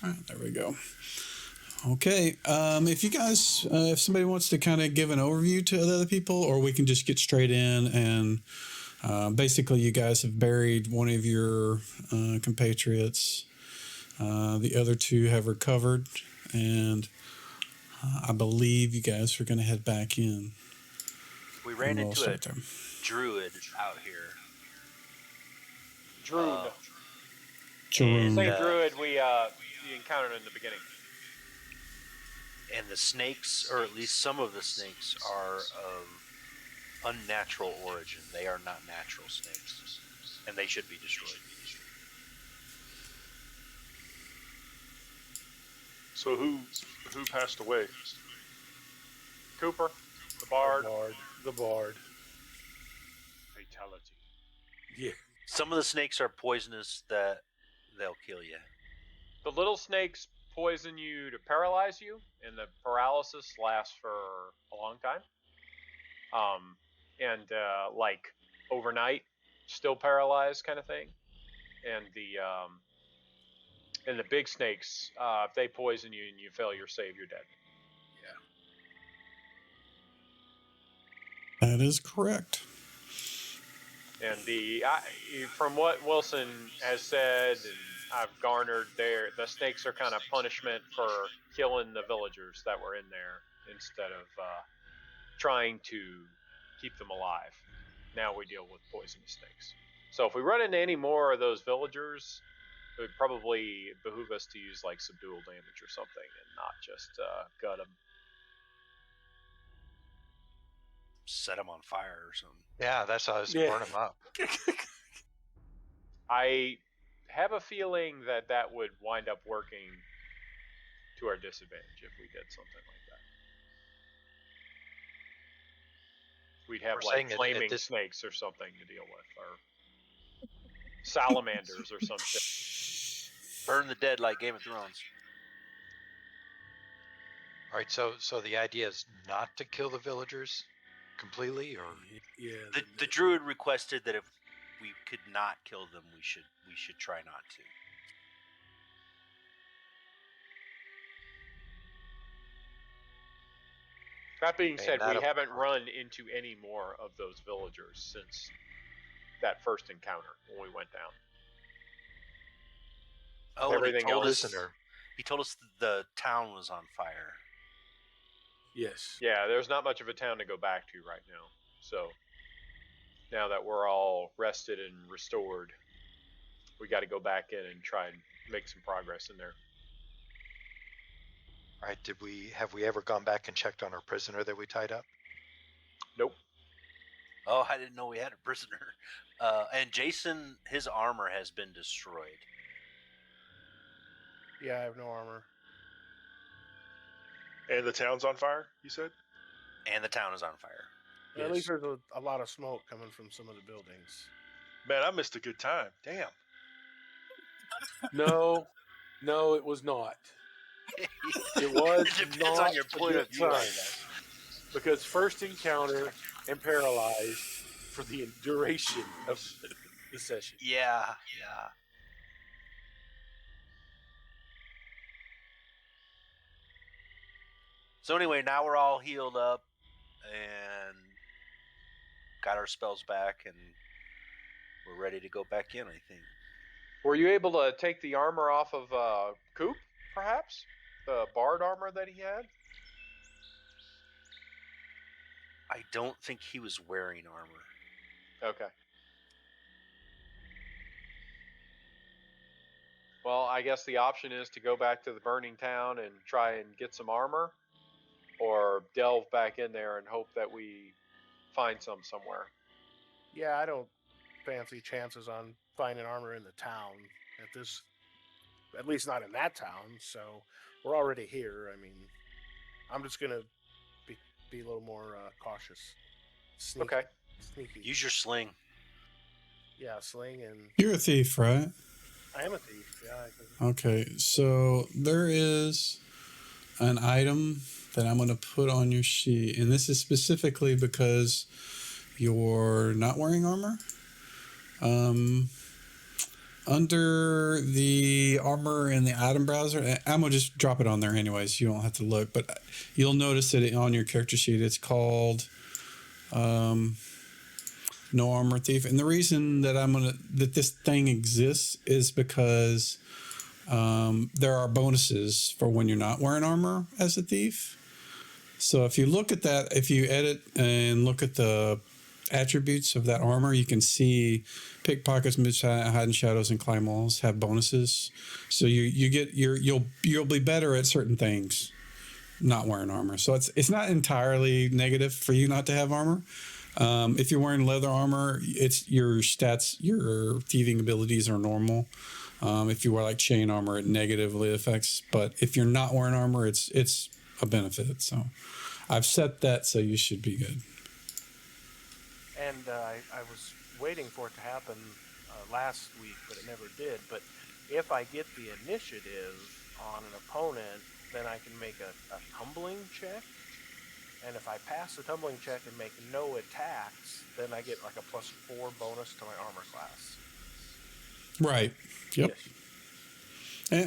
All right, there we go. Okay, if you guys, if somebody wants to kind of give an overview to the other people, or we can just get straight in and basically you guys have buried one of your compatriots. The other two have recovered, and I believe you guys are going to head back in. We ran into a druid out here. Druid. Same druid we encountered in the beginning. And the snakes, or at least some of the snakes, are of unnatural origin. They are not natural snakes, and they should be destroyed. So who passed away? Cooper, the bard. The bard. Fatality. Yeah. Some of the snakes are poisonous that they'll kill you. The little snakes poison you to paralyze you, and the paralysis lasts for a long time. Like overnight, still paralyzed kind of thing. And the big snakes, if they poison you and you fail your save, you're dead. Yeah. That is correct. And from what Wilson has said, and I've garnered there, the snakes are kind of punishment for killing the villagers that were in there instead of trying to keep them alive. Now we deal with poisonous snakes. So if we run into any more of those villagers, it would probably behoove us to use like subdual damage or something and not just gut them. Set them on fire or something. Yeah, that's how I was burn them up. I have a feeling that would wind up working to our disadvantage if we did something like that. We'd have like flaming snakes or something to deal with, or salamanders or some shit. Burn the dead like Game of Thrones. All right, so the idea is not to kill the villagers completely, or the druid requested that if we could not kill them, we should try not to. That being said, we haven't run into any more of those villagers since that first encounter when we went down. Oh, everything else. He told us the town was on fire. Yes. Yeah, there's not much of a town to go back to right now. So now that we're all rested and restored, we got to go back in and try and make some progress in there. All right, have we ever gone back and checked on our prisoner that we tied up? Nope. Oh, I didn't know we had a prisoner. And Jason, his armor has been destroyed. Yeah, I have no armor. And the town's on fire, you said? And the town is on fire. Yes. At least there's a lot of smoke coming from some of the buildings. Man, I missed a good time. Damn. No, it was not. It was It depends not on your point of view. Because first encounter and paralyzed for the duration of the session. Yeah. So anyway, now we're all healed up and got our spells back, and we're ready to go back in, I think. Were you able to take the armor off of Coop, perhaps? The bard armor that he had? I don't think he was wearing armor. Okay. Well, I guess the option is to go back to the burning town and try and get some armor, or delve back in there and hope that we find some somewhere. Yeah, I don't fancy chances on finding armor in the town at least not in that town. So we're already here. I mean, I'm just gonna be a little more cautious. Okay. Sneaky. Use your sling. Yeah, sling and. You're a thief, right? I am a thief. Yeah. Okay, so there is an item that I'm going to put on your sheet, and this is specifically because you're not wearing armor. under the armor in the item browser. I'm gonna just drop it on there anyways. You don't have to look, but you'll notice that on your character sheet it's called No Armor Thief. And the reason that that this thing exists is because there are bonuses for when you're not wearing armor as a thief. So if you look at that, if you edit and look at the attributes of that armor, you can see pickpockets, hide in shadows, and climb walls have bonuses. So you'll be better at certain things not wearing armor. So it's not entirely negative for you not to have armor. If you're wearing leather armor, it's your stats, your thieving abilities are normal. If you wear like chain armor, it negatively affects. But if you're not wearing armor, it's a benefit. So I've set that, so you should be good. And I was waiting for it to happen last week, but it never did. But if I get the initiative on an opponent, then I can make a tumbling check. And if I pass the tumbling check and make no attacks, then I get like a +4 bonus to my armor class. Right. Yep. Yes.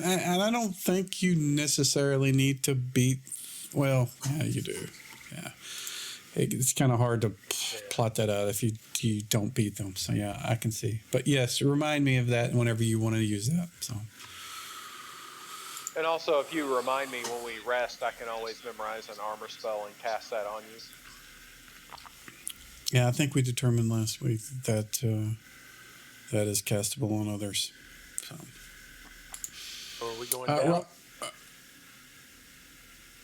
And I don't think you necessarily need to beat. Well, yeah, you do. Yeah. It's kind of hard to plot that out if you don't beat them. So yeah, I can see. But yes, remind me of that whenever you want to use that. So. And also, if you remind me when we rest, I can always memorize an armor spell and cast that on you. Yeah, I think we determined last week that that is castable on others. So. Are we going down?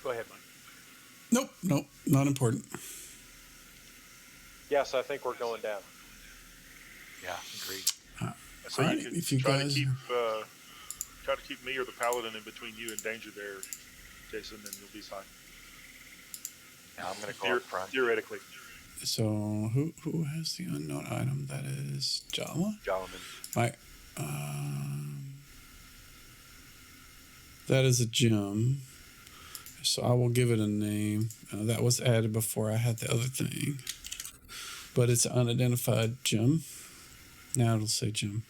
Go ahead, Mike. Nope, not important. Yes, I think we're going down. Yeah, agreed. So All right, you can if you try guys to keep me or the paladin in between you and danger there, Jason, and you'll be fine. Yeah, I'm gonna go up front. Theoretically. So who has the unknown item? That is Jala. Jalaman. That is a gem. So I will give it a name. That was added before I had the other thing. But it's an unidentified gem. Now it'll say gem.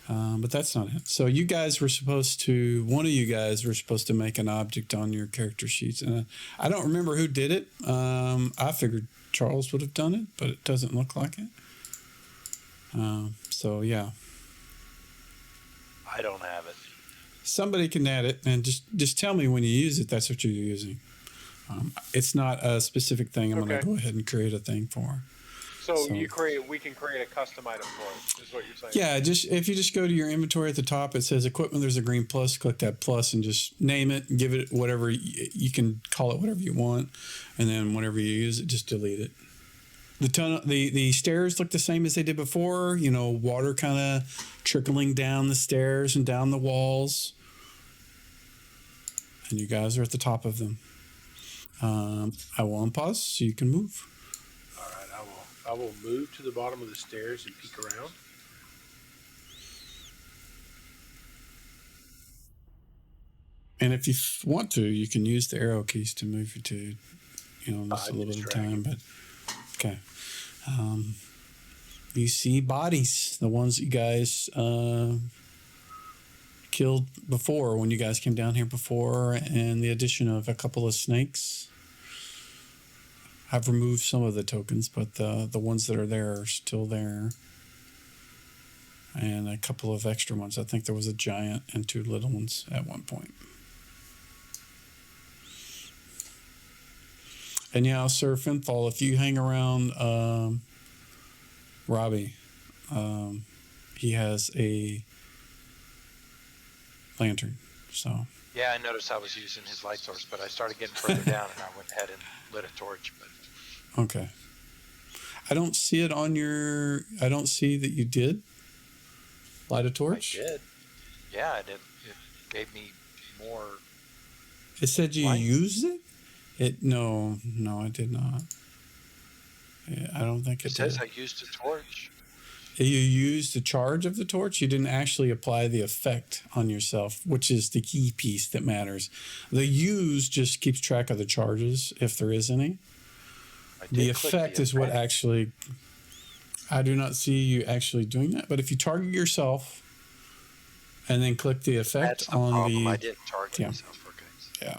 But that's not it. So you guys were supposed to, one of you guys were supposed to make an object on your character sheets. And I don't remember who did it. I figured Charles would have done it, but it doesn't look like it. So yeah. I don't have it. Somebody can add it, and just tell me when you use it. That's what you're using. It's not a specific thing. I'm going to go ahead and create a thing for. So we can create a custom item for it, is what you're saying? Yeah, if you just go to your inventory at the top, it says equipment. There's a green plus. Click that plus and just name it. Give it whatever you can call it, whatever you want, and then whenever you use it, just delete it. The stairs look the same as they did before. You know, water kind of trickling down the stairs and down the walls. And you guys are at the top of them. I will unpause so you can move. All right, I will move to the bottom of the stairs and peek around. And if you want to, you can use the arrow keys to move it to, just a little bit of time. But okay. You see bodies, the ones that you guys killed before when you guys came down here before, and the addition of a couple of snakes. I've removed some of the tokens, but the ones that are there are still there. And a couple of extra ones. I think there was a giant and 2 little ones at one point. And yeah, Sir Finfall, if you hang around Robbie, he has a lantern. So Yeah, I noticed I was using his light source, but I started getting further down, and I went ahead and lit a torch. But okay, I don't see it on your. I don't see that you did light a torch. I did. Yeah, I did. It gave me more. It said you light. used it. No, I did not. Yeah, I don't think It it says did. I used a torch. You used the charge of the torch. You didn't actually apply the effect on yourself, which is the key piece that matters. The use just keeps track of the charges, if there is any. I did The click effect is what actually... I do not see you actually doing that. But if you target yourself and then click the effect That's the on problem. the I didn't target yeah. myself. Okay. Yeah.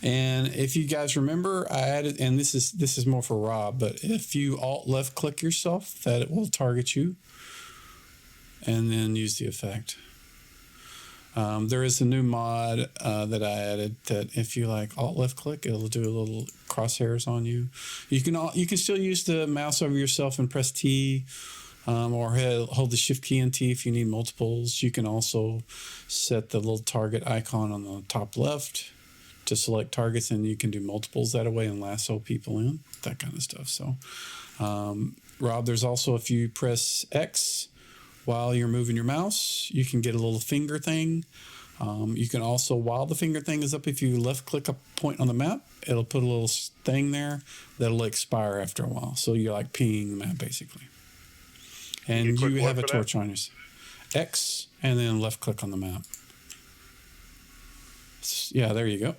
And if you guys remember, I added, and this is more for Rob, but if you alt left click yourself, that it will target you and then use the effect. There is a new mod that I added that if you like alt left click, it'll do a little crosshairs on you. You can still use the mouse over yourself and press T, or hold the shift key and T if you need multiples. You can also set the little target icon on the top left to select targets, and you can do multiples that way and lasso people in, that kind of stuff. So, Rob, there's also if you press X while you're moving your mouse, you can get a little finger thing. You can also, while the finger thing is up, if you left click a point on the map, it'll put a little thing there that'll expire after a while. So you're like peeing the map basically. And you have a torch on yours. X and then left click on the map. Yeah, there you go.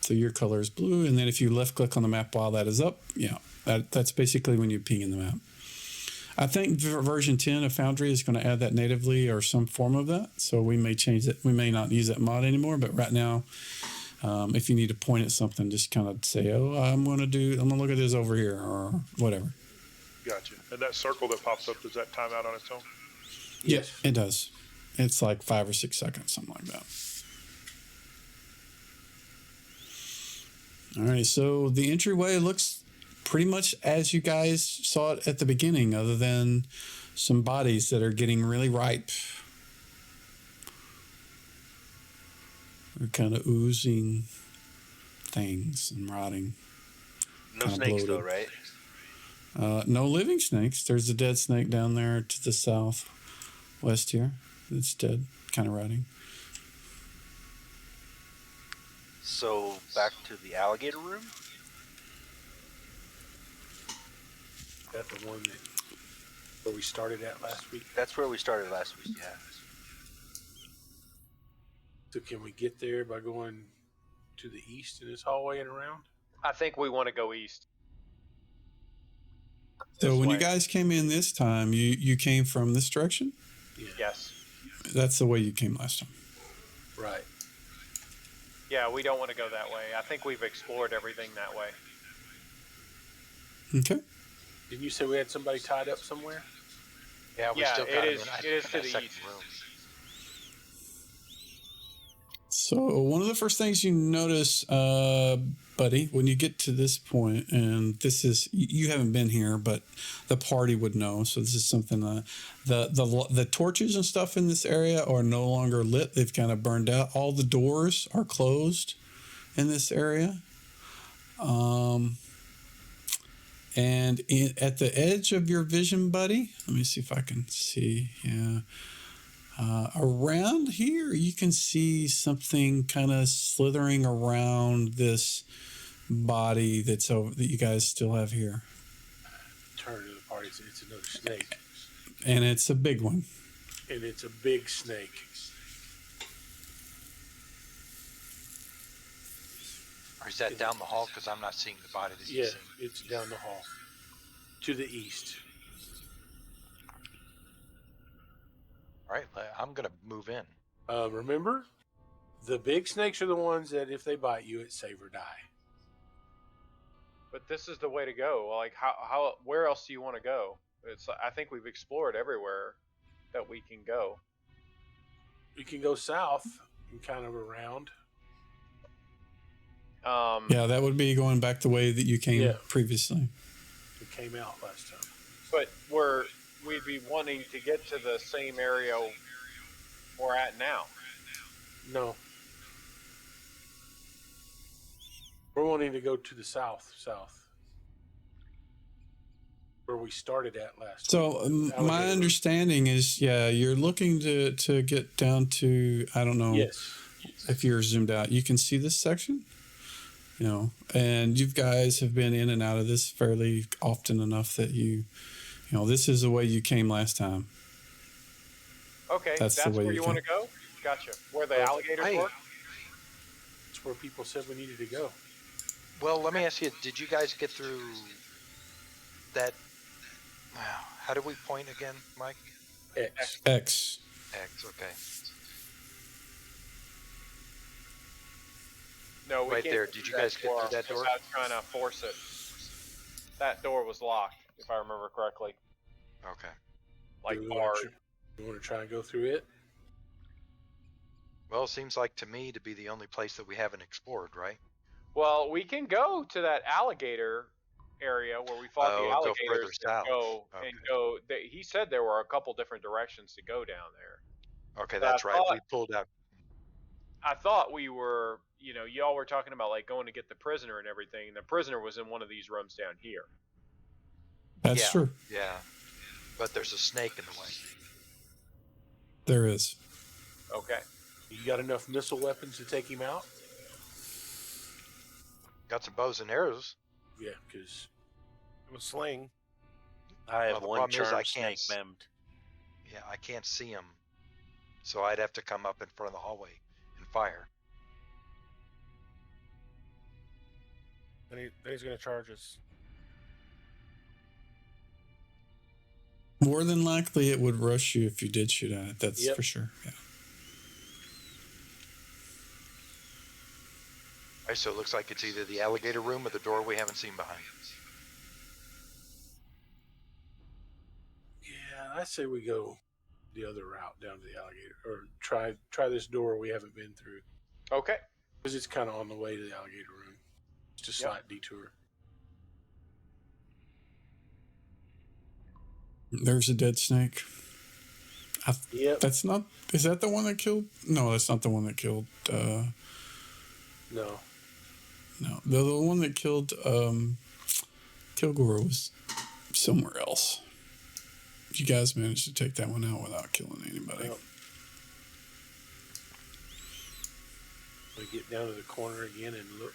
So your color is blue, and then if you left click on the map while that is up, yeah, that's basically when you ping in the map. I think version 10 of Foundry is going to add that natively or some form of that. So we may change it. We may not use that mod anymore, but right now, if you need to point at something, just kind of say, oh, I'm going to look at this over here or whatever. Gotcha. And that circle that pops up, does that time out on its own? Yes, it does. It's like 5 or 6 seconds, something like that. All right, so the entryway looks pretty much as you guys saw it at the beginning, other than some bodies that are getting really ripe. They're kind of oozing things and rotting. No snakes, though, right? No living snakes. There's a dead snake down there to the southwest here. It's dead, kind of rotting. So back to the alligator room. Is that the one where we started at last week? That's where we started last week. Yeah. So can we get there by going to the east in this hallway and around? I think we want to go east. So This when way. you guys came in this time, you came from this direction? Yeah. Yes. That's the way you came last time. Right. Yeah, we don't want to go that way. I think we've explored everything that way. Okay. Didn't you say we had somebody tied up somewhere? Yeah, we Yeah, still it got is- him in it is that to the second east. room. So one of the first things you notice, buddy, when you get to this point, and this is, you haven't been here, but the party would know. So this is something, the torches and stuff in this area are no longer lit. They've kind of burned out. All the doors are closed in this area. And at the edge of your vision, buddy, let me see if I can see. Yeah. Around here, you can see something kind of slithering around this body that's over that you guys still have here, Turn to the party. It's another snake, and it's a big one. and it's a big snake. Or is that down the hall? Because I'm not seeing the body that Yeah, you see. it's down the hall to the east. All right, I'm going to move in. Remember, the big snakes are the ones that if they bite you, it's save or die. But this is the way to go. Like, how where else do you want to go? I think we've explored everywhere that we can go. We can go south and kind of around. Yeah, that would be going back the way that you came Yeah. previously. We came out last time. But we'd be wanting to get to the same area we're at now. No. We're wanting to go to the south, where we started at last. So my Alligator. understanding is, yeah, you're looking to get down to, I don't know Yes. if you're zoomed out, you can see this section, you know, and you guys have been in and out of this fairly often enough that you know, this is the way you came last time. Okay, That's that's, the way where you you want to go? Gotcha. Where the alligators Hey. were? That's where people said we needed to go. Well, let me ask you, did you guys get through that? Wow, How do we point again, Mike? X. X. X. Okay. No, we Right can't there. get Did through you guys get through that because door? I was trying to force it. That door was locked, if I remember correctly. Okay. Like Do we barred. You want to try and go through it? Well, it seems like to me to be the only place that we haven't explored, right? Well, we can go to that alligator area where we fought the Oh, go further alligators and south. go Okay. and go. He said there were a couple different directions to go down there. Okay, But that's right. We pulled out. I thought we were, y'all were talking about like going to get the prisoner and everything. The prisoner was in one of these rooms down here. That's Yeah. true. Yeah. But there's a snake in the way. There is. Okay. You got enough missile weapons to take him out? Got some bows and arrows. Yeah, because A sling. I have Well, the one problem is charm I can't snake memmed. Yeah, I can't see him. So I'd have to come up in front of the hallway and fire. Then he's going to charge us. More than likely, it would rush you if you did shoot at it. That's Yep. for sure. Yeah. All right, so it looks like it's either the alligator room or the door we haven't seen behind. yeah, I say we go the other route down to the alligator, or try this door we haven't been through, Okay. because it's kind of on the way to the alligator room. It's a slight detour. There's a dead snake. Yep. That's not. Is that the one that killed? No, that's not the one that killed. No. No, the one that killed Kilgore was somewhere else. You guys managed to take that one out without killing anybody. Well, we get down to the corner again and look.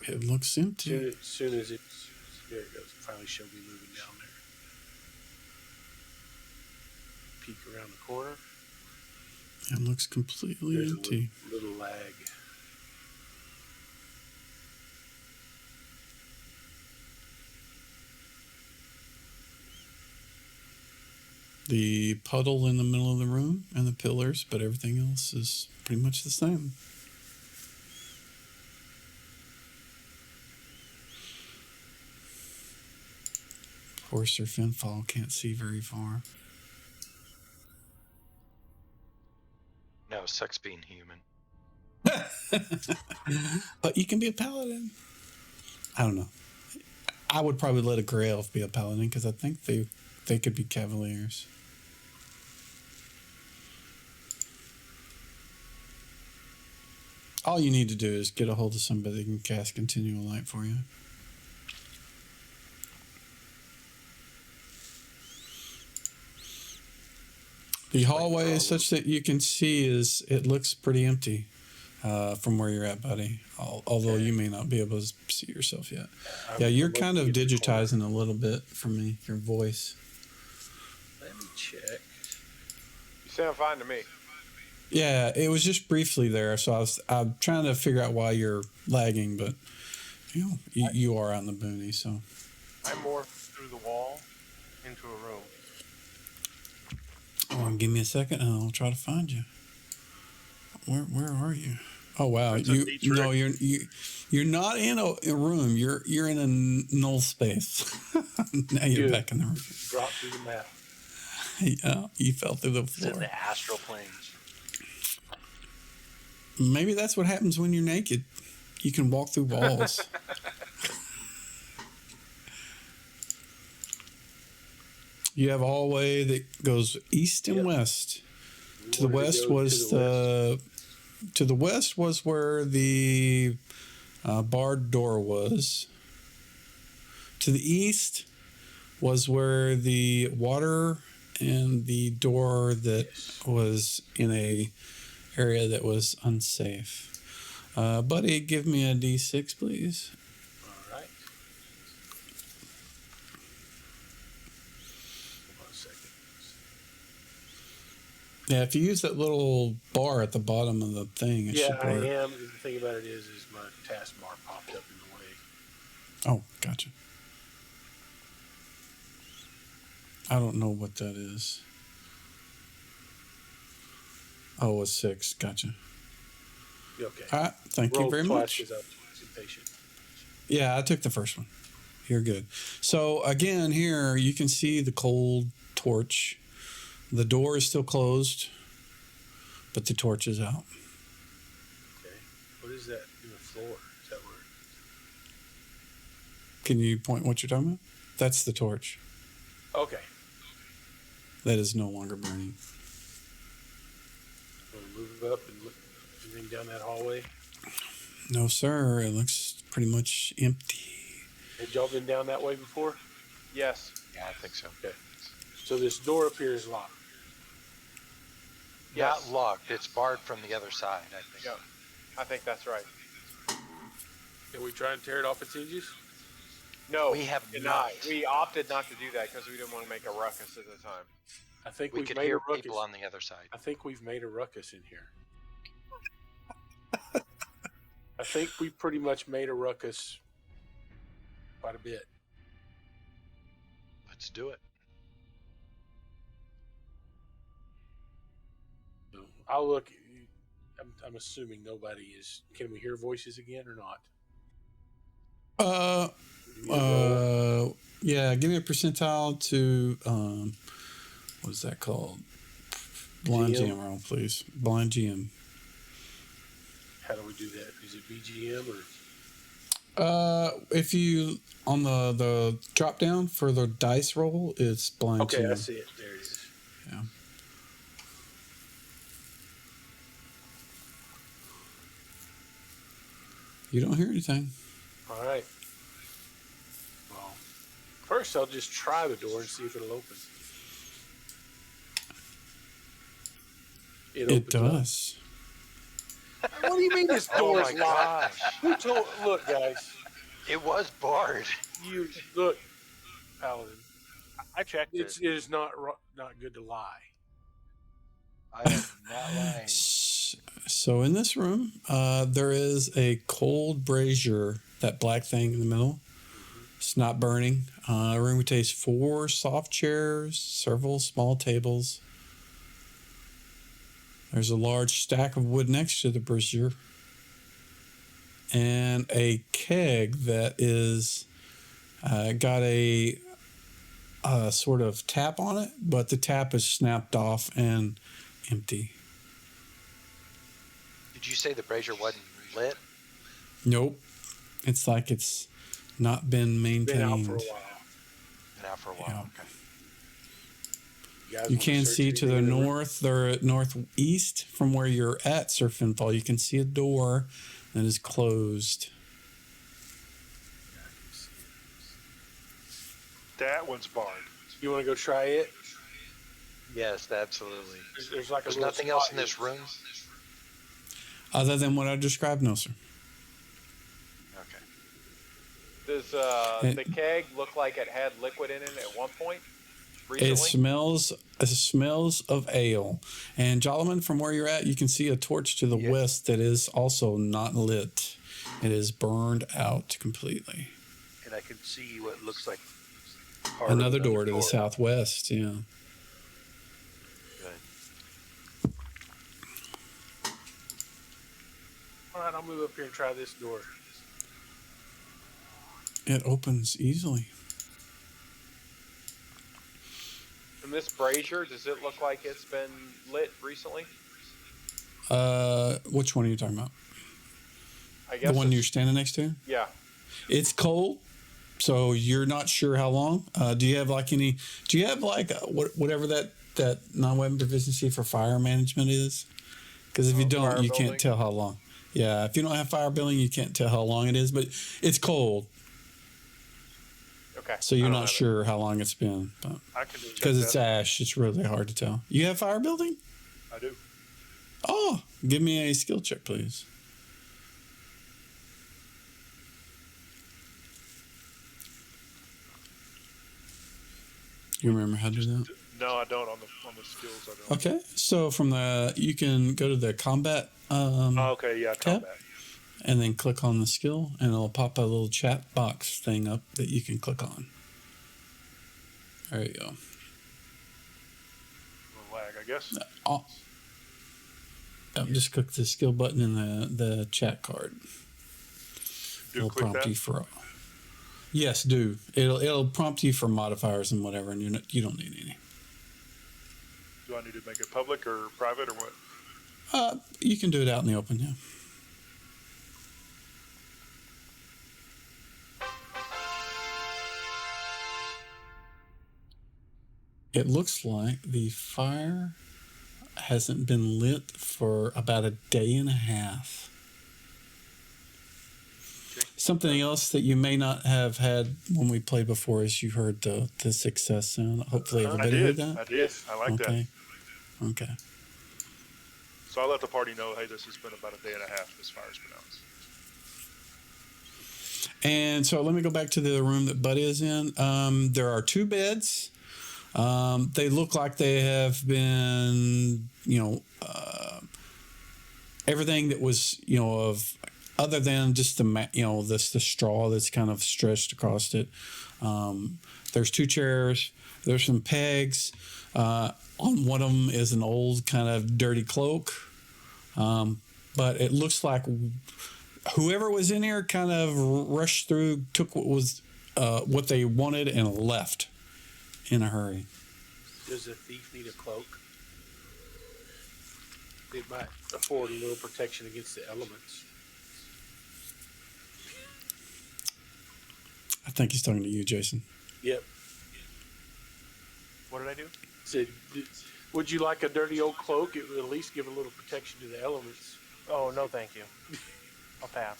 It looks empty. As soon as it's there, it goes. Finally, she'll be moving down there. Peek around the corner. It looks completely There's empty. a little lag. The puddle in the middle of the room and the pillars, but everything else is pretty much the same. Of course, their Finfall can't see very far. No, sucks being human. But you can be a paladin. I don't know. I would probably let a Grey Elf be a paladin because I think they could be cavaliers. All you need to do is get a hold of somebody that can cast Continual Light for you. The hallway is such that you can see it looks pretty empty from where you're at, buddy. Although you may not be able to see yourself yet. Yeah, you're kind of digitizing a little bit for me, your voice. Let me check. You sound fine to me. Yeah, it was just briefly there, so I'm trying to figure out why you're lagging, but you are on the boony, so. I morphed through the wall into a room. Oh, give me a second, and I'll try to find you. Where are you? Oh wow, That's a neat trick. no, you're not in a room. You're in a null space. Now you're Good. back in the room. Drop through the map. Yeah, you fell through the It's in floor. the astral planes. Maybe that's what happens when you're naked. You can walk through walls. You have a hallway that goes east and Yep. west. To the Where did it west go was to the to the west was where the barred door was. To the east was where the water and the door that was in a area that was unsafe. Buddy, give me a D6, please. All right. Hold on a second. Yeah, if you use that little bar at the bottom of the thing, it Yeah, should I work. am. The thing about it is my taskbar popped up in the way. Oh, gotcha. I don't know what that is. Oh, it's 6. Gotcha. Okay. All right. Thank Roll you very twice much. because I'm impatient. Yeah, I took the first one. You're good. So again, here you can see the cold torch. The door is still closed, but the torch is out. Okay. What is that in the floor? Is that where? Can you point what you're talking about? That's the torch. Okay. That is no longer burning. We'll move up and look everything down that hallway. No, sir. It looks pretty much empty. Had y'all been down that way before? Yes. Yeah, I think so. Okay. So this door up here is locked. Yes. Not locked. It's barred from the other side, I think. Yep. I think that's right. Can we try and tear it off its hinges? No, We have did not. We opted not to do that because we didn't want to make a ruckus at the time. I think We we've could made hear a ruckus. people on the other side. I think we've made a ruckus in here. I think we pretty much made a ruckus quite a bit. Let's do it. So I'll look. I'm assuming nobody is. Can we hear voices again or not? Give me a roll. Yeah, give me a percentile to what is that called? Blind GM? GM roll, please. Blind GM. How do we do that? Is it BGM or? If you on the drop down for the dice roll, it's blind Okay, GM. I see it. There it is. Yeah. You don't hear anything. All right. Well, first I'll just try the door and see if it'll open. It opens up. does. What do you mean this Oh door my is locked? gosh. Who told? Look, guys. It was barred. You look, Paladin. I checked It is not good to lie. I am not lying. So in this room, there is a cold brazier, that black thing in the middle. It's not burning. A room contains 4 soft chairs, several small tables. There's a large stack of wood next to the brazier. And a keg that is got a sort of tap on it, but the tap is snapped off and empty. Did you say the brazier wasn't lit? Nope. It's like it's not been maintained. Been out for a while. Been out for a while. Yeah. Okay. Guys You wanna can search see to the anything in room? north, they're at northeast from where you're at, Surf and Fall. You can see a door that is closed. That one's barred. You want to go try it? Yes, absolutely. There's like There's a little nothing else spot in this here. room? Other than what I described, no, sir. Okay. Does It- the keg look like it had liquid in it at one point recently? It smells of ale. And Jolliman, from where you're at, you can see a torch to the Yeah. west that is also not lit. It is burned out completely. And I can see what looks like part of Another door to the door. southwest, yeah. Good. All right, I'll move up here and try this door. It opens easily. And this brazier, does it look like it's been lit recently? Which one are you talking about? I guess The one it's- you're standing next to? Yeah. It's cold, so you're not sure how long. Do you have whatever that non-weapon proficiency for fire management is? Because if you don't, fire you can't building? tell how long. Yeah, if you don't have fire building, you can't tell how long it is. But it's cold, Okay. so I you're don't not have it. sure how long it's been. But I can check because it's that. ash, it's really hard to tell. You have fire building? I do. Oh, give me a skill check, please. You remember how to do that? No, I don't on the skills. I don't. Okay, so you can go to the combat Oh, okay, yeah, tab, combat. and then click on the skill, and it'll pop a little chat box thing up that you can click on. There you go. I guess. Just click the skill button in the chat card. It'll Click prompt that? you for. Yes, do. It'll prompt you for modifiers and whatever, and you don't need any. Do I need to make it public or private or what? You can do it out in the open, yeah. It looks like the fire hasn't been lit for about a day and a half. Something else that you may not have had when we played before is you heard the success sound. Hopefully everybody heard that. I did. I like that. Okay. So I let the party know, hey, this has been about a day and a half. This fire's been out. And so let me go back to the room that Buddy is in. There are 2 beds. They look like they have been, everything that was, of other than just the straw that's kind of stretched across it. There's 2 chairs. There's some pegs. On one of them is an old kind of dirty cloak. But it looks like whoever was in here kind of rushed through, took what they wanted and left in a hurry. Does a thief need a cloak? It might afford a little protection against the elements. I think he's talking to you, Jason. Yep. What did I do? Said, would you like a dirty old cloak? It would at least give a little protection to the elements. Oh, no, thank you. I'll pass.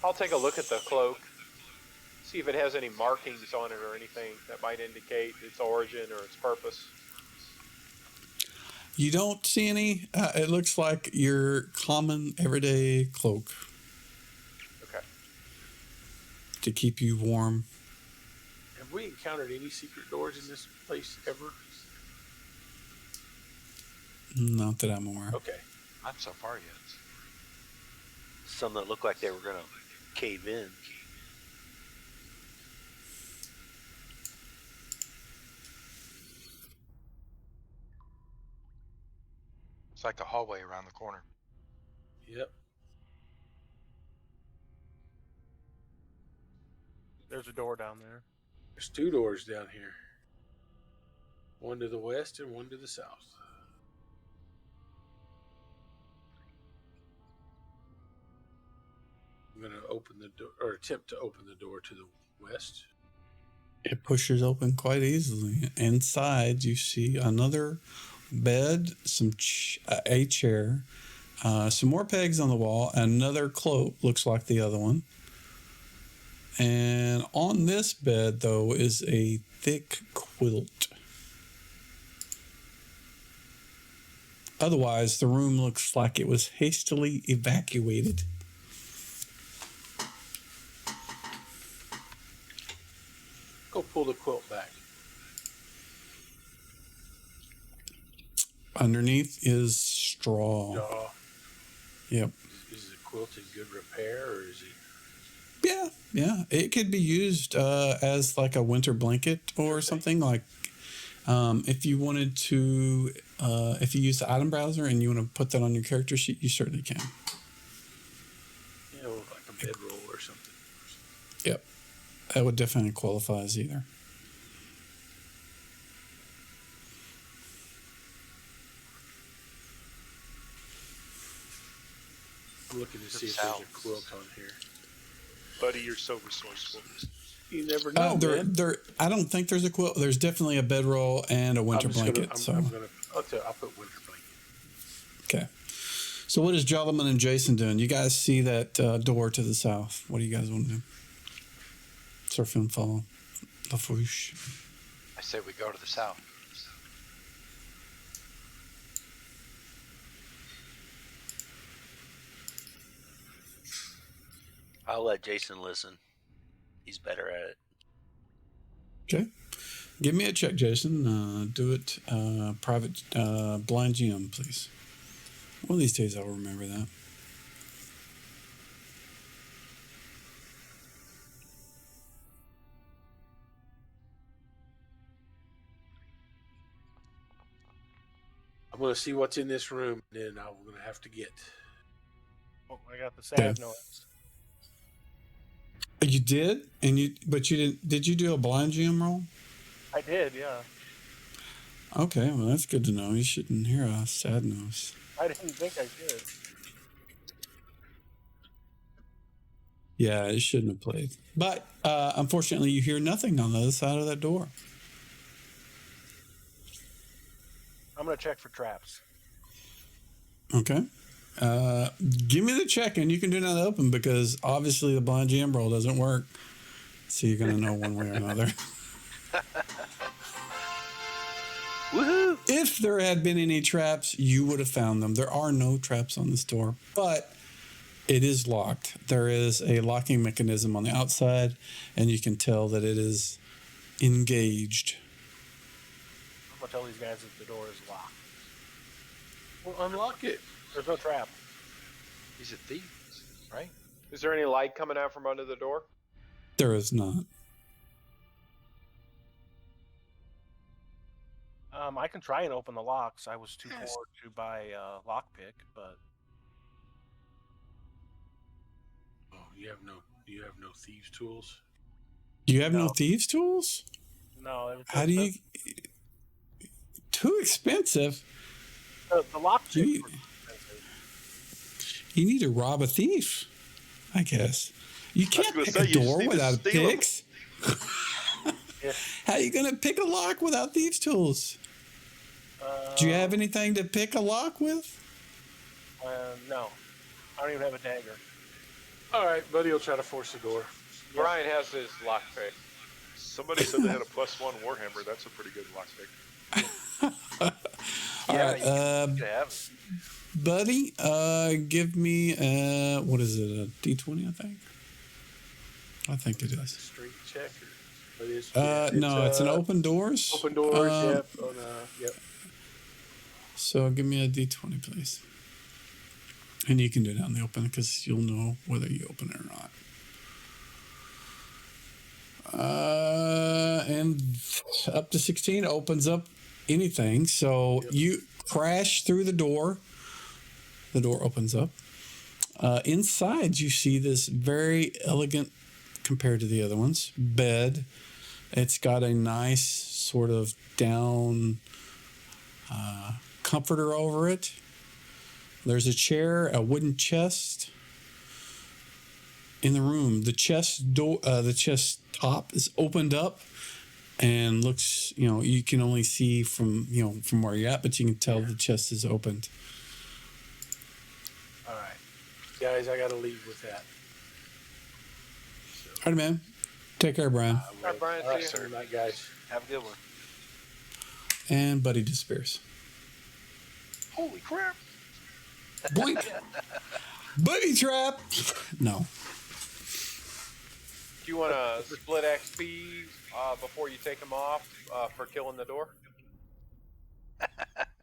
I'll take a look at the cloak, see if it has any markings on it or anything that might indicate its origin or its purpose. You don't see any. It looks like your common everyday cloak. Okay. To keep you warm. Have we encountered any secret doors in this place ever? Not that I'm aware. Okay. Not so far yet. Some that look like they were going to cave in. It's like a hallway around the corner. Yep. There's a door down there. There's 2 doors down here. One to the west and one to the south. I'm going to open the door, or attempt to open the door to the west. It pushes open quite easily. Inside, you see another bed, a chair, some more pegs on the wall, another cloak, looks like the other one. And on this bed, though, is a thick quilt. Otherwise, the room looks like it was hastily evacuated. Go pull the quilt back. Underneath is straw. Yep. Is the quilt in good repair, or is it? Yeah. It could be used as like a winter blanket or something. Like if you wanted to, if you use the item browser and you want to put that on your character sheet, you certainly can. Yeah, like a bedroll or something. Yep. That would definitely qualify as either. I'm looking to see if there's a quilt on here. Buddy, you're so resourceful. You never know, man. I don't think there's a quilt. There's definitely a bedroll and a winter blanket. I'll put winter blanket. Okay. So what is Jolliman and Jason doing? You guys see that door to the south. What do you guys want to do? Surf and follow. Lafouche. I say we go to the south. I'll let Jason listen. He's better at it. Okay. Give me a check, Jason. Do it private blind GM, please. One of these days I'll remember that. going to see what's in this room, and then I'm going to have to get. Oh, I got the sad Okay. noise. You did, but you didn't. Did you do a blind GM roll? I did, yeah. Okay, well that's good to know. You shouldn't hear a sad noise. I didn't think I did. Yeah, it shouldn't have played. But unfortunately, you hear nothing on the other side of that door. I'm going to check for traps. Okay. Give me the check, and you can do it out of the open because obviously the blind GM roll doesn't work. So you're going to know one way or another. Woohoo! If there had been any traps, you would have found them. There are no traps on this door, but it is locked. There is a locking mechanism on the outside, and you can tell that it is engaged. I'm going to tell these guys that the door is locked. Well, unlock it. There's no trap. He's a thief, right? Is there any light coming out from under the door? There is not. I can try and open the locks. I was too poor to buy a lockpick, but Oh, you have no thieves' tools. You have no No. thieves' tools? no. It was How do you... Too expensive. The lockpicks You- were expensive. You need to rob a thief, I guess. You can't gonna pick say, a you just door need to without steal 'em. picks. Yeah. How are you going to pick a lock without thieves' tools? Do you have anything to pick a lock with? No. I don't even have a dagger. All right, Buddy will try to force the door. Brian has his lockpick. Somebody said they had a +1 Warhammer. That's a pretty good lockpick. All Yeah, right, you can have it. buddy, give me, what is it, a D20, I think? I think it is. Straight check. Or it is, No, it's an open doors. Open doors. Um, Yep. Yep. So give me a D20, please. And you can do it out in the open because you'll know whether you open it or not. And up to 16 opens up anything. So you crash through the door. The door opens up. Inside, you see this very elegant, compared to the other ones, bed. It's got a nice sort of down comforter over it. There's a chair, a wooden chest in the room. The chest door, the chest top is opened up and looks, you can only see from where you're at, but you can tell the chest is opened. All right, guys, I got to leave with that. All right, man. Take care, Brian. All right, Brian, All right, see you. good night, guys. Have a good one. And Buddy disappears. Holy crap! Boink. Buddy trap. No. Do you want to split XP before you take him off for killing the door?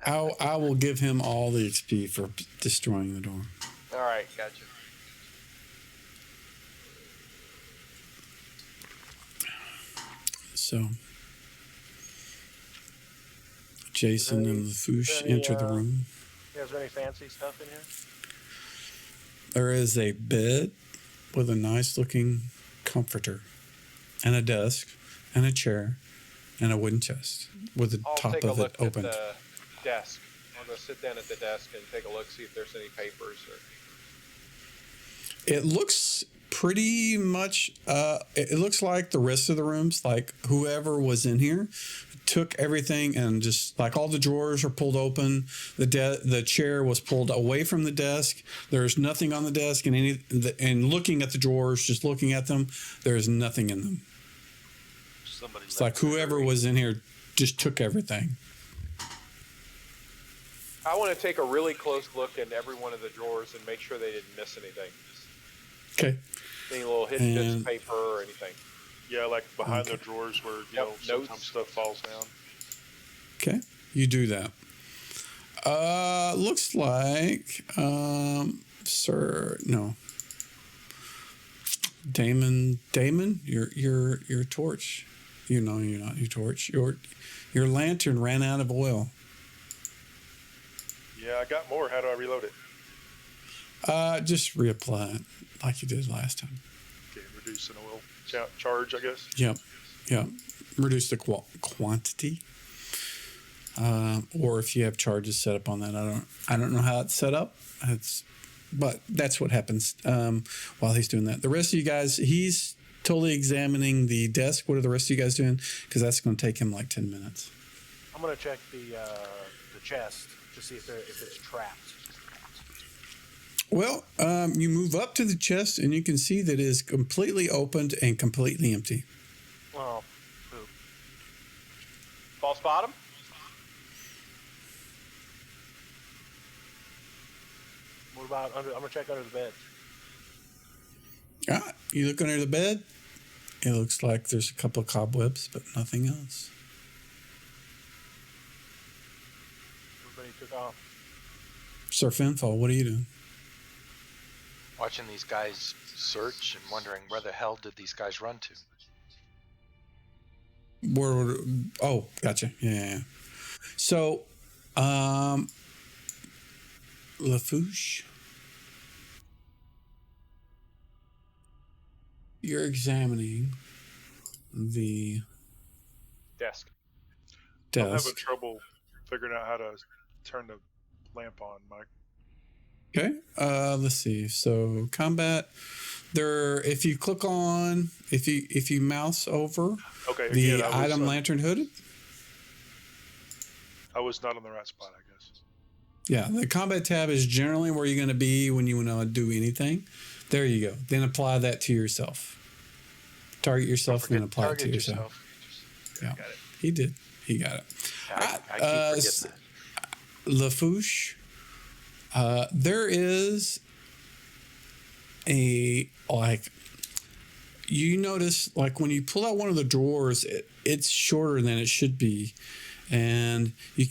I will give him all the XP for destroying the door. All right, gotcha. So, Jason and LaFouche any, enter the room. Is there any fancy stuff in here? There is a bed with a nice looking comforter and a desk and a chair and a wooden chest with the I'll top take a of it look at opened. the desk. I'll go sit down at the desk and take a look, see if there's any papers or. It looks pretty much, it looks like the rest of the rooms, like whoever was in here took everything and just like all the drawers are pulled open. The chair was pulled away from the desk. There's nothing on the desk and looking at the drawers, just looking at them, there's nothing in them. Somebody It's like whoever was in here just took everything. I want to take a really close look in every one of the drawers and make sure they didn't miss anything. Okay. Any little hidden bits of And- paper or anything. Yeah, like behind Okay. the drawers where Yep, sometimes notes. stuff falls down. Okay, you do that. Looks like, Damon, your torch. You're not your torch. Your lantern ran out of oil. Yeah, I got more. How do I reload it? Just reapply it like you did last time. Okay, reduce an oil charge, I guess. Yep. Reduce the quantity. Or if you have charges set up on that, I don't know how it's set up. But that's what happens while he's doing that. The rest of you guys, he's totally examining the desk. What are the rest of you guys doing? Because that's going to take him like 10 minutes. I'm gonna check the chest to see if it's trapped. Well, you move up to the chest and you can see that it is completely opened and completely empty. Well, poop. False bottom? What about under? I'm gonna check under the bed. You look under the bed. It looks like there's a couple of cobwebs, but nothing else. Everybody took off. Sir Finfall, what are you doing? Watching these guys search and wondering where the hell did these guys run to? Oh, gotcha. Yeah. So, Lafouche, you're examining the Desk. I'm having desk. trouble figuring out how to turn the lamp on, Mike. Okay. Let's see. So combat. There. If you click on, if you mouse over Okay, the again, item lantern hooded. I was not on the right spot, I guess. Yeah, the combat tab is generally where you're going to be when you want to do anything. There you go. Then apply that to yourself. Target yourself and then apply it to yourself. Yeah, Got it. he did. He got it. I keep forgetting that. Lafouche, there is you notice like when you pull out one of the drawers, it's shorter than it should be, and you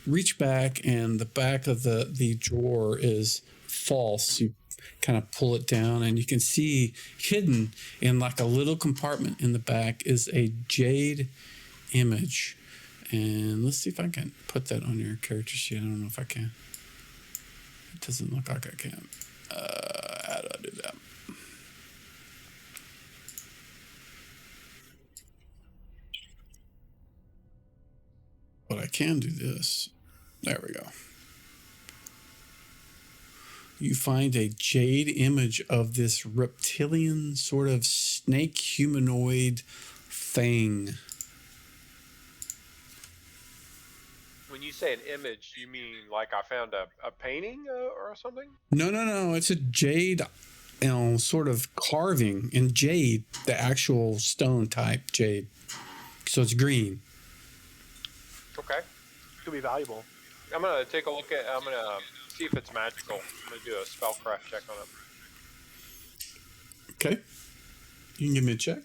reach back and the back of the drawer is false. You kind of pull it down and you can see hidden in like a little compartment in the back is a jade image. And let's see if I can put that on your character sheet. I don't know if I can. It doesn't look like I can. How do I do that? But I can do this. There we go. You find a jade image of this reptilian sort of snake humanoid thing. When you say an image, you mean like I found a painting or something? No. It's a jade, sort of carving in jade, the actual stone type jade. So it's green. Okay. Could be valuable. I'm gonna take a look at. I'm gonna see if it's magical. I'm gonna do a spellcraft check on it. Okay. You can give me a check.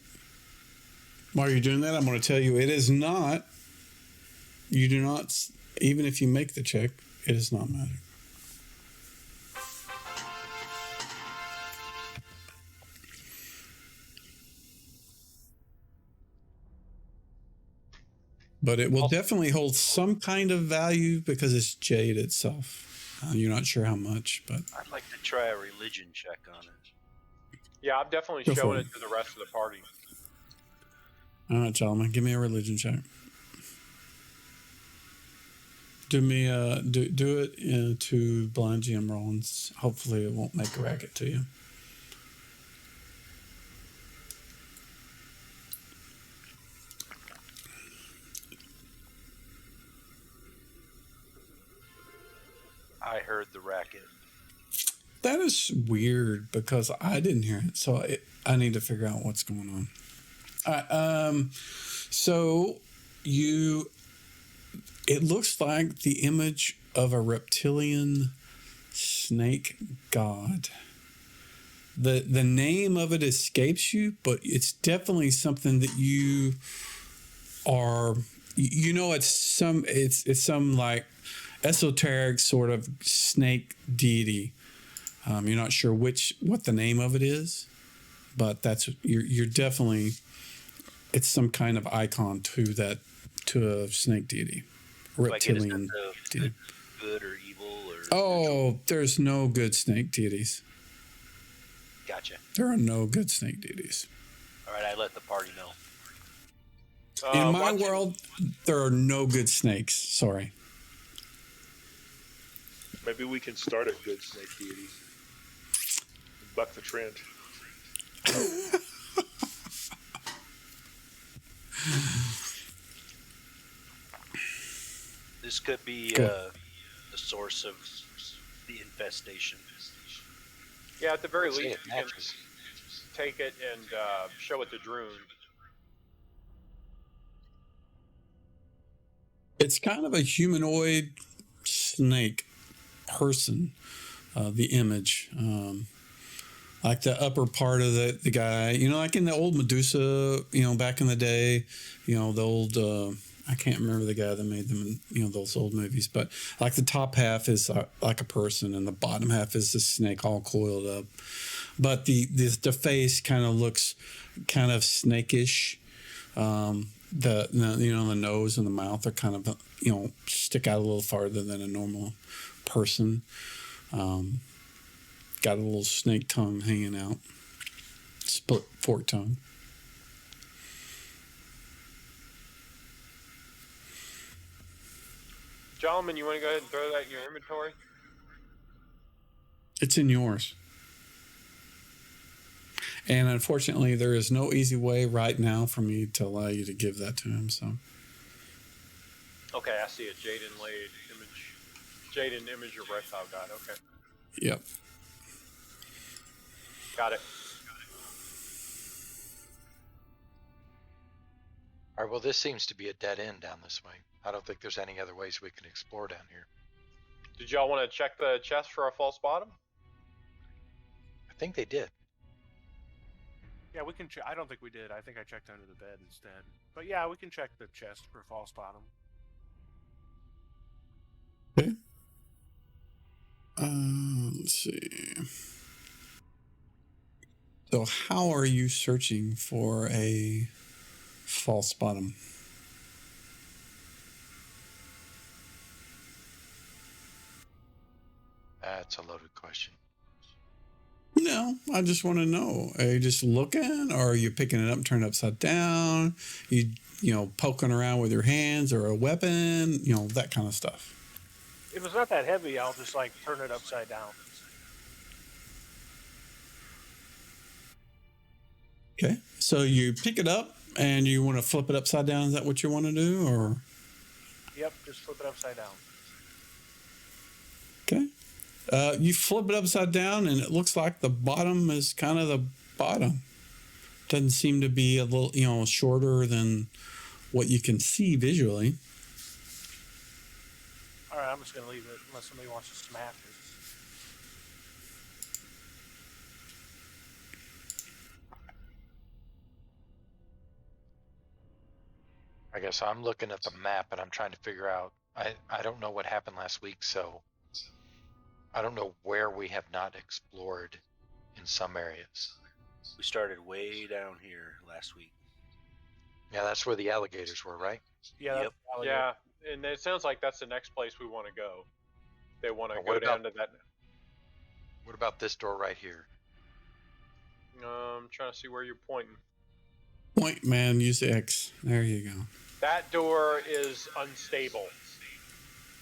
While you're doing that, I'm going to tell you it is not. You do not, even if you make the check, it does not matter. But it will definitely hold some kind of value because it's jade itself. You're not sure how much, but I'd like to try a religion check on it. Yeah, I'm definitely Go for showing it. it to the rest of the party. all right, gentlemen, give me a religion check. Do me do it to blind GM roll, and hopefully it won't make a racket to you. I heard the racket. That is weird because I didn't hear it, so I need to figure out what's going on. All right, so it looks like the image of a reptilian snake god. The name of it escapes you, but it's definitely something that you are. It's some like esoteric sort of snake deity. You're not sure what the name of it is, but you're definitely, it's some kind of icon to a snake deity, Like it is reptilian deity. good or evil or Oh, there's no good snake deities. Gotcha. There are no good snake deities. All right, I let the party know. In my once you- world, there are no good snakes. Sorry. Maybe we can start a good snake deity. Buck the trend. This could be Good. the source of the infestation. yeah, at the very Let's see, least, it you can matches. take it and show it to Droon. It's kind of a humanoid snake person, the image. Like the upper part of the guy, like in the old Medusa, back in the day, the old, I can't remember the guy that made them in, those old movies, but like the top half is like a person and the bottom half is the snake all coiled up. But the face kind of looks kind of snakish. The nose and the mouth are kind of, stick out a little farther than a normal person. Got a little snake tongue hanging out. Split fork tongue. Gentlemen, you want to go ahead and throw that in your inventory? It's in yours. And unfortunately, there is no easy way right now for me to allow you to give that to him. So. Okay, I see it. Jaden laid image. Jaden image of Reptile God. Okay, Yep. got it. All right, well, this seems to be a dead end down this way. I don't think there's any other ways we can explore down here. Did y'all want to check the chest for a false bottom? I think they did. Yeah, we can check. I don't think we did. I think I checked under the bed instead. But yeah, we can check the chest for false bottom. Okay. Let's see. So, how are you searching for a false bottom? That's a loaded question. No, I just want to know. Are you just looking, or are you picking it up and turning it upside down? You poking around with your hands or a weapon? That kind of stuff. If it's not that heavy, I'll just turn it upside down. Okay, so you pick it up and you want to flip it upside down. Is that what you want to do, or? Yep, just flip it upside down. Okay. You flip it upside down, and it looks like the bottom is kind of the bottom. Doesn't seem to be a little, shorter than what you can see visually. All right, I'm just gonna leave it unless somebody wants to smash it. I guess I'm looking at the map and I'm trying to figure out. I don't know what happened last week, so I don't know where we have not explored in some areas. We started way down here last week. Yeah, that's where the alligators were, right? Yeah, Yep. that's alligator. Yeah, and it sounds like that's the next place we want to go. They want to But go what down about- to that. What about this door right here? I'm trying to see where you're pointing. Point, man. Use X. There you go. That door is unstable.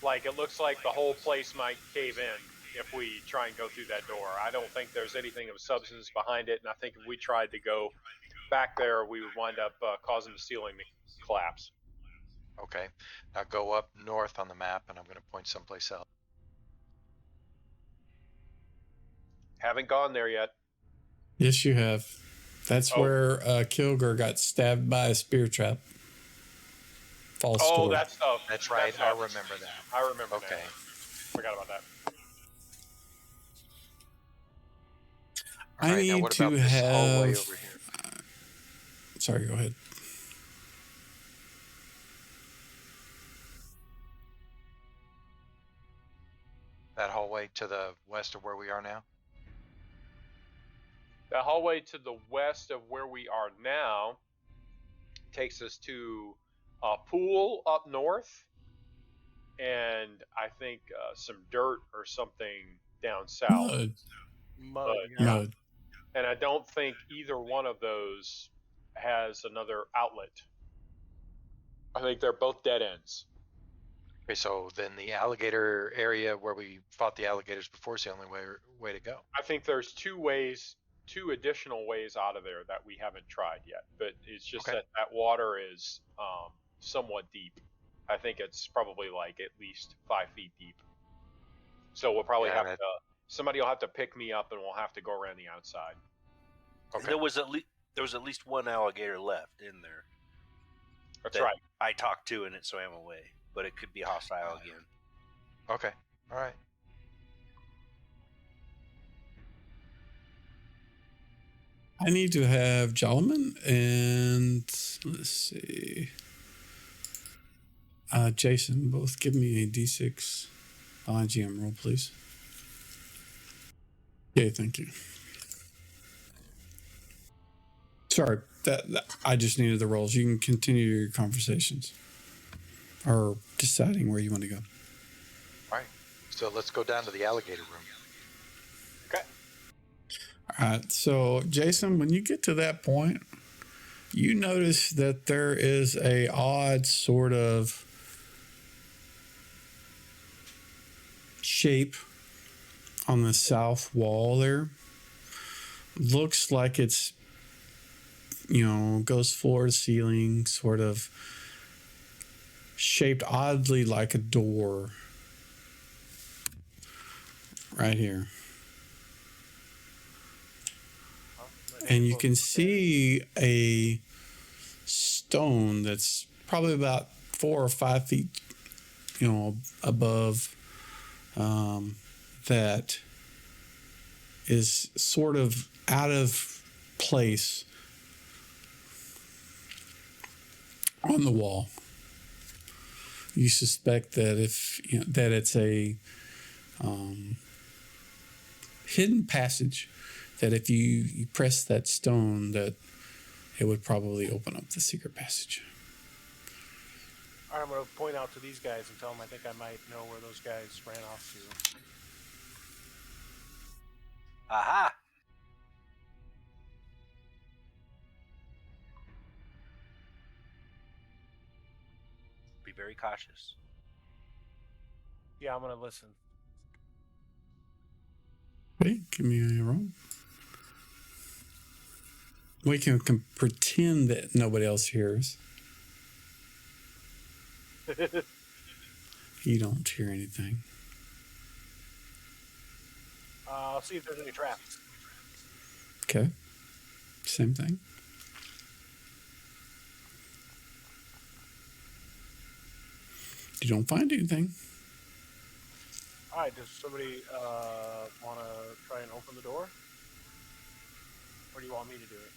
It looks like the whole place might cave in if we try and go through that door. I don't think there's anything of substance behind it, and I think if we tried to go back there, we would wind up causing the ceiling to collapse. Okay, now go up north on the map and I'm going to point someplace else. Haven't gone there yet. Yes, you have. That's Oh. where Kilgore got stabbed by a spear trap. False Oh, story. that stuff. That's right, That I stuff. remember that. I remember Okay. that. Forgot about that. I All right, now need what to about this hallway have. over here? Sorry, go ahead. That hallway to the west of where we are now? The hallway to the west of where we are now takes us to a pool up north and I think some dirt or something down south. Mud. Yeah. Mud. And I don't think either one of those has another outlet. I think they're both dead ends. Okay, so then the alligator area where we fought the alligators before is the only way to go. I think there's two additional ways out of there that we haven't tried yet. But it's just Okay. that water is somewhat deep. I think it's probably like at least 5 feet deep. So we'll probably Yeah, have to. Somebody will have to pick me up, and we'll have to go around the outside. Okay. There was at least one alligator left in there. That's that right. I talked to and it swam away, but it could be hostile again. Okay. All right. I need to have Jolliman and let's see, Jason, both give me a D6 GM roll, please. Okay, thank you. Sorry, that I just needed the rolls. You can continue your conversations or deciding where you want to go. All right. So let's go down to the alligator room. Okay. All right, so Jason, when you get to that point, you notice that there is a odd sort of shape on the south wall there. Looks like it's, goes floor to ceiling, sort of shaped oddly like a door right here. And you can see a stone that's probably about 4 or 5 feet, above, that is sort of out of place on the wall. You suspect that that it's a hidden passage. That if you press that stone, that it would probably open up the secret passage. All right, I'm going to point out to these guys and tell them I think I might know where those guys ran off to. Aha! Be very cautious. Yeah, I'm going to listen. Okay, give me a roll. We can pretend that nobody else hears. You don't hear anything. I'll see if there's any traps. Okay. Same thing. You don't find anything. All right, does somebody want to try and open the door? Or do you want me to do it?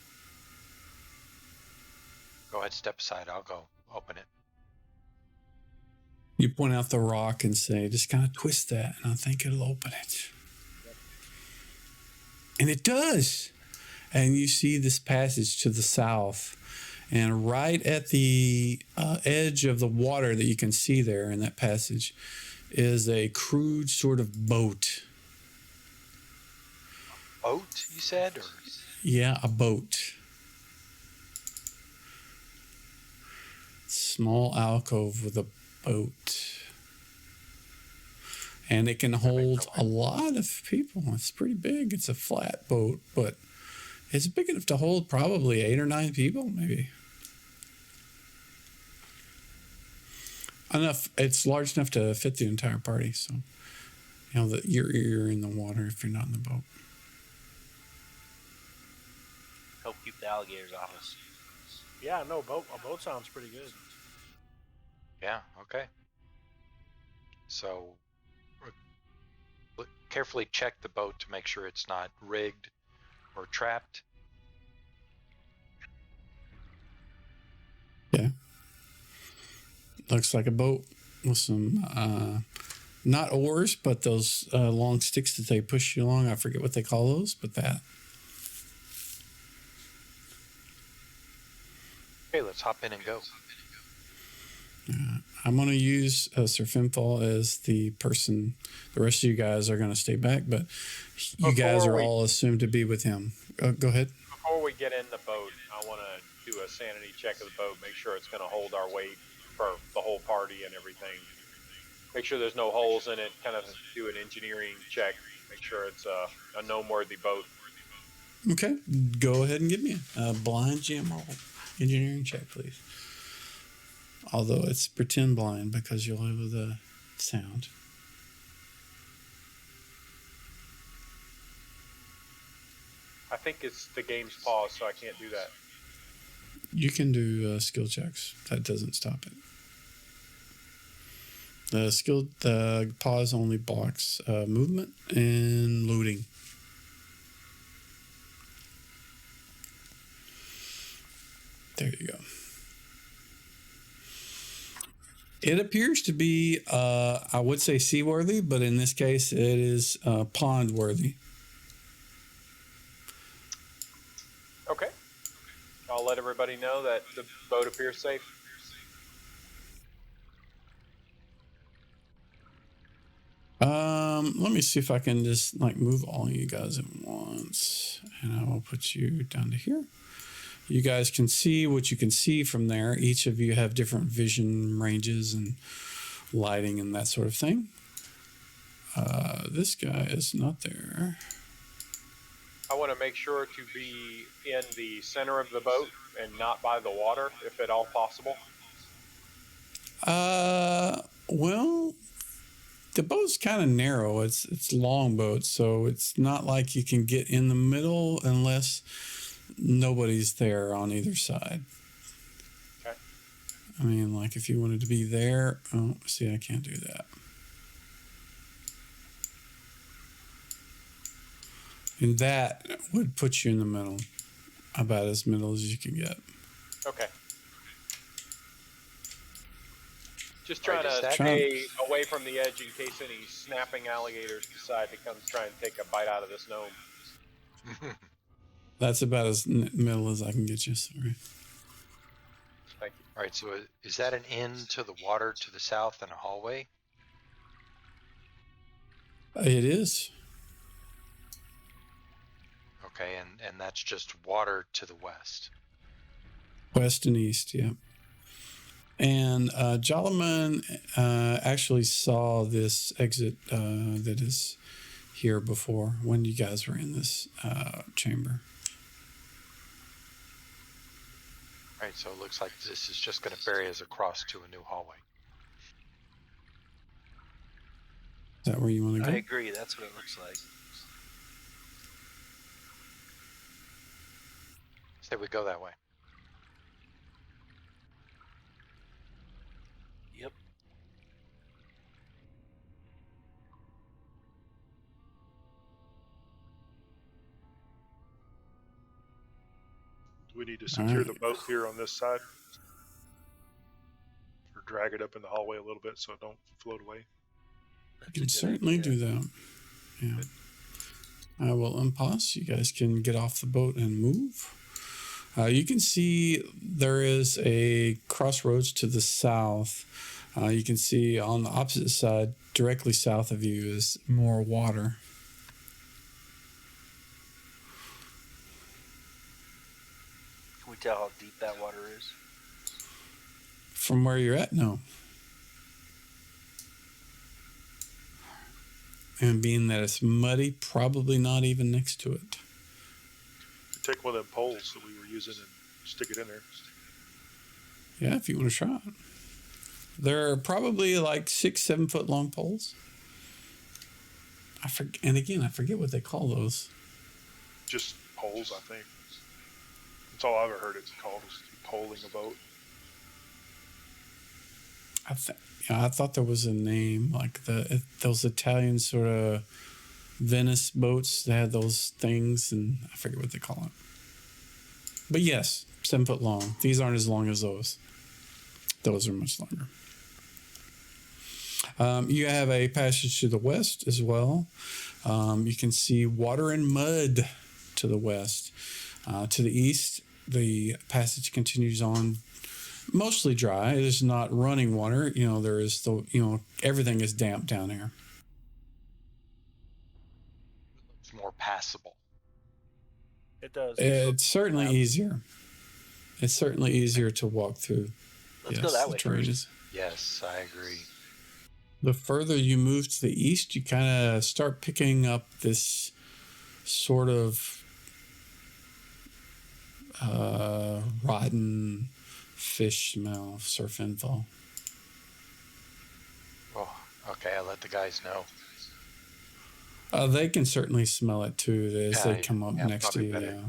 Go ahead, step aside. I'll go open it. You point out the rock and say, just kind of twist that, and I think it'll open it. Yep. And it does. And you see this passage to the south. And right at the edge of the water that you can see there in that passage is a crude sort of boat. Boat, you said? Or... Yeah, a boat. Small alcove with a boat. And it can hold a lot of people. It's pretty big. It's a flat boat, but it's big enough to hold probably 8 or 9 people, maybe. Enough. It's large enough to fit the entire party. So, that you're in the water if you're not in the boat. Help keep the alligators off us. Yeah, no, a boat sounds pretty good. Yeah, okay. So, carefully check the boat to make sure it's not rigged or trapped. Yeah. Looks like a boat with some, not oars, but those long sticks that they push you along. I forget what they call those, but that. Okay, let's hop in and go. I'm going to use Sir Finfall as the person. The rest of you guys are going to stay back, but you guys are all assumed to be with him. Go ahead. Before we get in the boat, I want to do a sanity check of the boat, make sure it's going to hold our weight for the whole party and everything. Make sure there's no holes in it, kind of do an engineering check, make sure it's a gnome-worthy boat. Okay, go ahead and give me a blind gem roll engineering check, please. Although it's pretend blind because you'll have the sound. I think it's the game's pause, so I can't do that. You can do skill checks. That doesn't stop it. The pause only blocks movement and looting. There you go. It appears to be, I would say seaworthy, but in this case, it is pond worthy. Okay. I'll let everybody know that the boat appears safe. Let me see if I can just move all you guys at once, and I will put you down to here. You guys can see what you can see from there. Each of you have different vision ranges and lighting and that sort of thing. This guy is not there. I want to make sure to be in the center of the boat and not by the water, if at all possible. Well, the boat's kind of narrow. It's long boat, so it's not like you can get in the middle unless nobody's there on either side. Okay. I mean, if you wanted to be there, oh, see, I can't do that. And that would put you in the middle, about as middle as you can get. Okay. Just trying to Right, stay away from the edge in case any snapping alligators decide to come try and take a bite out of this gnome. That's about as middle as I can get you, sorry. Thank you. All right, so is that an end to the water to the south and a hallway? It is. Okay, and that's just water to the west. West and east, yeah. And Jalaman actually saw this exit that is here before when you guys were in this chamber. All right, so it looks like this is just going to ferry us across to a new hallway. Is that where you want to go? I agree. That's what it looks like. Say we go that way. Yep. Do we need to secure the boat here on this side? Or drag it up in the hallway a little bit so it don't float away? You can certainly do that. Yeah. I will unpause. You guys can get off the boat and move. You can see there is a crossroads to the south. You can see on the opposite side, directly south of you, is more water. Can we tell how deep that water is? From where you're at, no. And being that it's muddy, probably not even next to it. Take one of them poles that we were using and stick it in there. Yeah, if you want to try it. They're probably 6-7 foot long poles. I forget what they call those. Just poles, I think. That's all I've ever heard it's called, is poling a boat. I thought there was a name, those Italian sort of Venice boats. They had those things, and I forget what they call it. But yes, 7 foot long. These aren't as long as those. Those are much longer. You have a passage to the west as well. You can see water and mud to the west. To the east, the passage continues on mostly dry. It is not running water. There is everything is damp down here. It's more passable. It does. It's certainly easier. It's certainly easier to walk through. Let's go that the way terrain first. is- Yes, I agree. The further you move to the east, you kind of start picking up this sort of rotten fish smell, surf and fall. Oh, okay. I'll let the guys know. They can certainly smell it too as they Yeah, come up yeah, next to probably you. better. Yeah.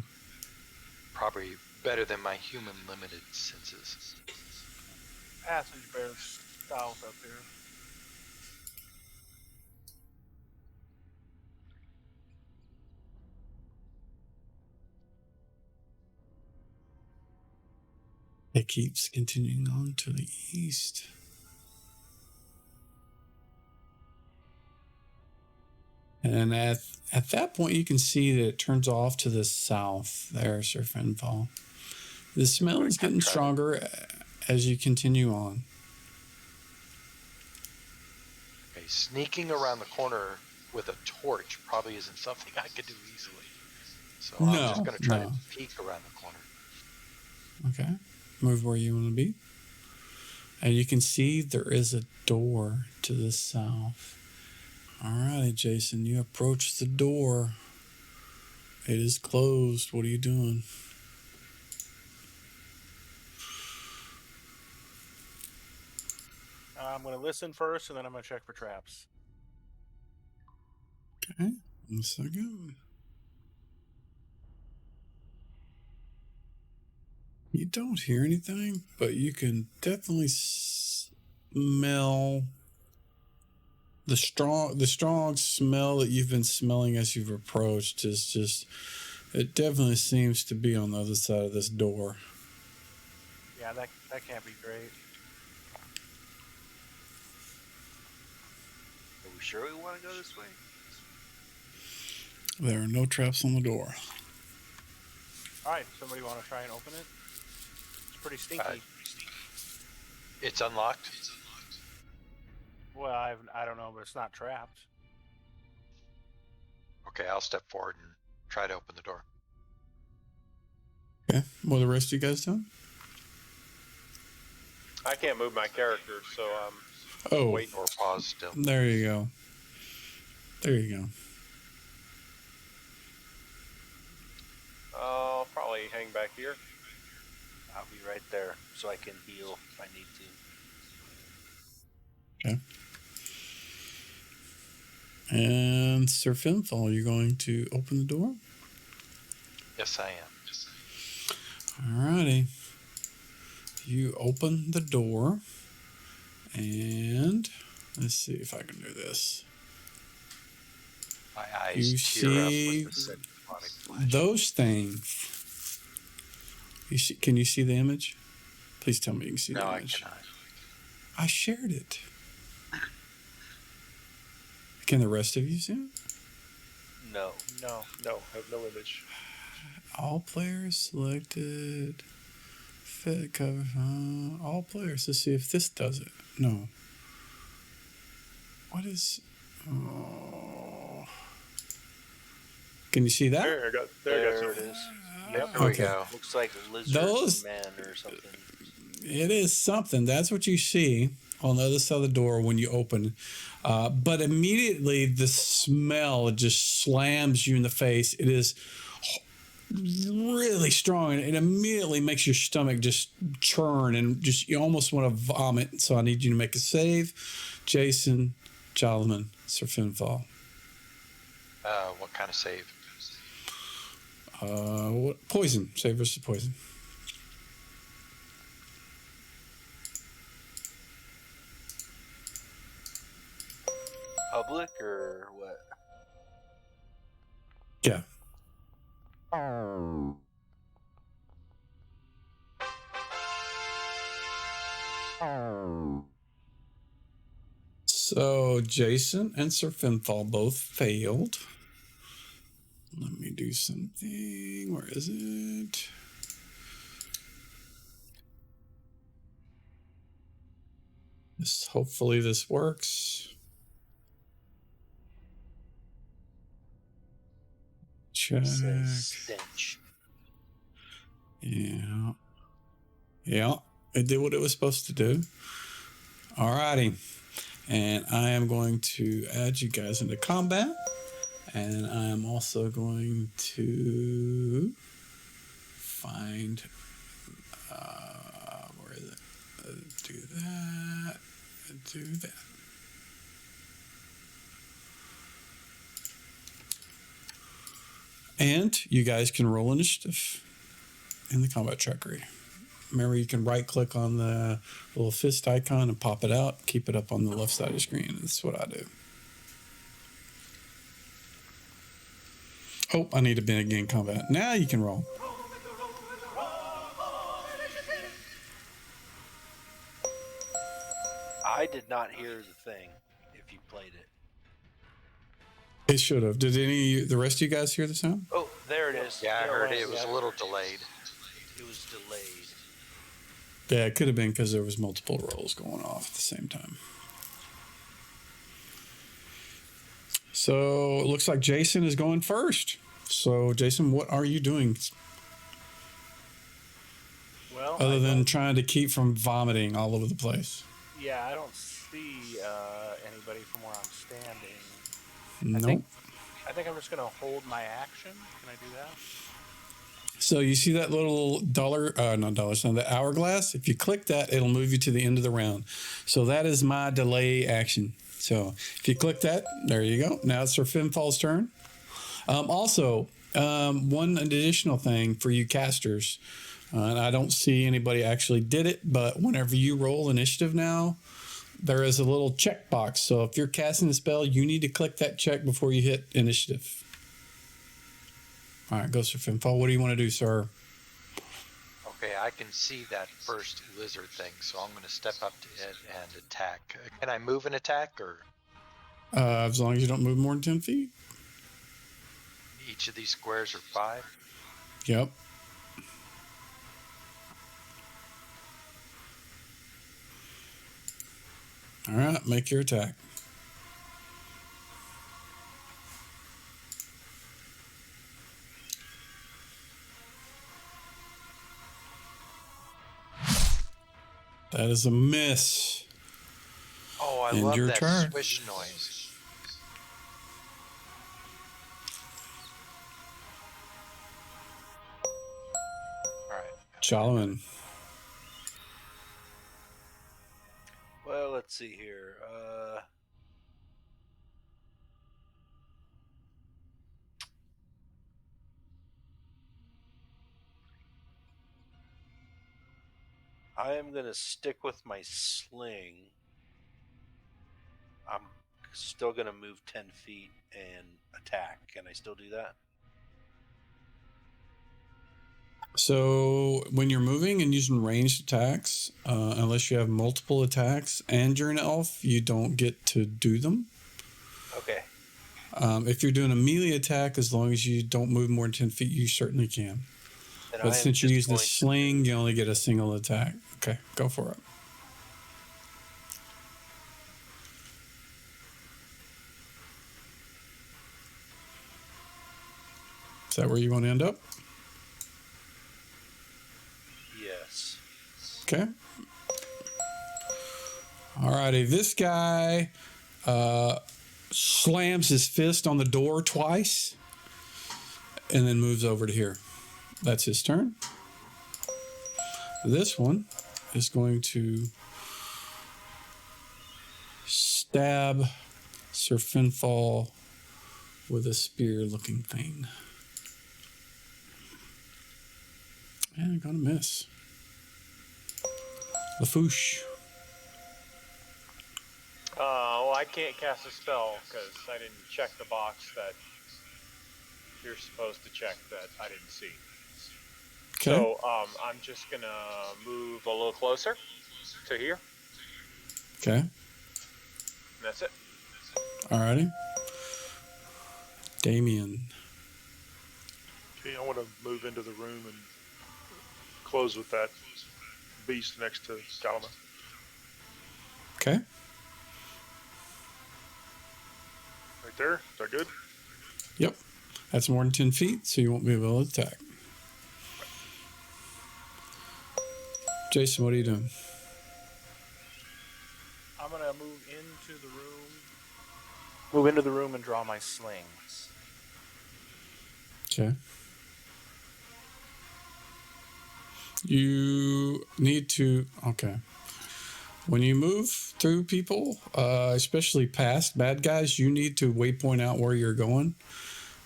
Probably better than my human limited senses. Passage bears south up here. It keeps continuing on to the east. And at that point, you can see that it turns off to the south there, Sir Finfall. The smell is getting stronger as you continue on. Okay, sneaking around the corner with a torch probably isn't something I could do easily. So I'm just going to try to peek around the corner. Okay. Move where you want to be. And you can see there is a door to the south. All righty, Jason, you approach the door. It is closed. What are you doing? I'm going to listen first, and then I'm going to check for traps. Okay. 1 second. You don't hear anything, but you can definitely smell the strong smell that you've been smelling as you've approached. It definitely seems to be on the other side of this door. Yeah, that can't be great. Are we sure we want to go this way? There are no traps on the door. All right, somebody want to try and open it? It's pretty stinky. It's unlocked? Well, I don't know, but it's not trapped. Okay, I'll step forward and try to open the door. Okay. What are the rest of you guys doing? I can't move my character, so Wait or pause still. There you go. There you go. I'll probably hang back here. I'll be right there so I can heal if I need to. Okay. And Sir Finfall, are you going to open the door? Yes, I am. Alrighty. You open the door, and let's see if I can do this. My eyes You tear see up with the scent of demonic flesh. those things. Can you see the image? Please tell me you can see the No, I image. cannot. I shared it. Can the rest of you see it? No. No, I have no image. All players selected. Fit cover. All players. Let's see if this does it. No. What is? Oh. Can you see that? There, I got There it something. is. Yep, here we Okay. go. Looks like lizard Those- man or something. It is something. That's what you see on the other side of the door when you open. But immediately the smell just slams you in the face. It is really strong, and it immediately makes your stomach just churn and just you almost want to vomit. So I need you to make a save. Jason, Jalaman, Sir Finfall. What kind of save? What poison? Save versus poison. Public or what? Yeah. So Jason and Sir Finfall both failed. Let me do something. Where is it? Hopefully this works. Check. Stench. Yeah. Yeah. It did what it was supposed to do. Alrighty. And I am going to add you guys into combat. And I am also going to find where is it? Do that. Do that. And you guys can roll initiative in the combat trackery. Remember, you can right click on the little fist icon and pop it out. Keep it up on the left side of the screen. That's what I do. Oh, I need to begin combat. Now you can roll. I did not hear the thing if you played it. It should have. Did the rest of you guys hear the sound? Oh, there it is. Yeah, I There heard it. It was a little delayed. It was delayed. Yeah, it could have been because there was multiple rolls going off at the same time. So it looks like Jason is going first. So, Jason, what are you doing? Well, Other than trying to keep from vomiting all over the place. yeah, I don't see anybody from where I'm standing. Nope. I think I'm just going to hold my action. Can I do that? So you see that little the hourglass? If you click that, it'll move you to the end of the round. So that is my delay action. So if you click that, there you go. Now it's Sir Finfall's turn. One additional thing for you casters, and I don't see anybody actually did it, but whenever you roll initiative now, there is a little checkbox. So if you're casting the spell, you need to click that check before you hit initiative. All right, go Sir Finfall. What do you want to do, sir? Okay, I can see that first lizard thing, so I'm going to step up to it and attack. Can I move and attack, or? As long as you don't move more than 10 feet. Each of these squares are 5? Yep. All right, make your attack. That is a miss. Oh, I End love your that turn. swish noise. All right. Solomon. Well, let's see here. I am going to stick with my sling. I'm still going to move 10 feet and attack. Can I still do that? So when you're moving and using ranged attacks, unless you have multiple attacks and you're an elf, you don't get to do them. Okay. If you're doing a melee attack, as long as you don't move more than 10 feet, you certainly can. Then But I am since you just use the going to- sling, you only get a single attack. Okay, go for it. Is that where you want to end up? Yes. Okay. Alrighty, this guy slams his fist on the door twice and then moves over to here. That's his turn. This one is going to stab Sir Finfall with a spear-looking thing. And I'm gonna miss. Lafouche. Well, I can't cast a spell because I didn't check the box that you're supposed to check that I didn't see. Okay. So I'm just gonna move a little closer to here. Okay. And that's it. Alrighty. Damien. Okay, I want to move into the room and close with that beast next to Calama. Okay. Right there. Is that good? Yep. That's more than 10 feet, so you won't be able to attack. Jason, what are you doing? I'm gonna move into the room. Move into the room and draw my sling. Okay. You need to. Okay. When you move through people, especially past bad guys, you need to waypoint out where you're going,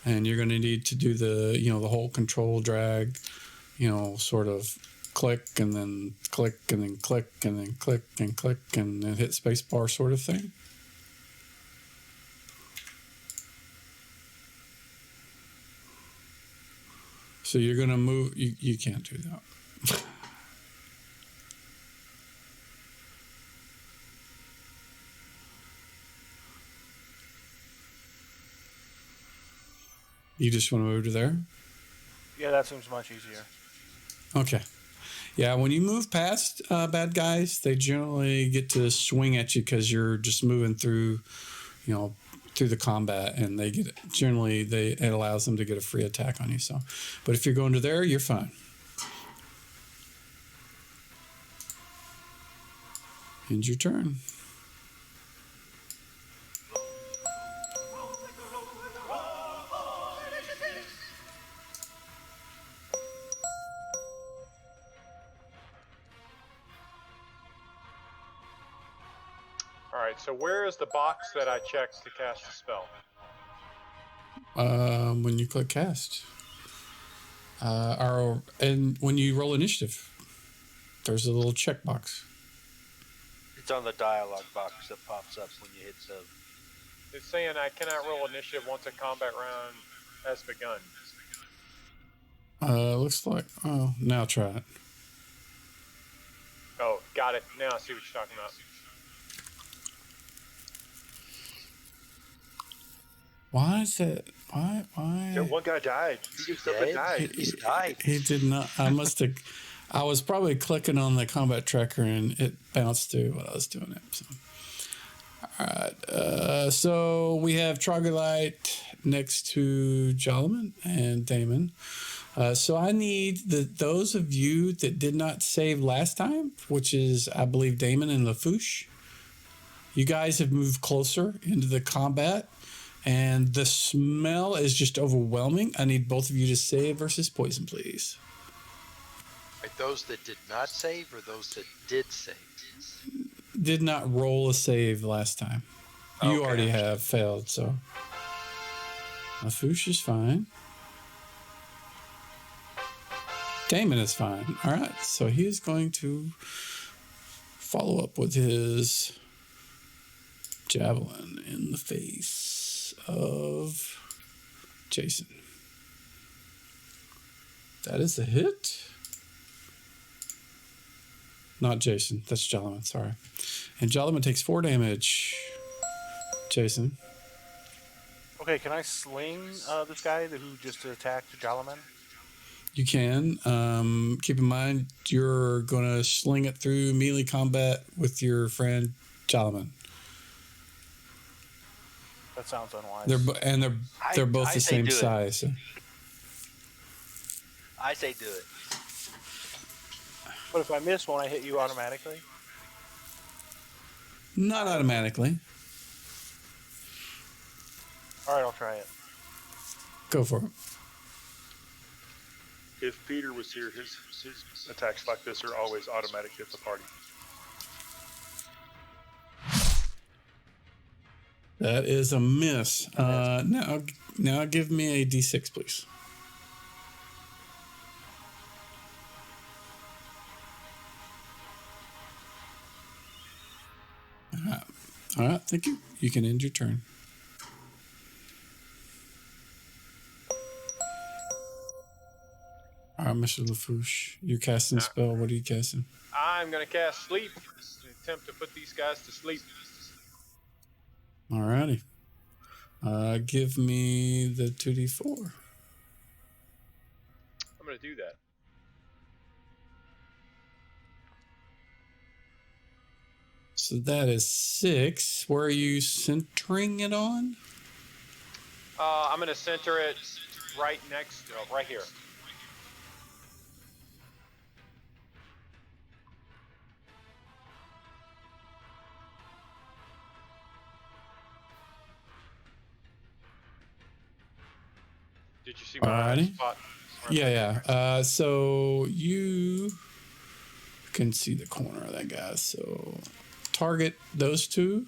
and you're going to need to do the whole control drag, sort of click and then click and then click and then click and click and then hit spacebar sort of thing. So you're going to move. You can't do that. You just want to move to there? Yeah, that seems much easier. Okay. Yeah, when you move past bad guys, they generally get to swing at you because you're just moving through, through the combat, and it allows them to get a free attack on you. So, but if you're going to there, you're fine. End your turn. All right, so where is the box that I checked to cast the spell? When you click cast, and when you roll initiative, there's a little checkbox. It's on the dialogue box that pops up when you hit the. It's saying I cannot roll initiative once a combat round has begun. Looks like. Oh, now try it. Oh, got it. Now I see what you're talking about. Why is that? Why? Yeah, one guy died. He just up and died. He died. He did not. I must have. I was probably clicking on the combat tracker and it bounced to what I was doing it. So. All right. So we have Troglodyte next to Jolliman and Damon. So I need those of you that did not save last time, which is, I believe, Damon and Lafouche. You guys have moved closer into the combat, and the smell is just overwhelming. I need both of you to save versus poison, please. Like those that did not save or those that did save? Did not roll a save last time. You Okay. already have failed, so. Lafouche is fine. Damon is fine. All right, so he is going to follow up with his javelin in the face of Jason. That is a hit. Not Jason. That's Jolliman. Sorry. And Jolliman takes 4 damage. Jason. Okay, can I sling this guy who just attacked Jolliman? You can. Keep in mind, you're going to sling it through melee combat with your friend Jolliman. That sounds unwise. They're both I the say same do it. size. I say do it. But if I miss, won't I hit you automatically? Not automatically. All right, I'll try it. Go for it. If Peter was here, his attacks like this are always automatic hit the party. That is a miss. Now give me a D6, please. All right, thank you. You can end your turn. All right, Mr. Lafouche, you're casting a spell. What are you casting? I'm going to cast Sleep to attempt to put these guys to sleep. All righty. Give me the 2d4. I'm going to do that. So that is 6. Where are you centering it on? I'm going to center it right next, right here. Did you see my Alrighty. spot? Yeah. So you can see the corner of that guy. So target those two,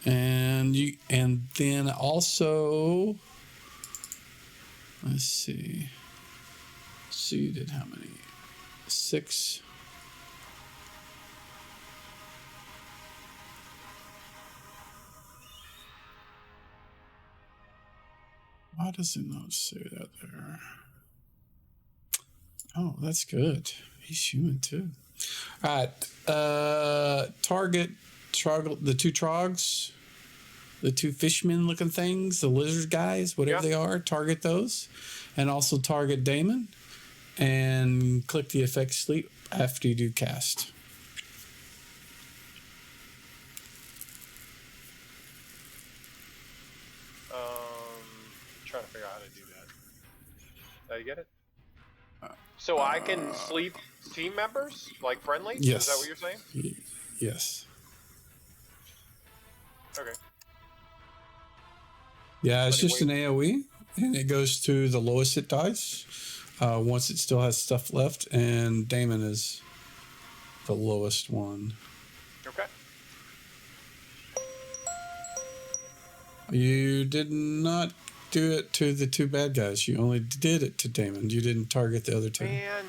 and then also let's see. So you did how many? 6. Why does it not say that there? Oh, that's good. He's human too. All right. Target the 2 Trogs, the 2 fishman looking things, the lizard guys, whatever they are. Target those, and also target Damon. And click the effect sleep after you do cast. Trying to figure out how to do that. Did I get it? So I can sleep team members, like friendlies? Yes. Is that what you're saying? Yes. Okay. Yeah, it's just an AoE, and it goes to the lowest it dies. Once it still has stuff left, and Damon is the lowest one. Okay. You did not do it to the 2 bad guys. You only did it to Damon. You didn't target the other 2. Man,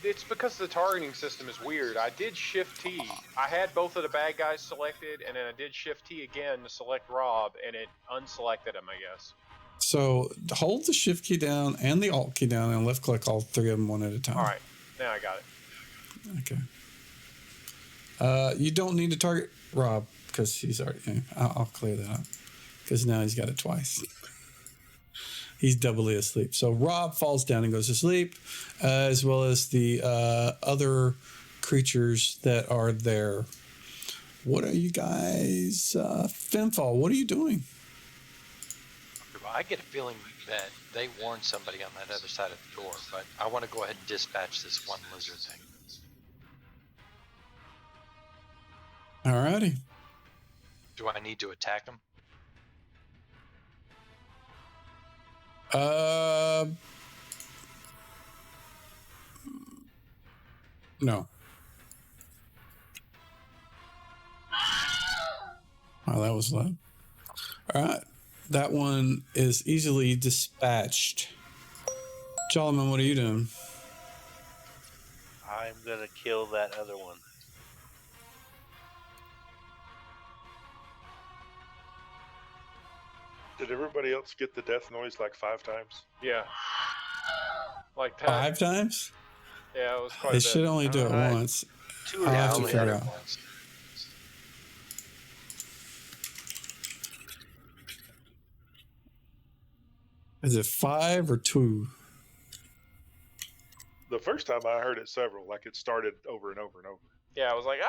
it's because the targeting system is weird. I did Shift T. I had both of the bad guys selected, and then I did Shift T again to select Rob, and it unselected him, I guess. So hold the Shift key down and the Alt key down, and left click all 3 of them one at a time. All right, now I got it. Okay. You don't need to target Rob because he's already. I'll clear that up because now he's got it twice. He's doubly asleep. So Rob falls down and goes to sleep, as well as the other creatures that are there. What are you guys? Finfall, what are you doing? I get a feeling that they warned somebody on that other side of the door, but I want to go ahead and dispatch this one lizard thing. Alrighty. Do I need to attack him? No. Oh, that was loud. All right. That one is easily dispatched. Jolliman, what are you doing? I'm going to kill that other one. Did everybody else get the death noise like 5 times? Yeah. Like that. 5 times? Yeah, it was quite a They bit. should only do it once. 2 I'll have to only figure had out. it once. Is it 5 or 2? The first time I heard it several, like it started over and over and over. Yeah, I was like,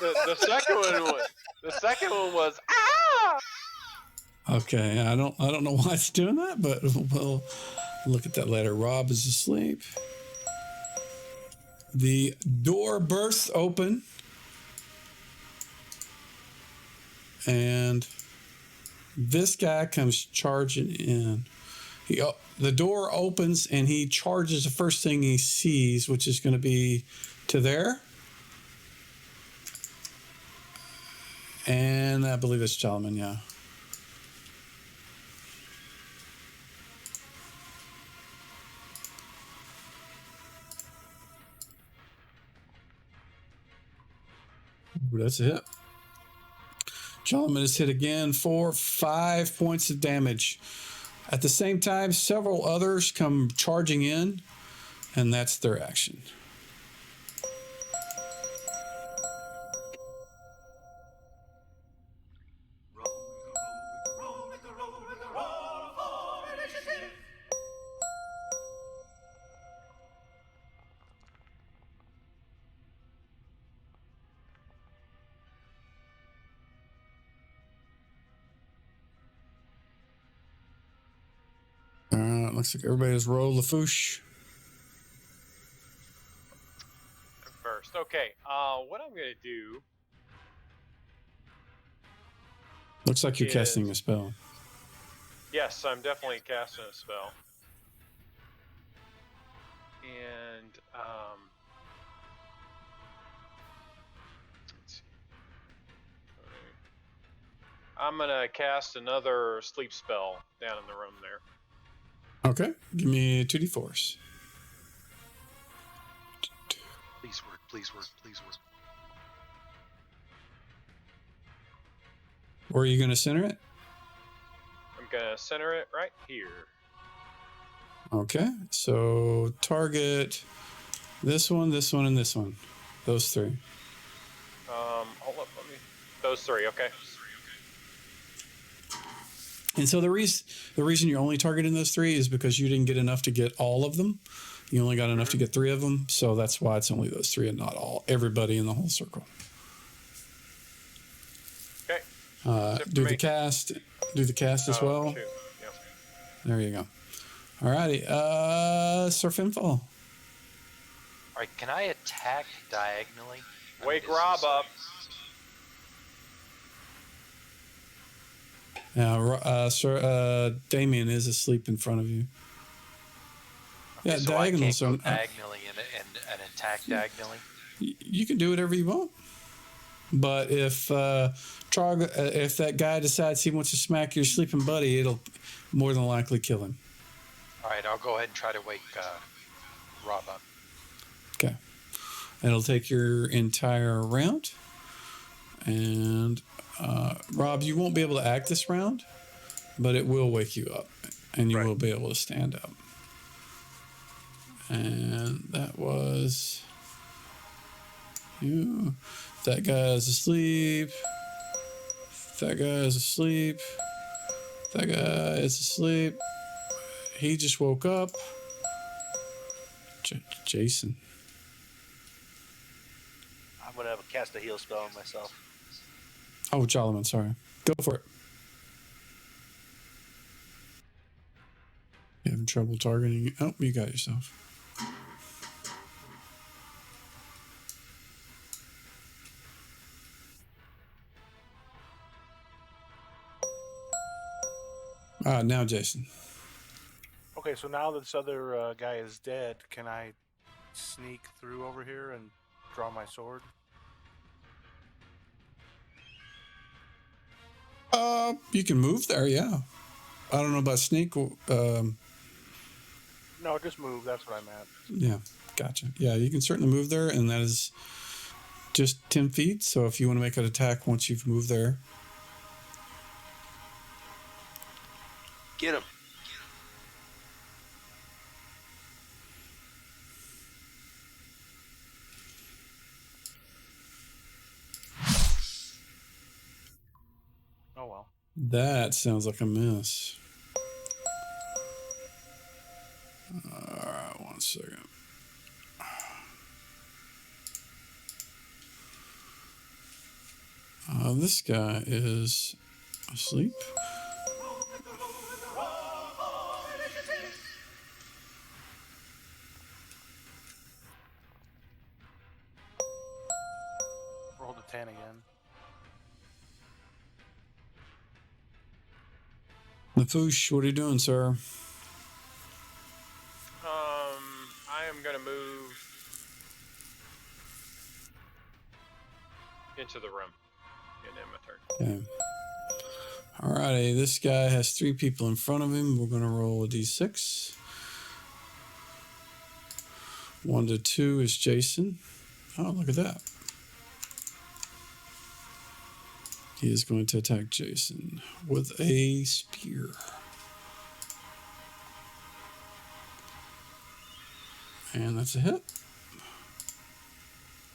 the second one was Okay, I don't know why it's doing that, but we'll look at that later. Rob is asleep. The door bursts open, and this guy comes charging in. The door opens, and he charges the first thing he sees, which is going to be to there. And I believe it's Jolliman, yeah. Ooh, that's a hit. Jolliman is hit again for 5 points of damage. At the same time, several others come charging in, and that's their action. looks like everybody's rolled Lafouche. First. Okay. What I'm going to do... Looks like you're casting a spell. Yes, I'm definitely casting a spell. And, let's see. I'm going to cast another sleep spell down in the room there. Okay. Give me 2d4s. Please work, please work, please work. Where are you going to center it? I'm going to center it right here. Okay. So target this one, and this one. Those three. Hold up, those three, okay. And so the reason you're only targeting those three is because you didn't get enough to get all of them. You only got enough to get 3 of them, so that's why it's only those 3 and not everybody in the whole circle. Okay. Do the cast as well. Shoot. Yep. There you go. Alrighty, Sir Finfall. All right, can I attack diagonally? Wake Rob up. Yeah, Sir Damien is asleep in front of you. Okay, Yeah, so diagonal. I can't go diagonally and attack diagonally. You can do whatever you want. But if if that guy decides he wants to smack your sleeping buddy, it'll more than likely kill him. All right, I'll go ahead and try to wake Rob up. Okay. It'll take your entire round. And Rob, you won't be able to act this round, but it will wake you up, and you will be able to stand up. And that was you. That guy is asleep. That guy is asleep. That guy is asleep. He just woke up. Jason. I'm gonna cast a heal spell on myself. Oh, Jolliman, sorry. Go for it. You having trouble targeting? Oh, you got yourself. Now Jason. Okay, so now that this other guy is dead, can I sneak through over here and draw my sword? You can move there, yeah. I don't know about sneak. No, just move. That's what I meant. Yeah, gotcha. Yeah, you can certainly move there, and that is just 10 feet. So if you want to make an attack once you've moved there. Get him. Oh, well. That sounds like a miss. All right, 1 second. This guy is asleep. Rolled a 10 again. Lafouche, what are you doing, sir? I am going to move into the room. And then my turn. Okay. Alrighty, this guy has 3 people in front of him. We're going to roll a d6. 1 to 2 is Jason. Oh, look at that. He is going to attack Jason with a spear. And that's a hit.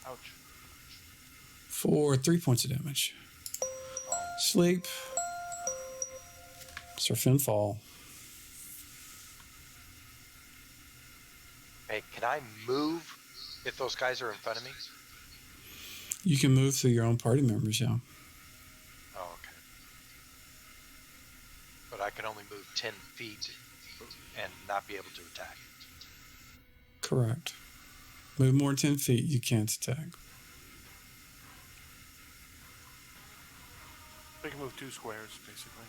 Ouch. For 3 points of damage. Sleep. Sir Finfall. Hey, can I move if those guys are in front of me? You can move through your own party members, yeah. Oh, okay. But I can only move 10 feet and not be able to attack. Correct. Move more than 10 feet, you can't attack. They can move 2 squares, basically.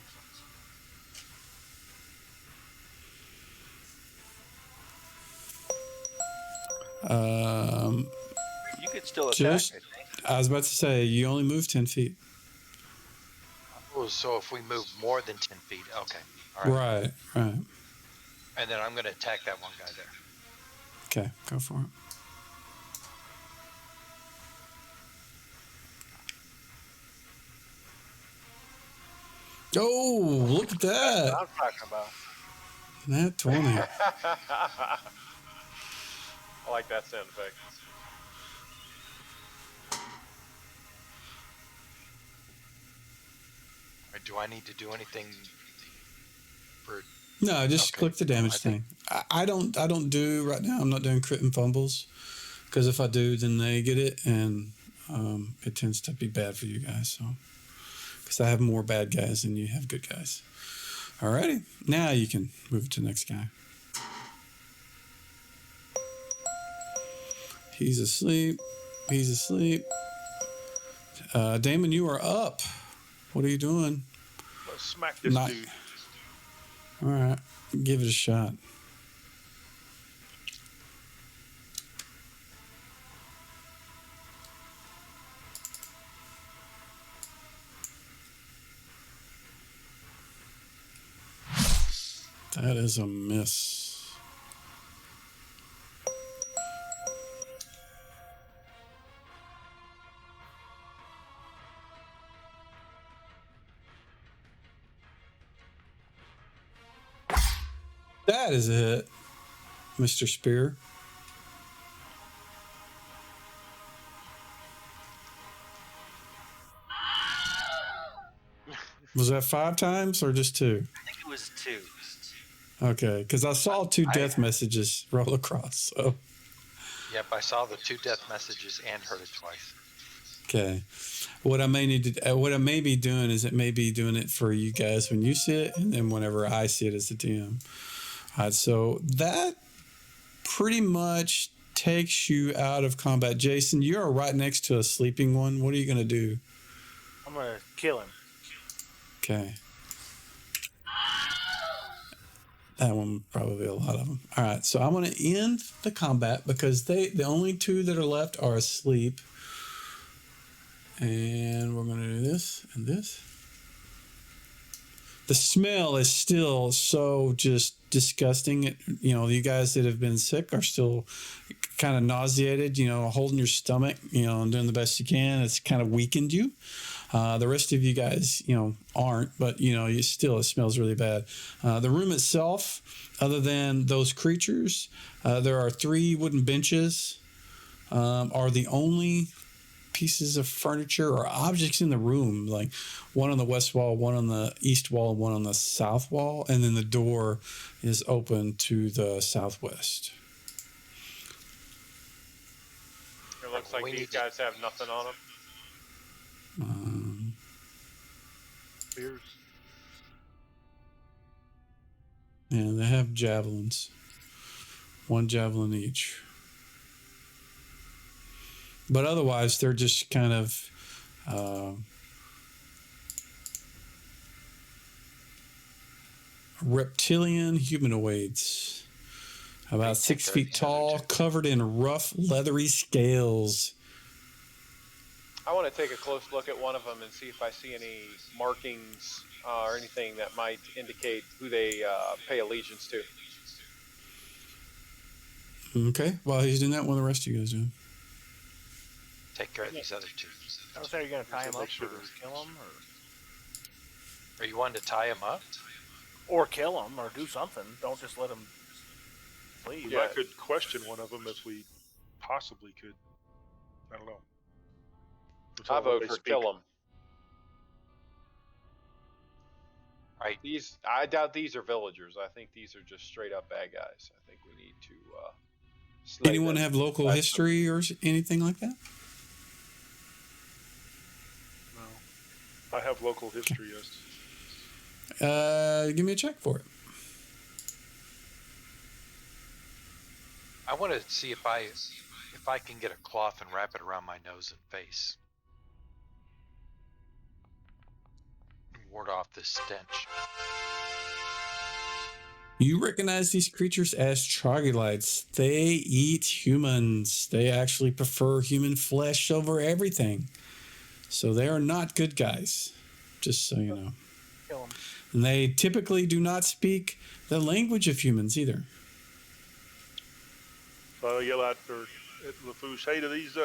You could still attack. Just, I think. I was about to say, you only move 10 feet. Oh, so if we move more than 10 feet, okay. All right. Right. And then I'm going to attack that one guy there. Okay, go for it. Oh, look at That's that. what I'm talking about. That 20. I like that sound effect. Do I need to do anything for... No, just Okay. click the damage I think- thing. I don't do right now. I'm not doing crit and fumbles because if I do, then they get it, and it tends to be bad for you guys. So, because I have more bad guys than you have good guys. Alrighty, now you can move to the next guy. He's asleep. He's asleep. Damon, you are up. What are you doing? Let's smack this Not- dude. All right, give it a shot. That is a miss. That is a hit, Mr. Spear. Was that 5 times or just 2? I think it was 2. Okay, because I saw 2 death messages roll across. So, Yep, I saw the 2 death messages and heard it twice. okay. What I may be doing is it may be doing it for you guys when you see it, and then whenever I see it as the DM. All right, so that pretty much takes you out of combat. Jason, you are right next to a sleeping one. What are you going to do? I'm gonna kill him. Okay. That one, probably a lot of them. All right, so I'm going to end the combat because the only 2 that are left are asleep. And we're going to do this and this. The smell is still so just disgusting. You guys that have been sick are still kind of nauseated, holding your stomach, and doing the best you can. It's kind of weakened you. The rest of you guys, aren't, but, it smells really bad. The room itself, other than those creatures, there are 3 wooden benches, are the only pieces of furniture or objects in the room, like one on the west wall, one on the east wall, one on the south wall, and then the door is open to the southwest. It looks like We these need to- guys have nothing on them. Spears. Yeah, they have javelins. 1 javelin each. But otherwise, they're just kind of reptilian humanoids. About 6 feet tall, covered in rough, leathery scales. I want to take a close look at one of them and see if I see any markings or anything that might indicate who they pay allegiance to. Okay, while he's doing that, what are the rest of you guys doing? Take care of these other 2. I was saying, are you going to tie him up make sure or there's- kill him? Are you wanting to tie him up? Or kill him, or do something. Don't just let him leave. I could question one of them if we possibly could. I don't know. I vote They for speak. kill them. Right. I doubt these are villagers. I think these are just straight up bad guys. I think we need to. Slay Anyone them. have local That's history or anything like that? No. I have local history, yes. Give me a check for it. I want to see if I can get a cloth and wrap it around my nose and face. Ward off this stench. You recognize these creatures as troglodytes. They eat humans. They actually prefer human flesh over everything. So they are not good guys, just so you know. Kill him. And they typically do not speak the language of humans either. So I yell out at LaFouche, hey, do these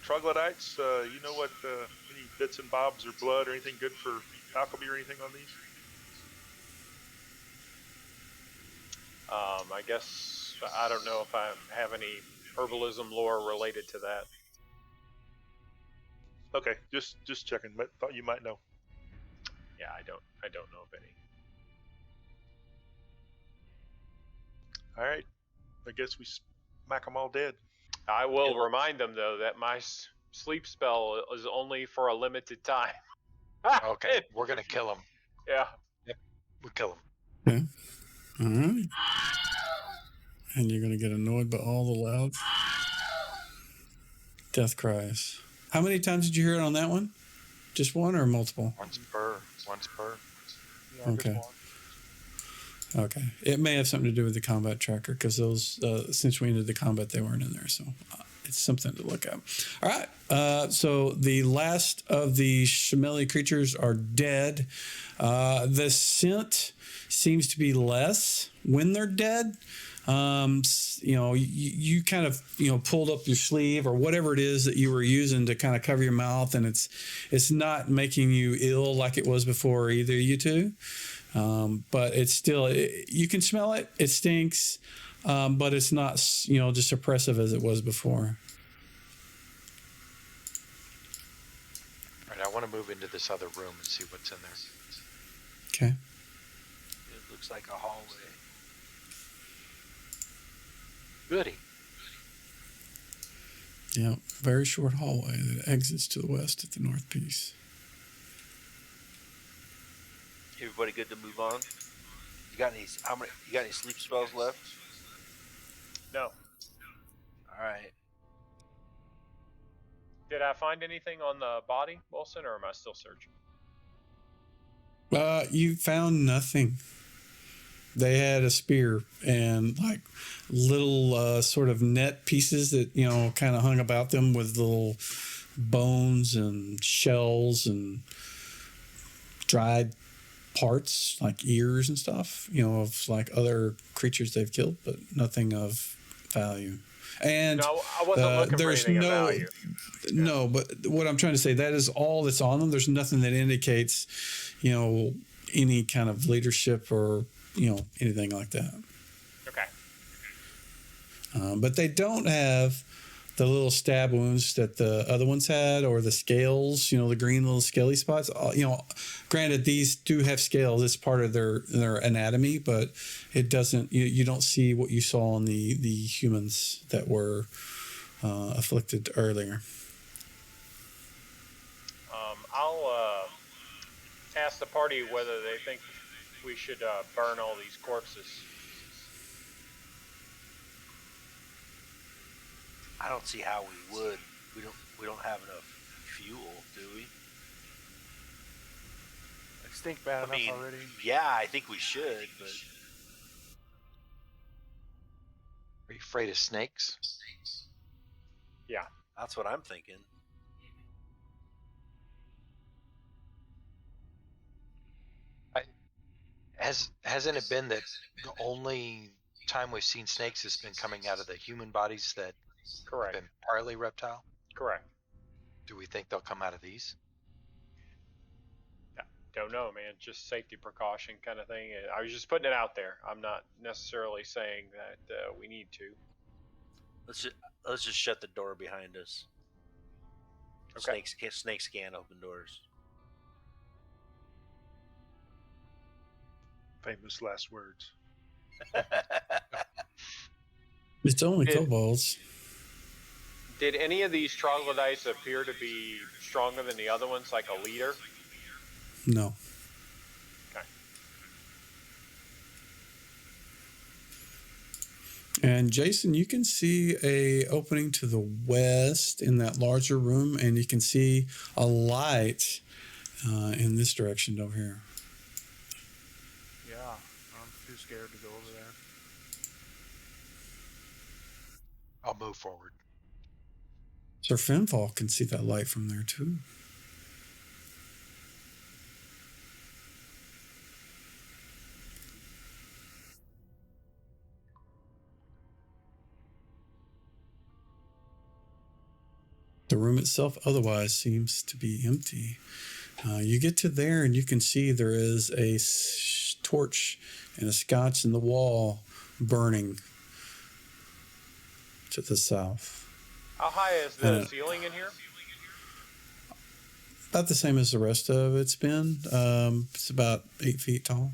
troglodytes, you know what, any bits and bobs or blood or anything good for alchemy or anything on these? I guess I don't know if I have any herbalism lore related to that. Okay, just checking. Thought you might know. Yeah, I don't know of any. All right, I guess we smack them all dead. I will remind them though that my sleep spell is only for a limited time. Okay, we're gonna kill him. Yeah. Yep, we kill him. Okay. All right. And you're going to get annoyed by all the loud death cries. How many times did you hear it on that one? Just one or multiple? Once per. Yeah, Okay. just one. Okay. It may have something to do with the combat tracker because those, since we ended the combat, they weren't in there. So it's something to look at. All right. So the last of the Shemelli creatures are dead. The scent seems to be less when they're dead. You kind of, pulled up your sleeve or whatever it is that you were using to kind of cover your mouth, and it's not making you ill like it was before either, you two. But it's still, you can smell it. It stinks, but it's not, just oppressive as it was before. All right, I want to move into this other room and see what's in there. Okay. It looks like a hallway. Goody. Yeah, very short hallway that exits to the west at the north piece. Everybody good to move on? You got any sleep spells left? No. All right. Did I find anything on the body, Wilson, or am I still searching? You found nothing. They had a spear and like little sort of net pieces that, kind of hung about them with little bones and shells and dried parts like ears and stuff, of like other creatures they've killed, but nothing of value. And no, I wasn't looking for anything of value. No, but what I'm trying to say, that is all that's on them. There's nothing that indicates, any kind of leadership or, anything like that. Okay. But they don't have the little stab wounds that the other ones had, or the scales, the green little scaly spots. Granted, these do have scales. It's part of their anatomy, but it doesn't, you don't see what you saw in the humans that were afflicted earlier. I'll ask the party whether they think we should burn all these corpses. I don't see how we would. We don't have enough fuel, do we? They stink bad enough already. Yeah, I think we should, but Are you afraid of snakes? Yeah. that's what I'm thinking. Hasn't it been that the only time we've seen snakes has been coming out of the human bodies that Correct. have been partly reptile? Correct. Do we think they'll come out of these? Don't know, man. Just safety precaution kind of thing. I was just putting it out there. I'm not necessarily saying that we need to. Let's just shut the door behind us. Okay. Snakes can't open doors. Famous last words. It's only kobolds. Did any of these troglodytes appear to be stronger than the other ones, like a leader? No. Okay. And Jason, you can see a opening to the west in that larger room, and you can see a light in this direction over here. Yeah, I'm too scared to go over there. I'll move forward. Sir Finfall can see that light from there too. The room itself otherwise seems to be empty. You get to there and you can see there is a torch and a scotch in the wall burning to the south. How high is the ceiling in here? About the same as the rest of it's been. It's about 8 feet tall,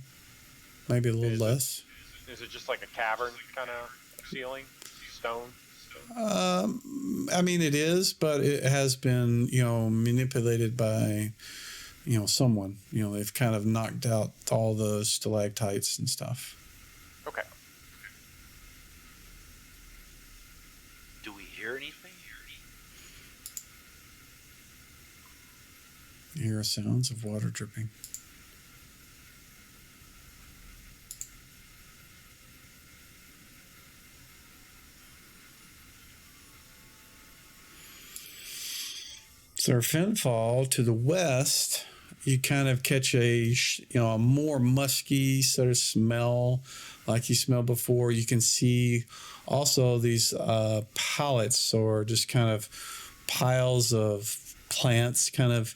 maybe a little less. Is it just like a cavern kind of ceiling, stone? I mean, it is, but it has been, manipulated by, someone. They've kind of knocked out all those stalactites and stuff. Okay. Do we hear anything? You hear sounds of water dripping. Sir Finfall, to the west, you kind of catch a more musky sort of smell like you smelled before. You can see also these pallets or just kind of piles of plants, kind of,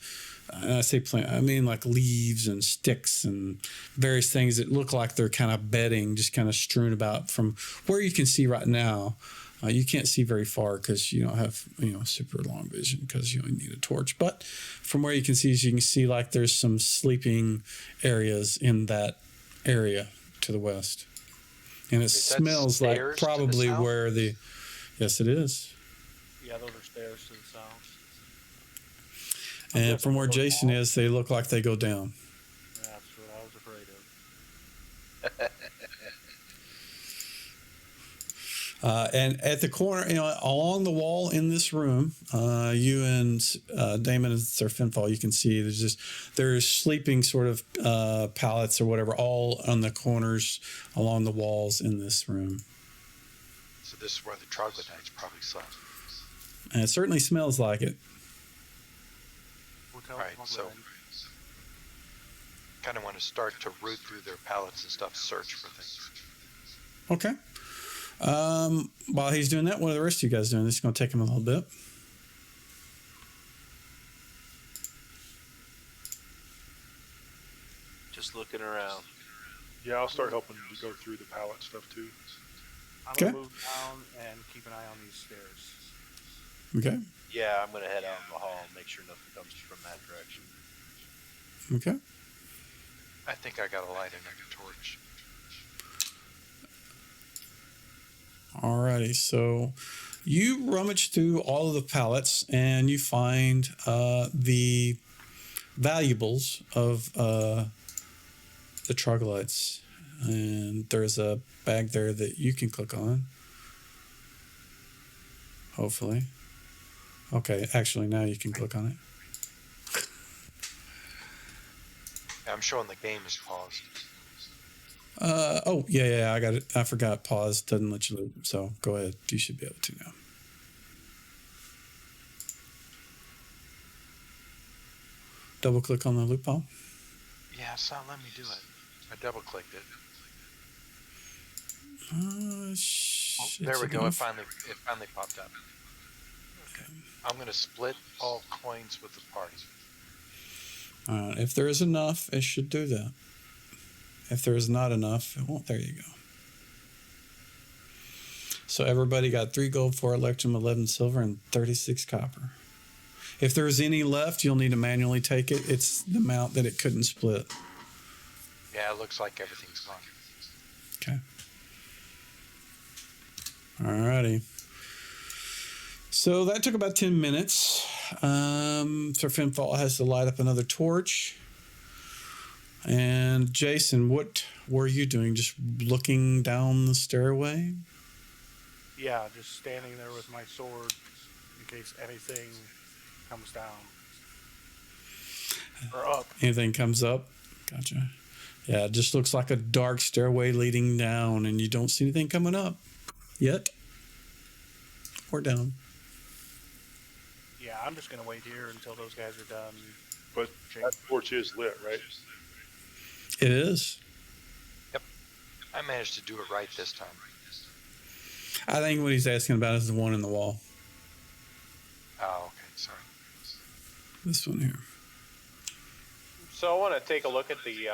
and I say plant, I mean like leaves and sticks and various things that look like they're kind of bedding, just kind of strewn about from where you can see right now. You can't see very far because you don't have super long vision because you only need a torch. But from where you can see like there's some sleeping areas in that area to the west, and it smells like probably where the yes, it is. Yeah, those are stairs to the south. And from where Jason is, they look like they go down. That's what I was afraid of. And at the corner, along the wall in this room, you and Damon and Sir Finfall, you can see there's sleeping sort of pallets or whatever, all on the corners along the walls in this room. So this is where the troglodytes probably slept. And it certainly smells like it. All right, so kind of want to start to root through their pallets and stuff, search for things. Okay. While he's doing that, what are the rest of you guys doing? This is going to take him a little bit. Just looking around. Yeah, I'll start helping to go through the pallet stuff too. I'm going to move down and keep an eye on these stairs. Okay. Yeah, I'm going to head out in the hall and make sure nothing comes from that direction. Okay. I think I got a light and a torch. Alrighty, so you rummage through all of the pallets and you find the valuables of the troglodytes. And there's a bag there that you can click on. Hopefully. Okay, actually now you can click on it. I'm showing the game is paused. Yeah, I got it. I forgot pause doesn't let you loop. So go ahead. You should be able to now. Double click on the loop ball. Yeah, it's not letting me do it. I double clicked it. There we go. It finally popped up. Okay. I'm going to split all coins with the party. If there is enough, it should do that. If there is not enough, it won't. There you go. So everybody got 3 gold, 4 electrum, 11 silver, and 36 copper. If there's any left, you'll need to manually take it. It's the amount that it couldn't split. Yeah, it looks like everything's gone. Okay. Alrighty. So that took about 10 minutes. Sir Finfall has to light up another torch. And Jason, what were you doing? Just looking down the stairway? Yeah, just standing there with my sword in case anything comes down. Or up. Anything comes up? Gotcha. Yeah, it just looks like a dark stairway leading down, and you don't see anything coming up yet. Or down. Yeah, I'm just going to wait here until those guys are done. But that torch is lit, right? It is. Yep. I managed to do it right this time. I think what he's asking about is the one in the wall. Oh, okay. Sorry. This one here. So I want to take a look at the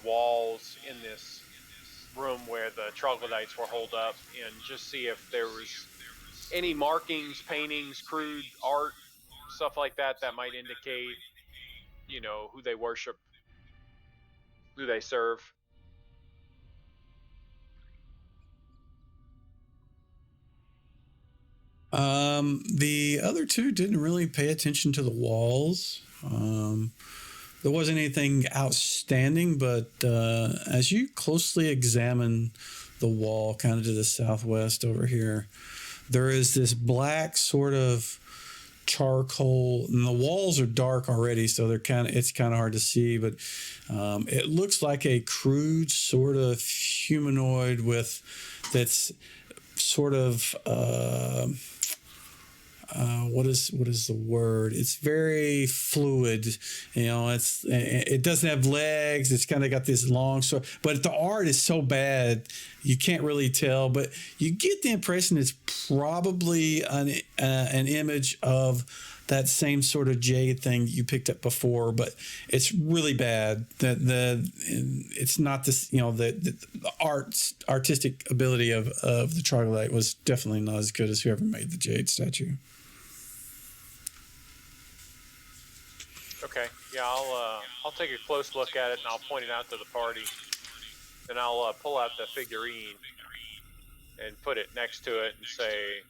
walls in this room where the troglodytes were holed up, and just see if there was any markings, paintings, crude art, stuff like that that might indicate, who they worship, who they serve. The other two didn't really pay attention to the walls. There wasn't anything outstanding, but as you closely examine the wall kind of to the southwest over here, there is this black sort of charcoal, and the walls are dark already, so it's kind of hard to see, but it looks like a crude sort of humanoid that's sort of what is the word? It's very fluid. It doesn't have legs. It's kind of got this long sword, but the art is so bad you can't really tell. But you get the impression it's probably an image of that same sort of jade thing you picked up before, but it's really bad. It's not this. The artistic ability of the troglodyte was definitely not as good as whoever made the jade statue. Okay, yeah, I'll take a close look at it, and I'll point it out to the party. Then I'll pull out the figurine and put it next to it and say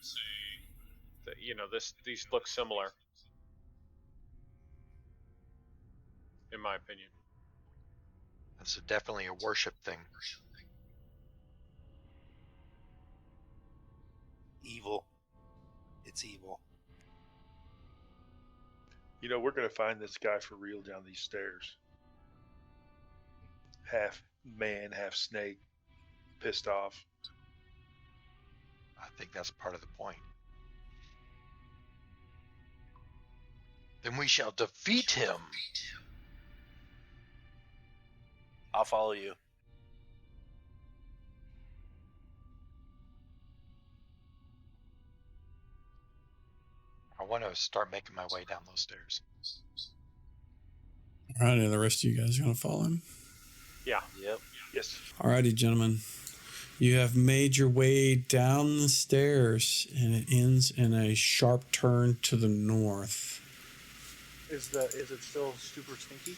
that, these look similar, in my opinion. It's definitely a worship thing. Evil. It's evil. We're going to find this guy for real down these stairs. Half man, half snake, pissed off. I think that's part of the point. Then we shall defeat him. I'll follow you. I want to start making my way down those stairs. All right, and the rest of you guys are going to follow him? Yeah. Yep. Yes. All righty, gentlemen. You have made your way down the stairs, and it ends in a sharp turn to the north. Is it still super stinky?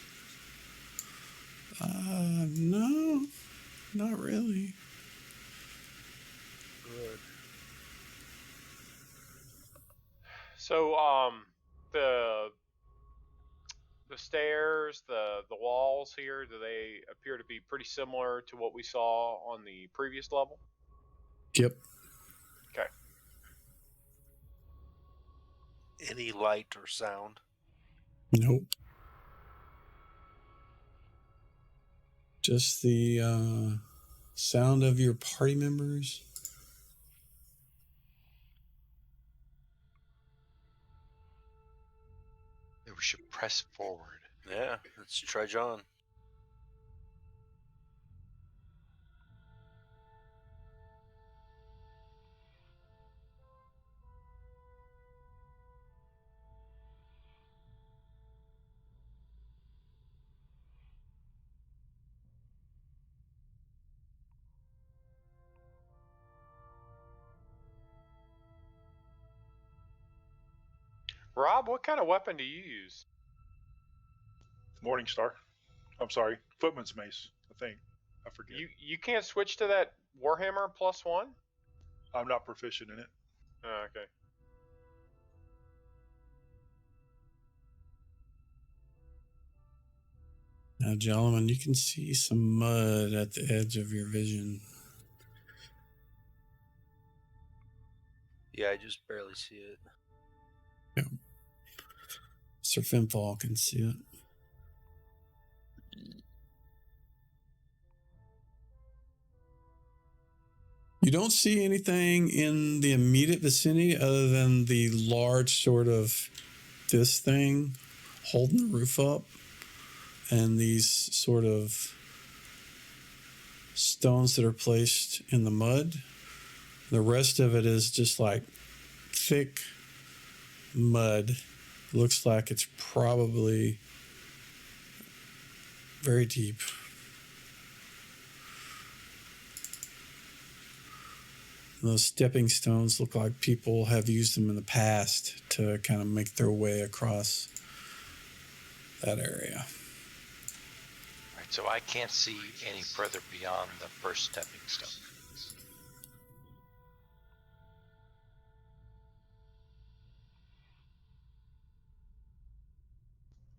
No, not really. Good. So, the stairs, the walls here, do they appear to be pretty similar to what we saw on the previous level? Yep. Okay. Any light or sound? Nope. Just the sound of your party members. We should press forward. Yeah, let's trudge on. Rob, what kind of weapon do you use? Morningstar. I'm sorry. Footman's mace, I think. I forget. You can't switch to that Warhammer +1? I'm not proficient in it. Oh, okay. Now, gentlemen, you can see some mud at the edge of your vision. Yeah, I just barely see it. Yeah. Sir Finfall can see it. You don't see anything in the immediate vicinity other than the large sort of this thing holding the roof up and these sort of stones that are placed in the mud. The rest of it is just like thick mud. Looks like it's probably very deep. Those stepping stones look like people have used them in the past to kind of make their way across that area. Right, so I can't see any further beyond the first stepping stone.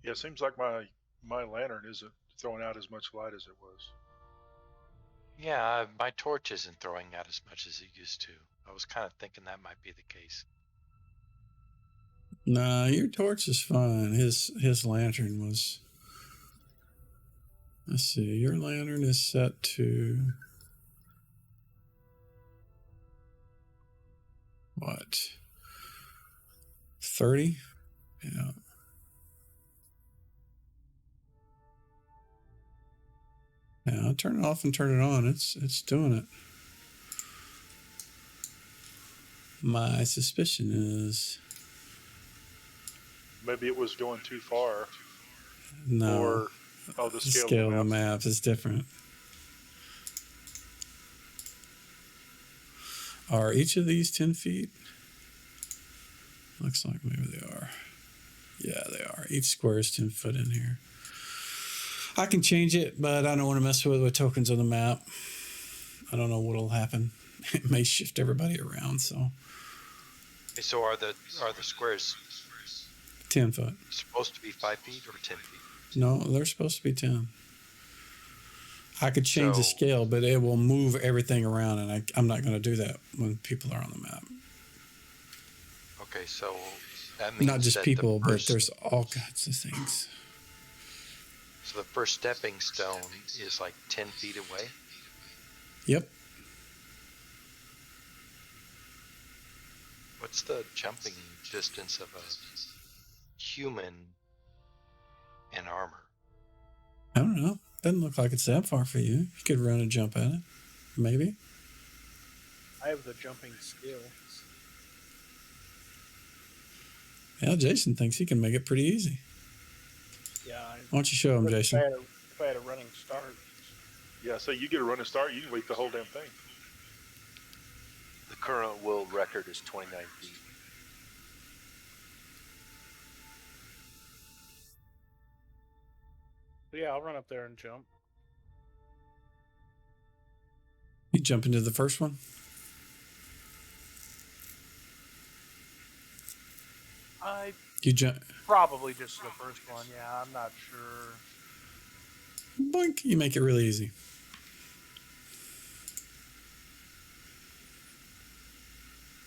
Yeah, it seems like my lantern isn't throwing out as much light as it was. Yeah, my torch isn't throwing out as much as it used to. I was kind of thinking that might be the case. Nah, your torch is fine. His lantern was... Let's see, your lantern is set to... What? 30? Yeah. Yeah, I'll turn it off and turn it on. It's doing it. My suspicion is... Maybe it was going too far. No. Or, the scale of the map is different. Are each of these 10 feet? Looks like maybe they are. Yeah, they are. Each square is 10 foot in here. I can change it, but I don't want to mess with tokens on the map. I don't know what'll happen. It may shift everybody around, so. Okay, so are the squares 10 foot. supposed to be 5 feet or 10 feet? No, they're supposed to be 10. I could change the So- scale, but it will move everything around, and I'm not going to do that when people are on the map. Okay, so that means Not just that people, the first, but there's all kinds of things. So the first stepping stone is like 10 feet away? Yep. What's the jumping distance of a human in armor? I don't know. Doesn't look like it's that far for you. You could run and jump at it. Maybe. I have the jumping skill. Yeah, Jason thinks he can make it pretty easy. Yeah. Why don't you show him, Jason? If I had a running start. Yeah, so you get a running start, you can leap the whole damn thing. The current world record is 29 feet. But yeah, I'll run up there and jump. You jump into the first one? You jump. Probably just the first one. Yeah, I'm not sure. Boink. You make it really easy.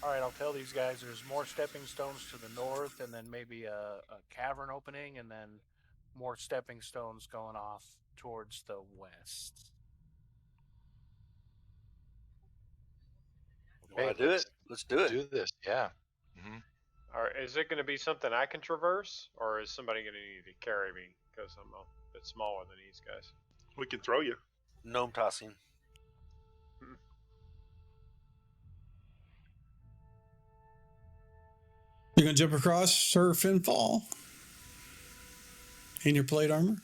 All right, I'll tell these guys there's more stepping stones to the north, and then maybe a cavern opening, and then more stepping stones going off towards the west. Want to do it? Let's do it. Do this, yeah. Mm-hmm. All right, is it going to be something I can traverse, or is somebody going to need to carry me because I'm a bit smaller than these guys? We can throw you. Gnome tossing. You're going to jump across, surf, and fall in your plate armor?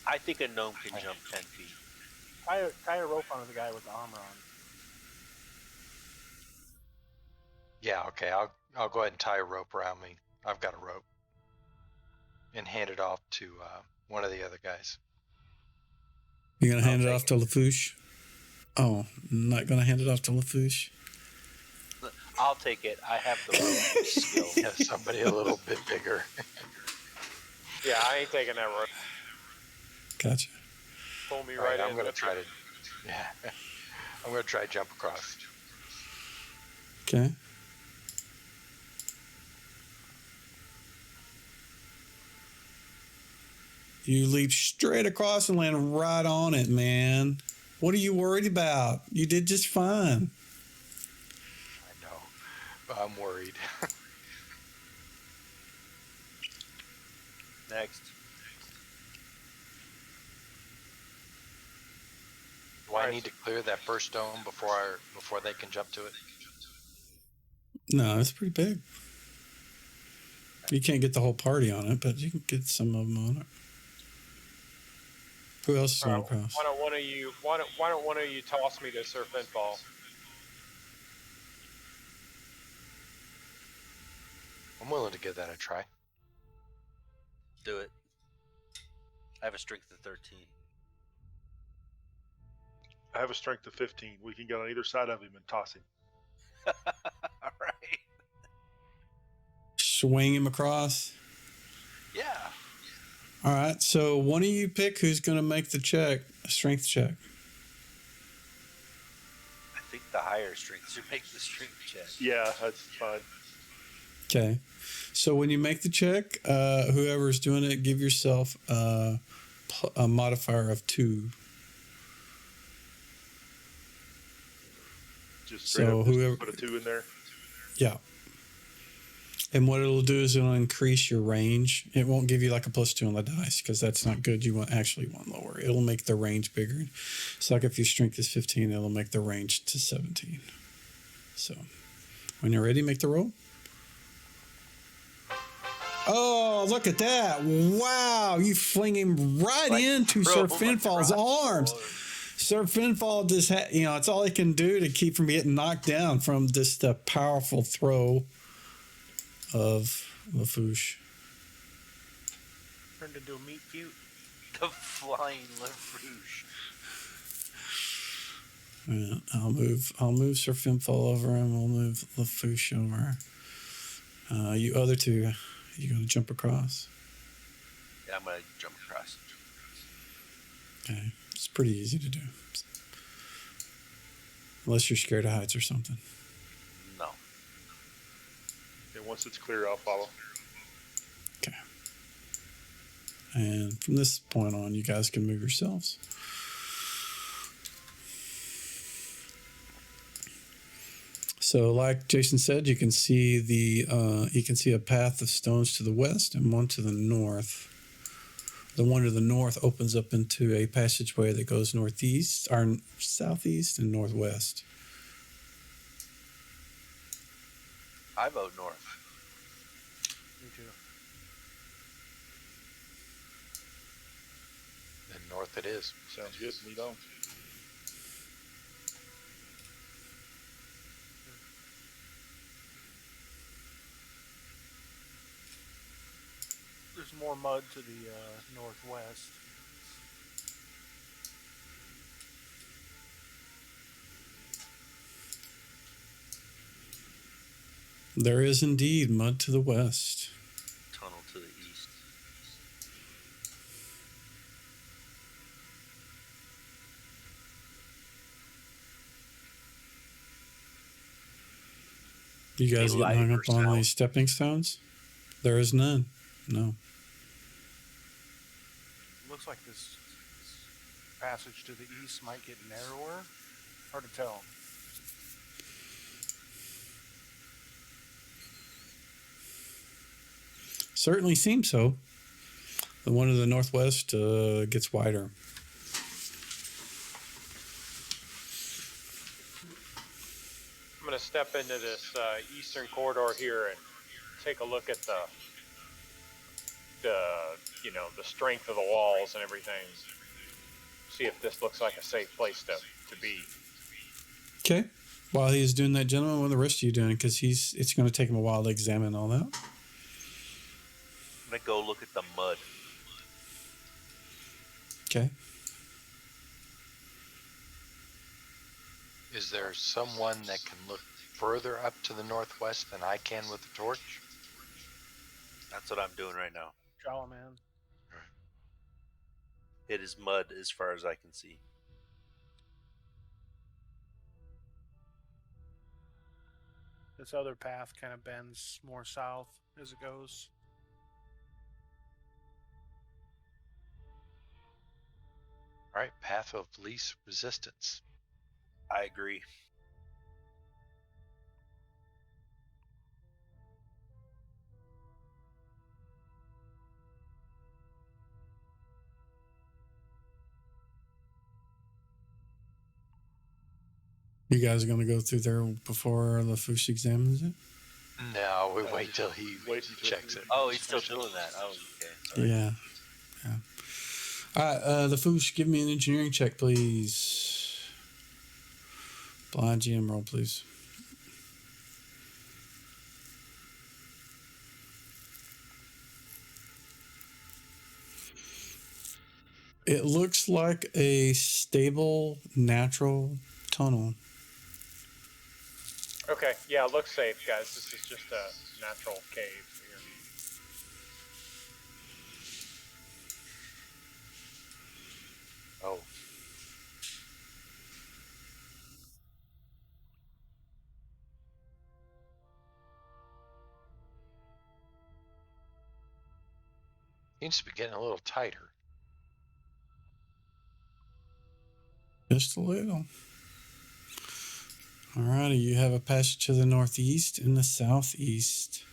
I think a gnome can jump 10 feet. Tie a rope onto the guy with the armor on. Yeah, okay, I'll go ahead and tie a rope around me. I've got a rope. And hand it off to one of the other guys. You're going to hand it off to Lafouche? Oh, not going to hand it off to Lafouche? I'll take it. I have the rope skill. Yeah, somebody a little bit bigger. Yeah, I ain't taking that rope. Gotcha. Pull me All right, right in. I'm going to try to... Yeah. I'm going to try to jump across. Okay. You leap straight across and land right on it, man. What are you worried about? You did just fine. I know, but I'm worried. Next. Do I need to clear that first stone before they can jump to it? No, it's pretty big. You can't get the whole party on it, but you can get some of them on it. Who else is going across? Why don't one of you toss me to Sir Finfall? I'm willing to give that a try. Do it. I have a strength of 13. I have a strength of 15. We can get on either side of him and toss him. All right. Swing him across. Yeah. All right. So one of you pick who's going to make the check, a strength check. I think the higher strength should make the strength check. Yeah, that's fine. Okay. So when you make the check, whoever's doing it, give yourself a modifier of 2. Just straight So up whoever put a 2 in there. Yeah. And what it'll do is it'll increase your range. It won't give you like a +2 on the dice because that's not good. You want lower. It'll make the range bigger. It's like if your strength is 15, it'll make the range to 17. So when you're ready, make the roll. Oh, look at that. Wow. You fling him right into Sir Finfall's arms. Sir Finfall just it's all he can do to keep from getting knocked down from just the powerful throw of Lafouche. Turned into a meat cute. The flying Lafouche. Yeah, I'll move Sir Finfall over and we'll move Lafouche over. You other two, you gonna jump across? Yeah, I'm gonna jump across. Okay. It's pretty easy to do. Unless you're scared of heights or something. No. And once it's clear, I'll follow. Okay. And from this point on, you guys can move yourselves. So, like Jason said, you can see a path of stones to the west and one to the north. The one to the north opens up into a passageway that goes northeast, or southeast, and northwest. I vote north. Me too. Then north it is. Sounds good to me, though. There's more mud to the northwest. There is indeed mud to the west. Tunnel to the east. You guys A getting hung light up or on sound? these stepping stones? There is none. No. Looks like this passage to the east might get narrower. Hard to tell. Certainly seems so. The one to the northwest gets wider. I'm going to step into this eastern corridor here and take a look at the strength of the walls and everything. See if this looks like a safe place to be. Okay. While he's doing that, gentlemen, what are the rest of you doing? Because it's going to take him a while to examine all that. I'm gonna go look at the mud. Okay. Is there someone that can look further up to the northwest than I can with the torch? That's what I'm doing right now. Jawa man. It is mud as far as I can see. This other path kind of bends more south as it goes. All right, path of least resistance. I agree. You guys are going to go through there before LaFouche examines it? No, we wait till he Wait until checks it. Oh, he's still doing that. Oh, okay. Sorry. Yeah. All right, LaFouche, give me an engineering check, please. Blind GM roll, please. It looks like a stable, natural tunnel. Okay, yeah, it looks safe, guys. This is just a natural cave here. Oh. Seems to be getting a little tighter. Just a little. All righty, you have a passage to the northeast and the southeast.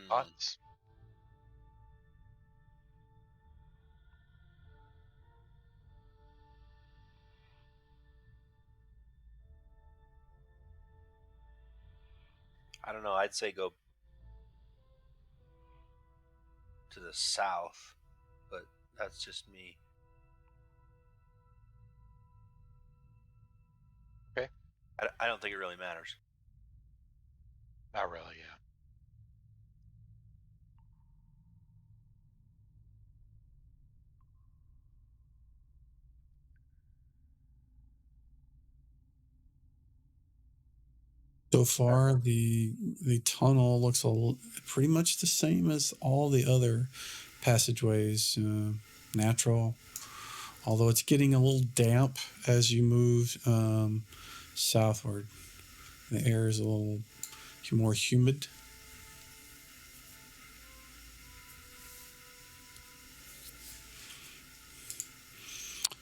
Thoughts? I don't know. I'd say go to the south, but that's just me. Okay. I don't think it really matters. Not really, yeah. So far, the tunnel looks pretty much the same as all the other passageways. Natural, although it's getting a little damp as you move southward. The air is a little more humid.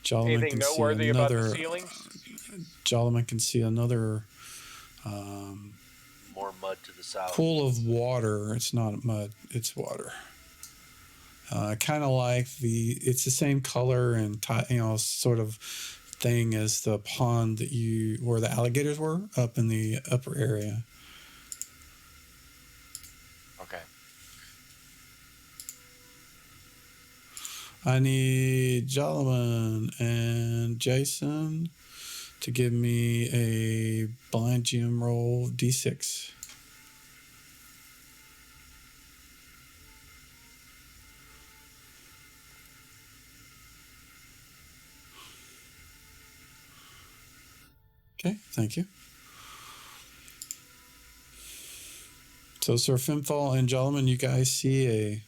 Jolliman Anything can see noteworthy about the another. ceilings? Jolliman can see another More mud to the south. pool of water. It's not mud; it's water. Kind of like it's the same color and sort of thing as the pond where the alligators were up in the upper area. Okay. I need Jolliman and Jason to give me a blind GM roll D6. Okay, thank you. So, Sir Finfall and Jolliman, you guys see a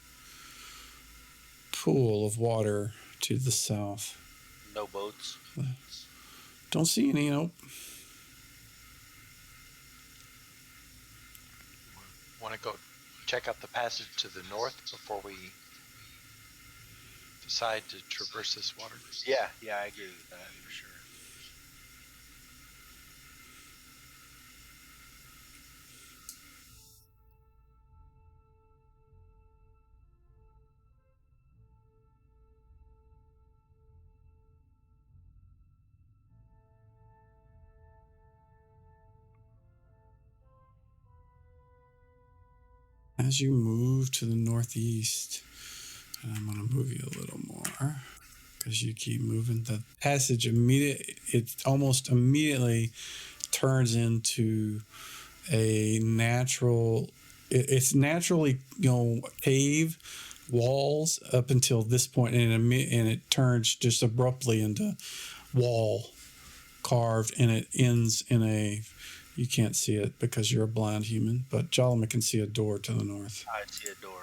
pool of water to the south. No boats. Don't see any, nope. Want to go check out the passage to the north before we decide to traverse this water? Yeah, I agree with that for sure. As you move to the northeast, and I'm going to move you a little more because you keep moving. The passage it almost immediately turns into a natural. It's naturally cave walls up until this point, and it turns just abruptly into wall carved, and it ends in a. You can't see it because you're a blind human, but Jolliman can see a door to the north. I see a door.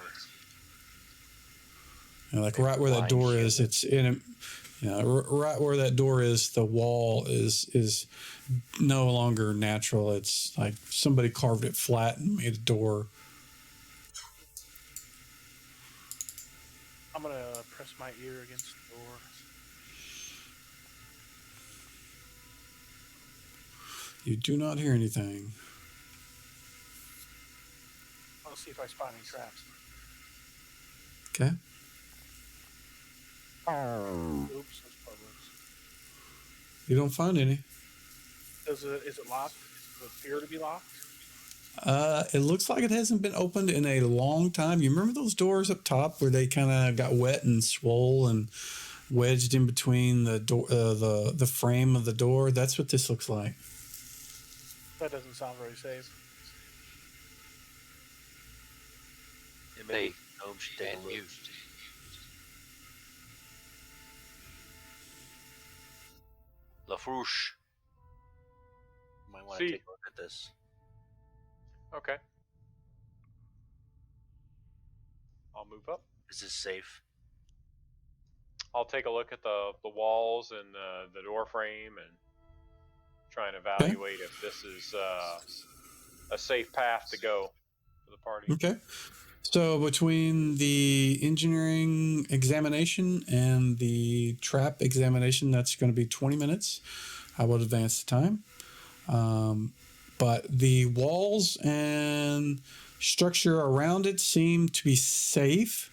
Like right where that blind door is, human. it's in a, right where that door is, the wall is no longer natural. It's like somebody carved it flat and made a door. I'm gonna press my ear against the door. You do not hear anything. I'll see if I spot any traps. Okay. Oops, those publics. You don't find any. Is it locked? Does it appear to be locked? It looks like it hasn't been opened in a long time. You remember those doors up top where they kind of got wet and swole and wedged in between the door, the frame of the door? That's what this looks like. That doesn't sound very safe. It may be Safe gnome should take a and look. used. LaFouche. You might want to See. take a look at this. Okay. I'll move up. Is this safe? I'll take a look at the walls and the door frame and try and evaluate if this is a safe path to go for the party. Okay. So between the engineering examination and the trap examination, that's going to be 20 minutes. I will advance the time. But the walls and structure around it seem to be safe.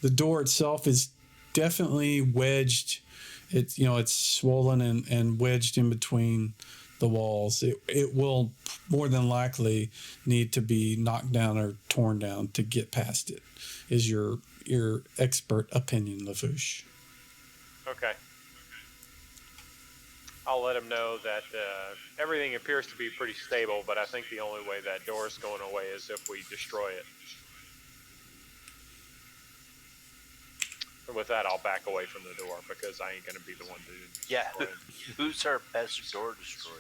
The door itself is definitely wedged. It's swollen and wedged in between the walls. It will more than likely need to be knocked down or torn down to get past it, is your expert opinion, LaFouche. Okay. I'll let him know that everything appears to be pretty stable, but I think the only way that door's going away is if we destroy it. And with that, I'll back away from the door because I ain't going to be the one to Yeah. destroy it. Who's our best door destroyer?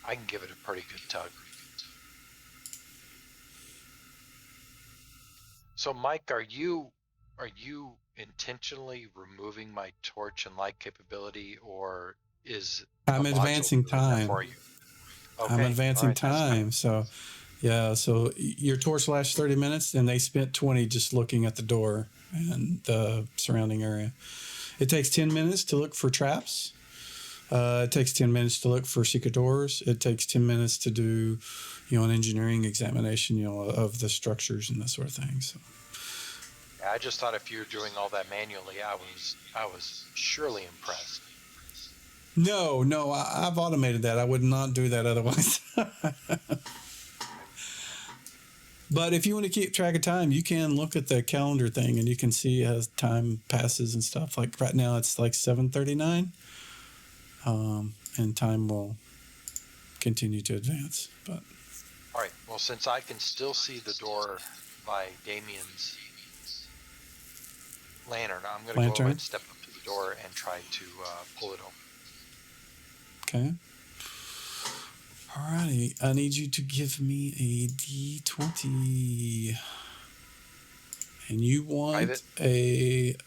I can give it a pretty good tug. So, Mike, are you intentionally removing my torch and light capability, or is I'm a module advancing doing that time. for you? I'm Okay, advancing all right, that's fine. time. So, yeah. So your torch lasts 30 minutes, and they spent 20 just looking at the door and the surrounding area. It takes 10 minutes to look for traps. It takes 10 minutes to look for secret doors. It takes 10 minutes to do, an engineering examination, of the structures and that sort of thing. So, Yeah, I just thought if you were doing all that manually, I was surely impressed. no, I've automated that. I would not do that otherwise. But if you want to keep track of time, you can look at the calendar thing and you can see as time passes and stuff. Like right now, it's like 7:39, and time will continue to advance. But All right. Well, since I can still see the door by Damien's lantern, I'm going to go Lantern? over and step up to the door and try to pull it open. okay. Alrighty, I need you to give me a D20. And you want Private?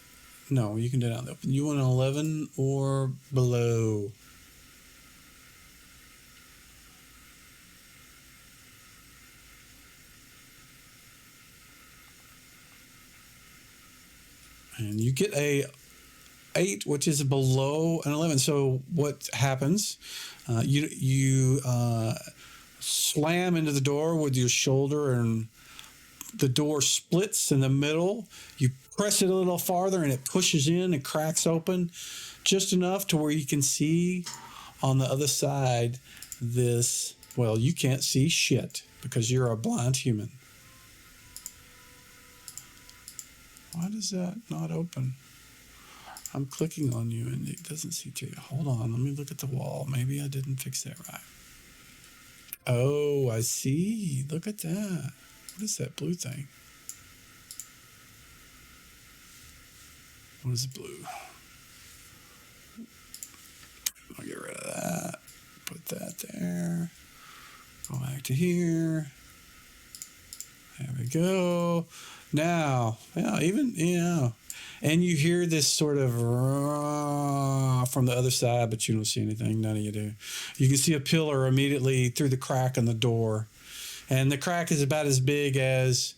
no, you can do it out in the open. You want an 11 or below. And you get a 8, which is below an 11. So what happens? You slam into the door with your shoulder, and the door splits in the middle. You press it a little farther, and it pushes in and cracks open just enough to where you can see on the other side this. Well, you can't see shit because you're a blind human. Why does that not open? I'm clicking on you and it doesn't seem to. Hold on, let me look at the wall. Maybe I didn't fix that right. Oh, I see. Look at that. What is that blue thing? What is blue? I'll get rid of that. Put that there. Go back to here. There we go. Now, and you hear this sort of from the other side, but you don't see anything. None of you do. You can see a pillar immediately through the crack in the door, and the crack is about as big as,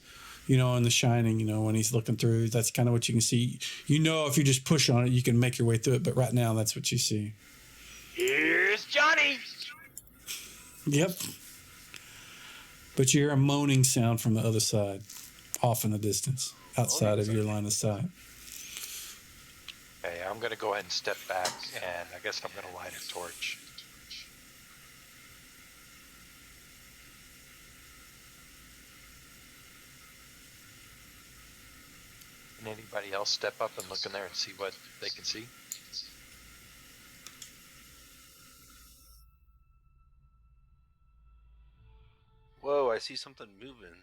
in The Shining. When he's looking through, that's kind of what you can see. If you just push on it, you can make your way through it. But right now, that's what you see. Here's Johnny. Yep. But you hear a moaning sound from the other side, off in the distance, outside of your line of sight. Okay, I'm going to go ahead and step back, and I guess I'm going to light a torch. Can anybody else step up and look in there and see what they can see? Whoa, I see something moving.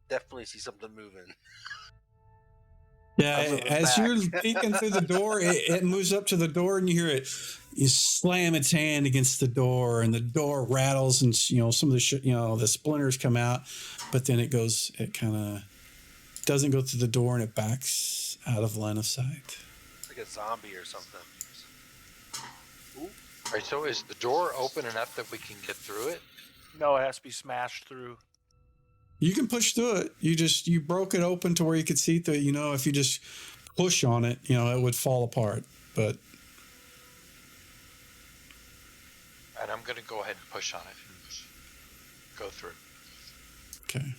Definitely see something moving. Yeah, I'm moving as back. you're peeking through the door, it moves up to the door, and you hear it. You slam its hand against the door, and the door rattles, and some of the the splinters come out, but then it kind of doesn't go through the door, and it backs out of line of sight. Like a zombie or something. All right, so is the door open enough that we can get through it? No, it has to be smashed through. You can push through it. You broke it open to where you could see through it. If you just push on it, it would fall apart. But And I'm going to go ahead and push on it and go through. okay.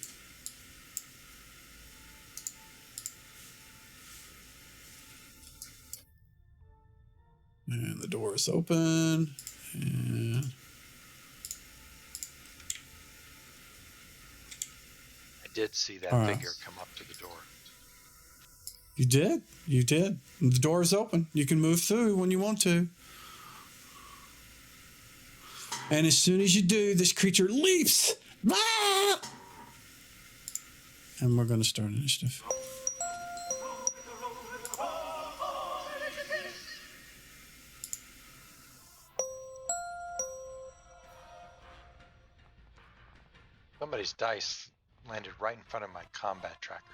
And the door is open. And I did see that All right. figure come up to the door. You did. The door is open. You can move through when you want to. And as soon as you do, this creature leaps. Ah! And we're going to start initiative. Somebody's dice landed right in front of my combat tracker.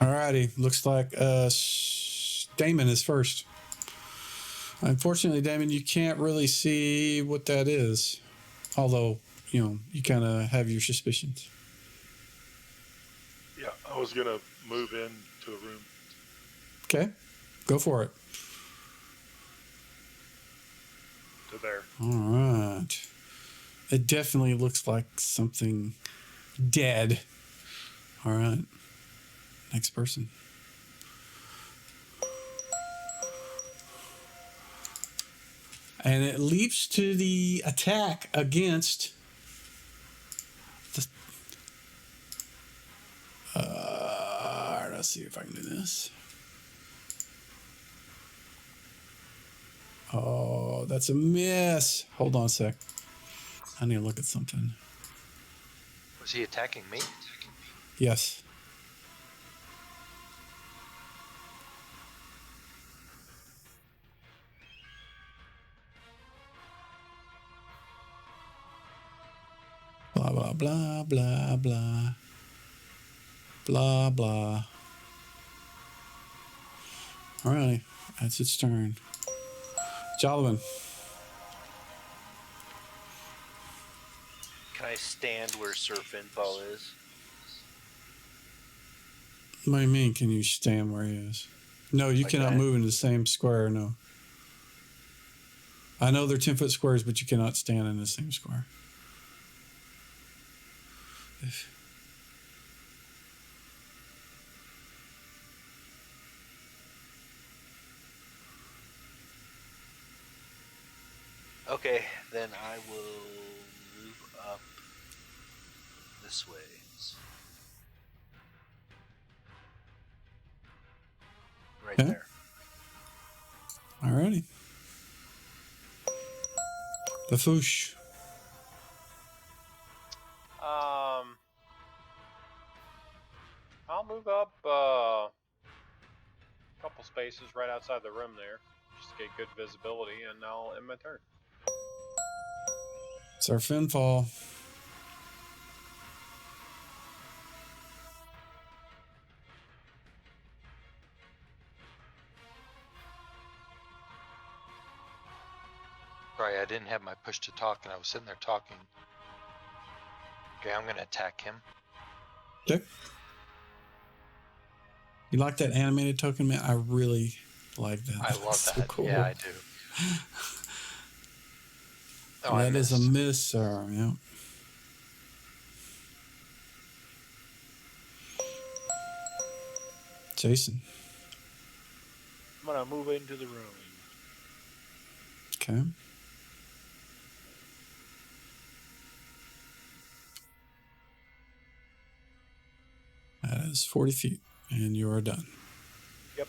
Alrighty, looks like Damon is first. Unfortunately, Damon, you can't really see what that is. Although, you kind of have your suspicions. Yeah, I was gonna move into a room. Okay, go for it. To there. All right. It definitely looks like something dead. All right. Next person. And it leaps to the attack against the... let's see if I can do this. Oh, that's a miss. Hold on a sec. I need to look at something. Was he attacking me? Yes. Blah, blah, blah, blah, blah. Blah, blah. All right. That's its turn. Jolvin. Can I stand where surf info is? What do you mean, can you stand where he is? No, you Like cannot that? move in the same square, no. I know they're 10-foot squares, but you cannot stand in the same square. Okay, then I will move up this way. Right Okay. there. Alrighty. The foosh. I'll move up a couple spaces right outside the room there, just to get good visibility, and I'll end my turn. It's our Finfall. Sorry, I didn't have my push to talk, and I was sitting there talking. Okay, I'm going to attack him. Okay. You like that animated token, man? I really like that. I love That's that. so cool. Yeah, I do. Oh, That is a miss, sir. Yeah. Jason. I'm gonna move into the room. Okay. That is 40 feet, and you are done. Yep.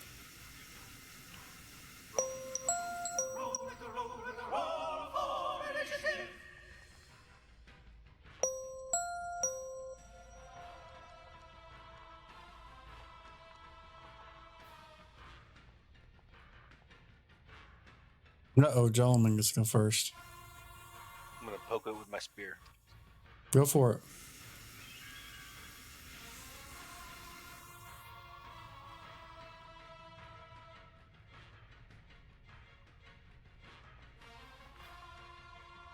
Uh-oh, Jolman gets to go first. I'm gonna poke it with my spear. Go for it.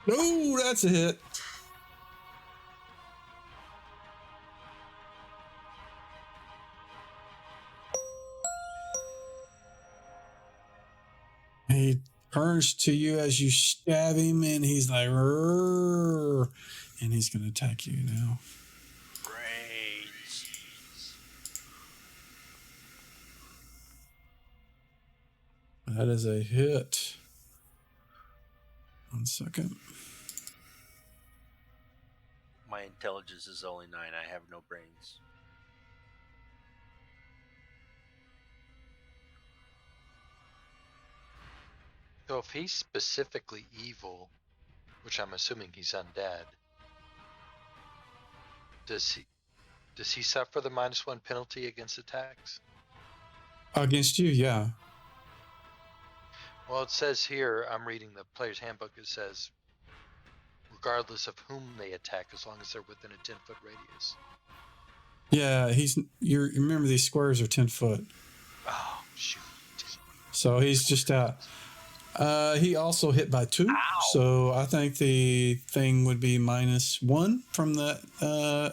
No, that's a hit. He turns to you as you stab him, and he's like, "Rrrr," and he's going to attack you now. Brains. That is a hit. 1 second. My intelligence is only 9. I have no brains. So if he's specifically evil, which I'm assuming he's undead, does he suffer the -1 penalty against attacks? Against you, yeah. Well, it says here, I'm reading the player's handbook, it says, regardless of whom they attack, as long as they're within a 10-foot radius. Yeah, you remember these squares are 10 foot. Oh, shoot. So he's just out. He also hit by 2. Ow. So I think the thing would be -1 from that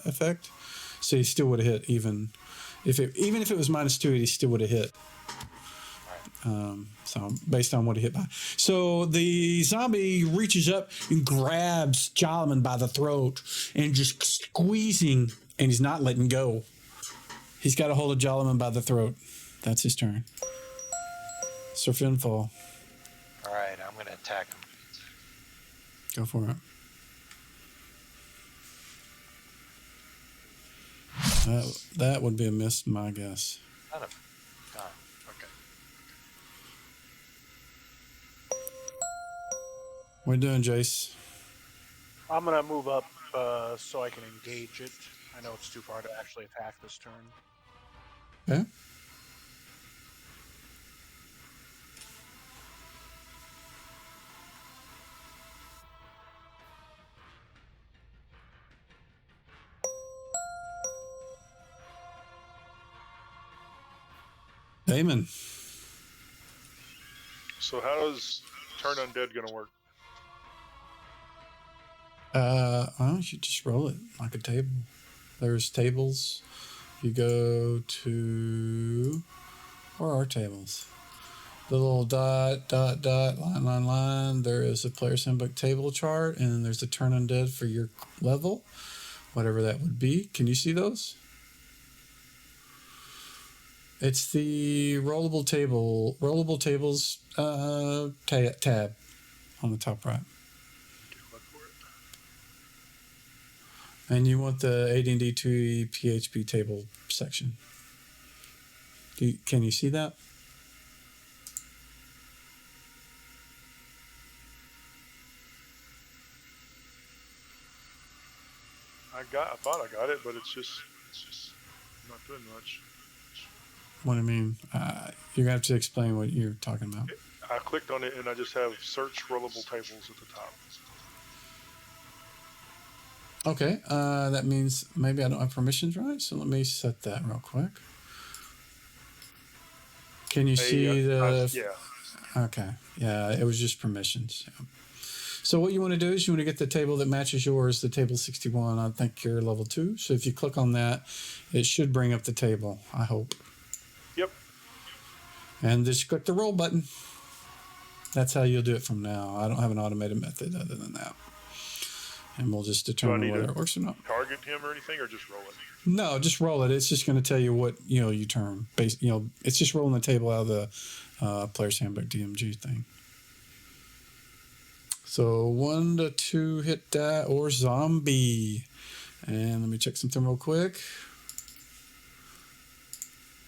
effect. So he still would have hit even if it was -2, he still would have hit. So based on what he hit by. So the zombie reaches up and grabs Jolman by the throat and just squeezing, and he's not letting go. He's got a hold of Jolman by the throat. That's his turn. Sir Finfall. All right, I'm going to attack him. Go for it. That would be a miss, my guess. Kind of. Okay. What are you doing, Jace? I'm gonna move up so I can engage it. I know it's too far to actually attack this turn. Okay. Damon. So how is Turn Undead going to work? Well, you should just roll it like a table. There's tables. You go to... Where are tables? The little dot, line. There is a player's handbook table chart, and then there's a Turn Undead for your level, whatever that would be. Can you see those? It's the rollable tables tab on the top right. And you want the AD&D 2 PHP table section. Can you see that? I thought I got it, but it's just not doing much. What do you mean? You're gonna have to explain what you're talking about. I clicked on it and I just have search rollable tables at the top. Okay, that means maybe I don't have permissions right. So let me set that real quick. Can you see the? Yeah. Okay. Yeah, it was just permissions. Yeah. So what you want to do is you want to get the table that matches yours, the table 61. I think you're level 2. So if you click on that, it should bring up the table, I hope. Yep. And just click the roll button. That's how you'll do it from now. I don't have an automated method other than that. And we'll just determine whether it works or not. Target him or anything, or just roll it? No, just roll it. It's just going to tell you what you turn. It's just rolling the table out of the Player's Handbook DMG thing. So 1 to 2 hit that or zombie. And let me check something real quick.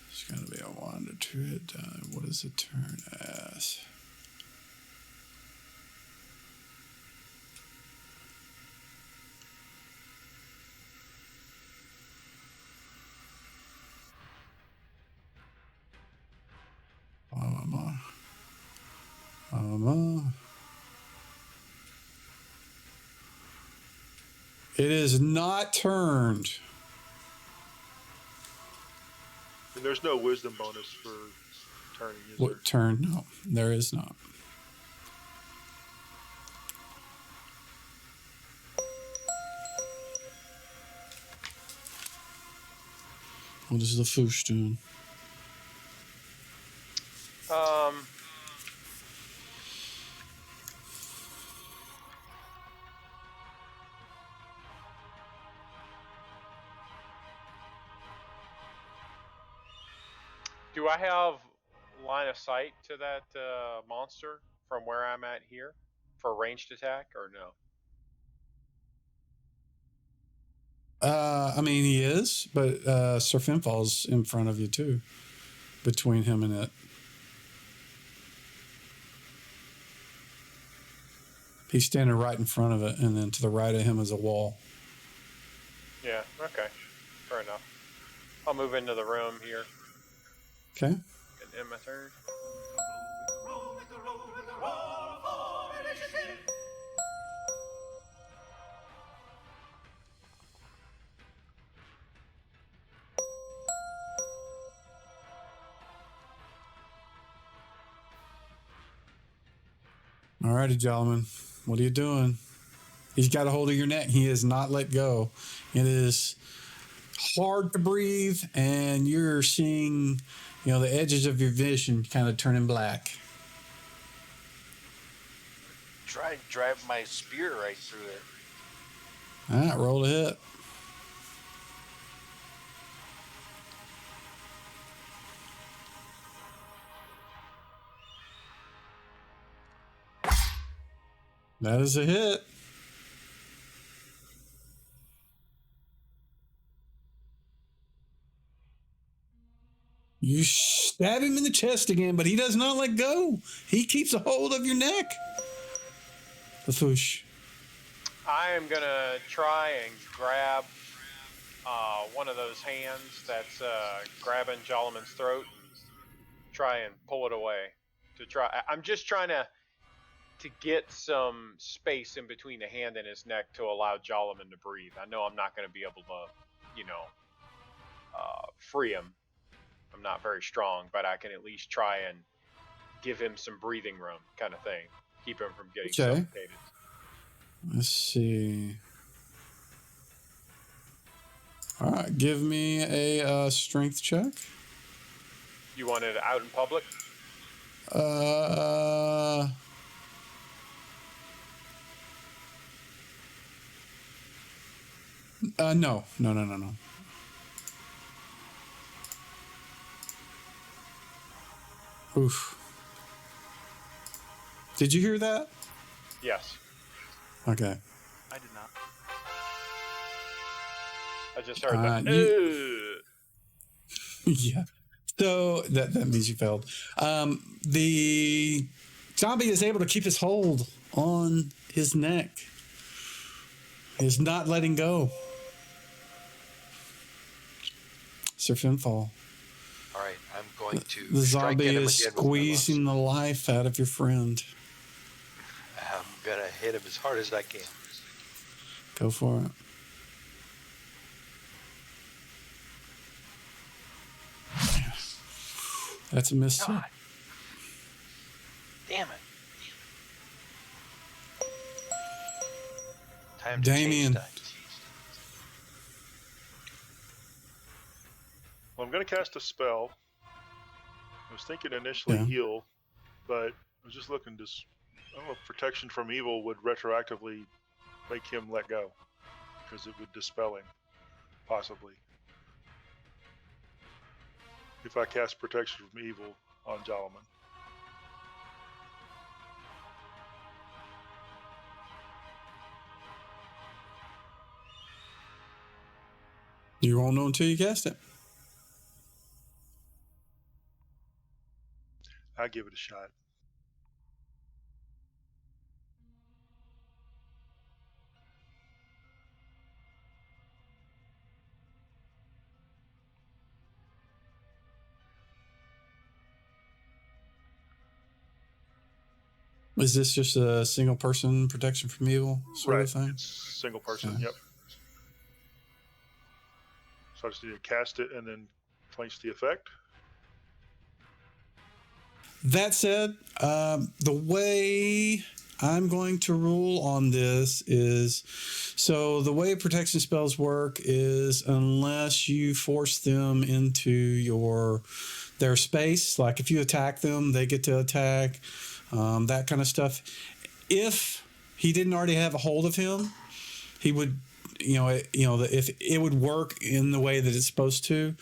It's going to be a 1 to 2 hit die. What does it turn as? It is not turned. And there's no wisdom bonus for turning, is What there? turn? No, there is not. What is the Foosh doing? Do I have line of sight to that monster from where I'm at here for ranged attack, or no? I mean, he is, but Sir Finfall's in front of you too, between him and it. He's standing right in front of it, and then to the right of him is a wall. Yeah, okay. Fair enough. I'll move into the room here. Okay. And end my turn. All righty, gentlemen. What are you doing? He's got a hold of your neck. He has not let go. It is hard to breathe, and you're seeing, the edges of your vision kind of turning black. Try and drive my spear right through it. All right, roll a hit. That is a hit. You stab him in the chest again, but he does not let go. He keeps a hold of your neck. The Foosh. I am going to try and grab one of those hands that's grabbing Joloman's throat and try and pull it away. I'm just trying to get some space in between the hand and his neck to allow Joloman to breathe. I know I'm not going to be able to, free him. I'm not very strong, but I can at least try and give him some breathing room, kind of thing. Keep him from getting suffocated. Let's see. All right, give me a strength check. You want it out in public? No. Oof. Did you hear that? Yes. Okay. I did not. I just heard that. Yeah. So that means you failed. The zombie is able to keep his hold on his neck. He's not letting go. Sir Finfall. All right, I'm going to The strike zombie at him is again with my squeezing the life out of your friend. I'm gonna hit him as hard as I can. Go for it. That's a miss. Sir. God. Damn it. Time to Damien. change dice. Well, I'm going to cast a spell. I was thinking initially Yeah. heal, but I was just looking to. I don't know if protection from evil would retroactively make him let go, because it would dispel him, possibly. If I cast protection from evil on Jalaman. You won't know until you cast it. I give it a shot. Is this just a single person protection from evil sort Right. of thing? It's single person. Yeah. Yep. So I just need to cast it and then place the effect. That said, the way I'm going to rule on this is, so the way protection spells work is unless you force them into their space, like if you attack them, they get to attack, that kind of stuff. If he didn't already have a hold of him, he would, if it would work in the way that it's supposed to,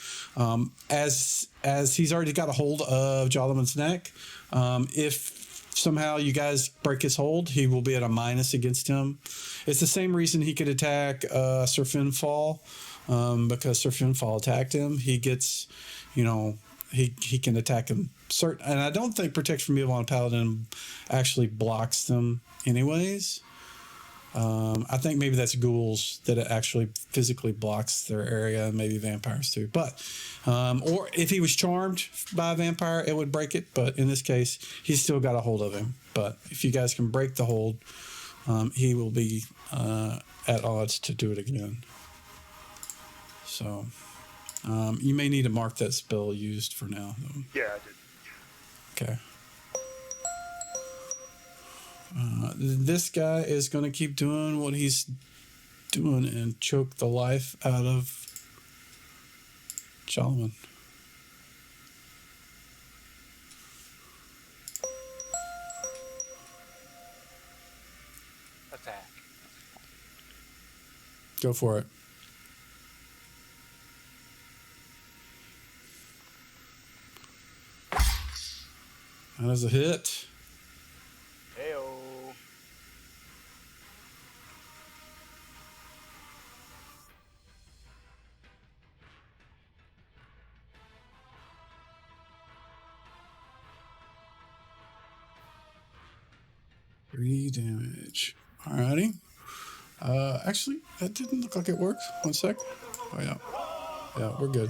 as he's already got a hold of Jalaman's neck. If somehow you guys break his hold, he will be at a minus against him. It's the same reason he could attack Sir Finfall, because Sir Finfall attacked him. He gets, he can attack him. And I don't think protection from evil on a paladin actually blocks them anyways. I think maybe that's ghouls that it actually physically blocks their area, and maybe vampires too. But, or if he was charmed by a vampire, it would break it. But in this case, he's still got a hold of him. But if you guys can break the hold, he will be at odds to do it again. So you may need to mark that spell used for now, though. Yeah, I did. Okay. This guy is going to keep doing what he's doing and choke the life out of Jalaman. Attack. Go for it. That is a hit. Heyo. Three damage. Alrighty. Actually, that didn't look like it worked. One sec. Oh, yeah. Yeah, we're good.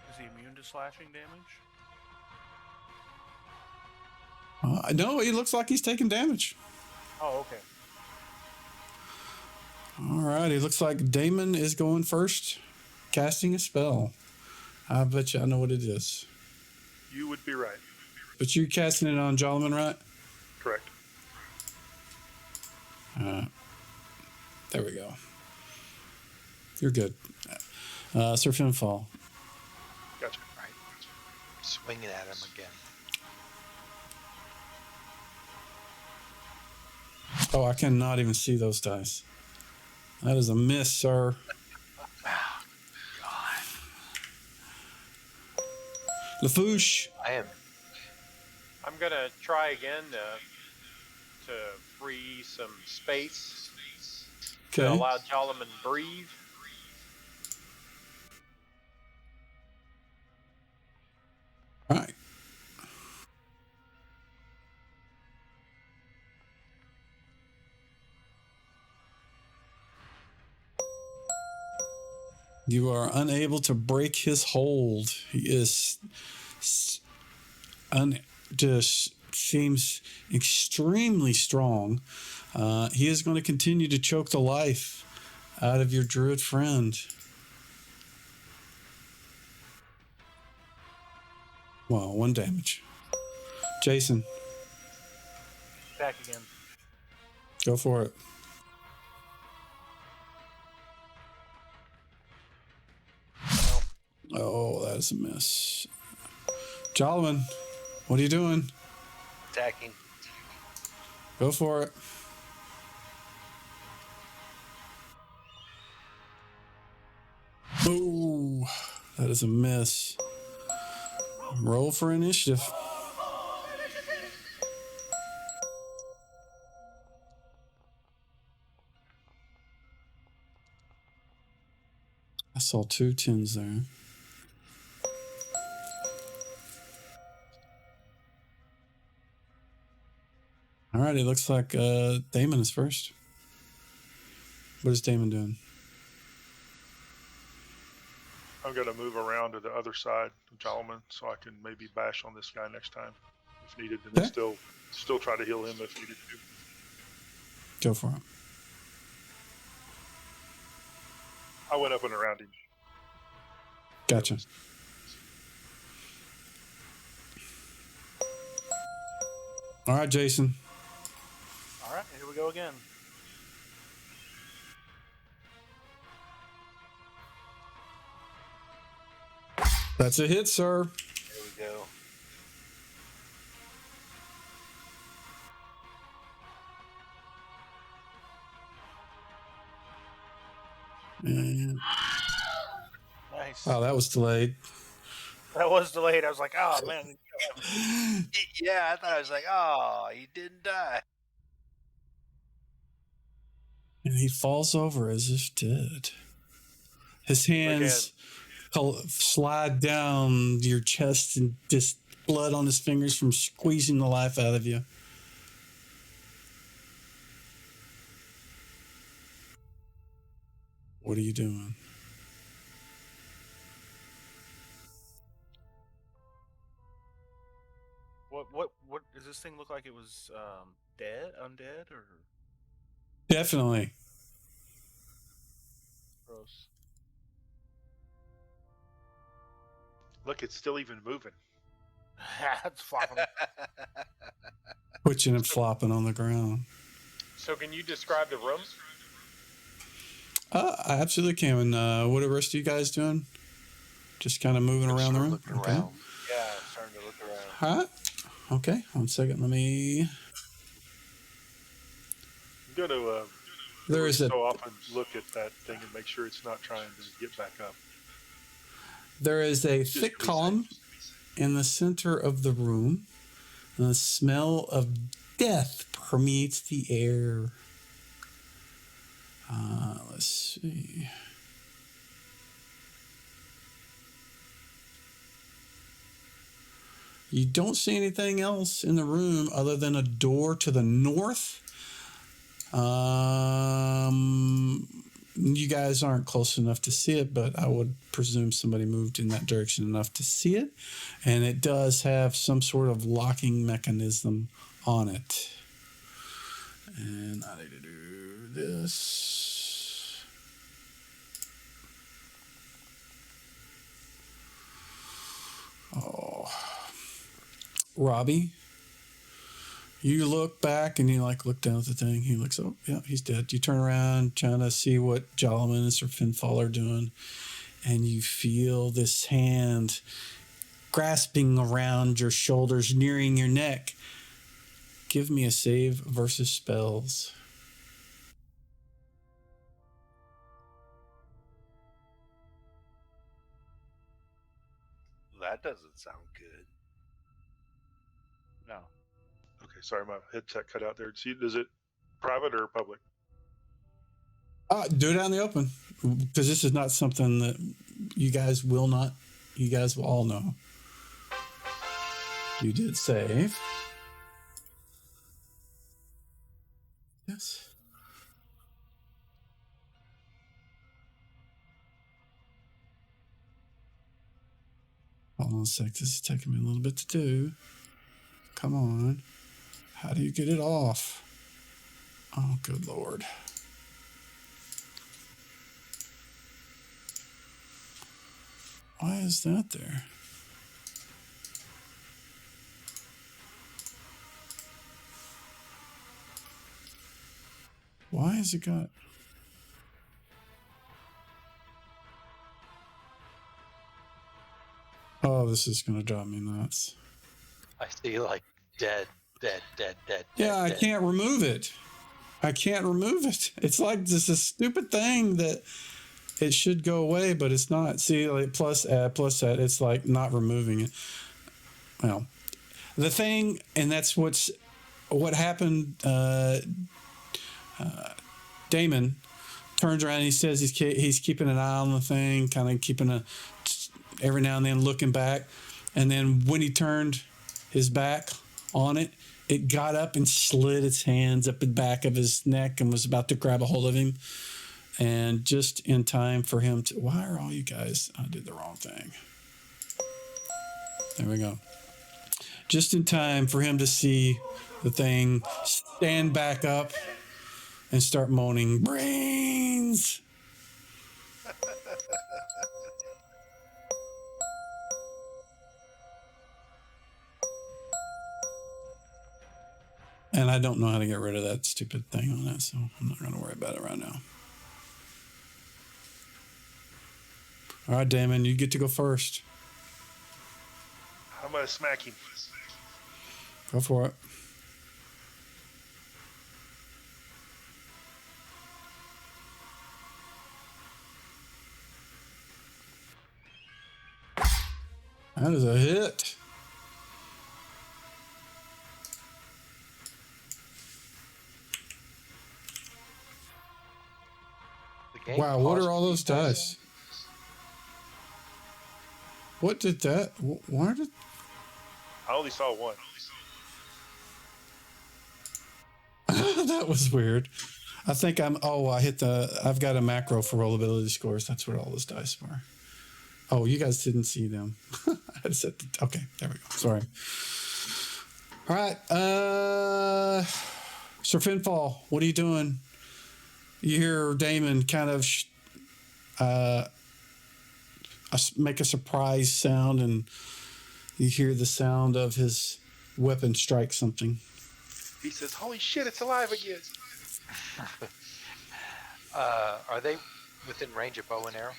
Is he immune to slashing damage? No, he looks like he's taking damage. Oh, okay. All right, it looks like Damon is going first, casting a spell. I bet you I know what it is. You would be right. But you're casting it on Jalaman, right? Correct. There we go. You're good. Sir Finfall. Gotcha. Right. Swinging at him again. Oh, I cannot even see those dice. That is a miss, sir. Oh, God. Lafouche. I'm gonna try again to free some space to Okay. allow Jalaman breathe. All right. You are unable to break his hold. He is just seems extremely strong. He is going to continue to choke the life out of your druid friend. Well, 1 damage. Jason, Attack again. go for it. Oh, that is a miss. Jolman, what are you doing? Attacking. Go for it. Ooh, that is a miss. Roll for initiative. I saw 2 10s there. All right, it looks like Damon is first. What is Damon doing? I'm going to move around to the other side of Jolman so I can maybe bash on this guy next time if needed, and then Okay. still try to heal him if needed to. Go for it. I went up and around him. Gotcha. All right, Jason. All right, here we go again. That's a hit, sir. There we go. And, Nice. wow, that was delayed. That was delayed. I was like, oh, man. Yeah, I thought I was like, oh, he didn't die. And he falls over as if dead. His hands slide down your chest and just blood on his fingers from squeezing the life out of you. What are you doing? What does this thing look like? It was dead, undead, or Definitely. gross? Look, it's still even moving. It's flopping. Twitching and flopping on the ground. So can you describe the room? I absolutely can. And what are the rest of you guys doing? Just kind of moving around the room? Looking around. Yeah, starting to look around. All right. Okay. 1 second. Let me... I'm going to There is so often look at that thing and make sure it's not trying to get back up. There is a Just thick to be column in the center of the room. And the smell of death permeates the air. Let's see. You don't see anything else in the room other than a door to the north. You guys aren't close enough to see it, but I would presume somebody moved in that direction enough to see it. And it does have some sort of locking mechanism on it. And I need to do this. Oh. Robbie, you look back and you look down at the thing. He looks, oh, yeah, he's dead. You turn around trying to see what Jolliman or Finfall are doing, and you feel this hand grasping around your shoulders, nearing your neck. Give me a save versus spells. That doesn't sound good. No. Okay, sorry, my headset cut out there. See, is it private or public? Do it out in the open, because this is not something that you guys will all know. You did save. Yes. Hold on a sec. This is taking me a little bit to do. Come on. How do you get it off? Oh, good Lord. Why is that there? Why has it got... Oh, this is going to drive me nuts. I see like dead. Yeah, I dead. can't remove it. I can't remove it. It's like this is a stupid thing that it should go away, but it's not. See, like plus add, it's like not removing it. Well, the thing, and that's what happened. Damon turns around and he says he's keeping an eye on the thing, kind of keeping every now and then looking back. And then when he turned his back on it, it got up and slid its hands up the back of his neck and was about to grab a hold of him. And just in time for him to... Why are all you guys... I did the wrong thing. There we go. Just in time for him to see the thing stand back up and start moaning, brains! And I don't know how to get rid of that stupid thing on it, so I'm not going to worry about it right now. All right, Damon, you get to go first. I'm going to smack him. Go for it. That is a hit. Wow, what are all those dice? What did that? Why did? I only saw one. That was weird. I think I've got a macro for rollability scores. That's what all those dice were. Oh, you guys didn't see them. Okay, there we go. Sorry. All right. Sir Finfall, what are you doing? You hear Damon kind of make a surprise sound, and you hear the sound of his weapon strike something. He says, "Holy shit, it's alive again." Are they within range of bow and arrow?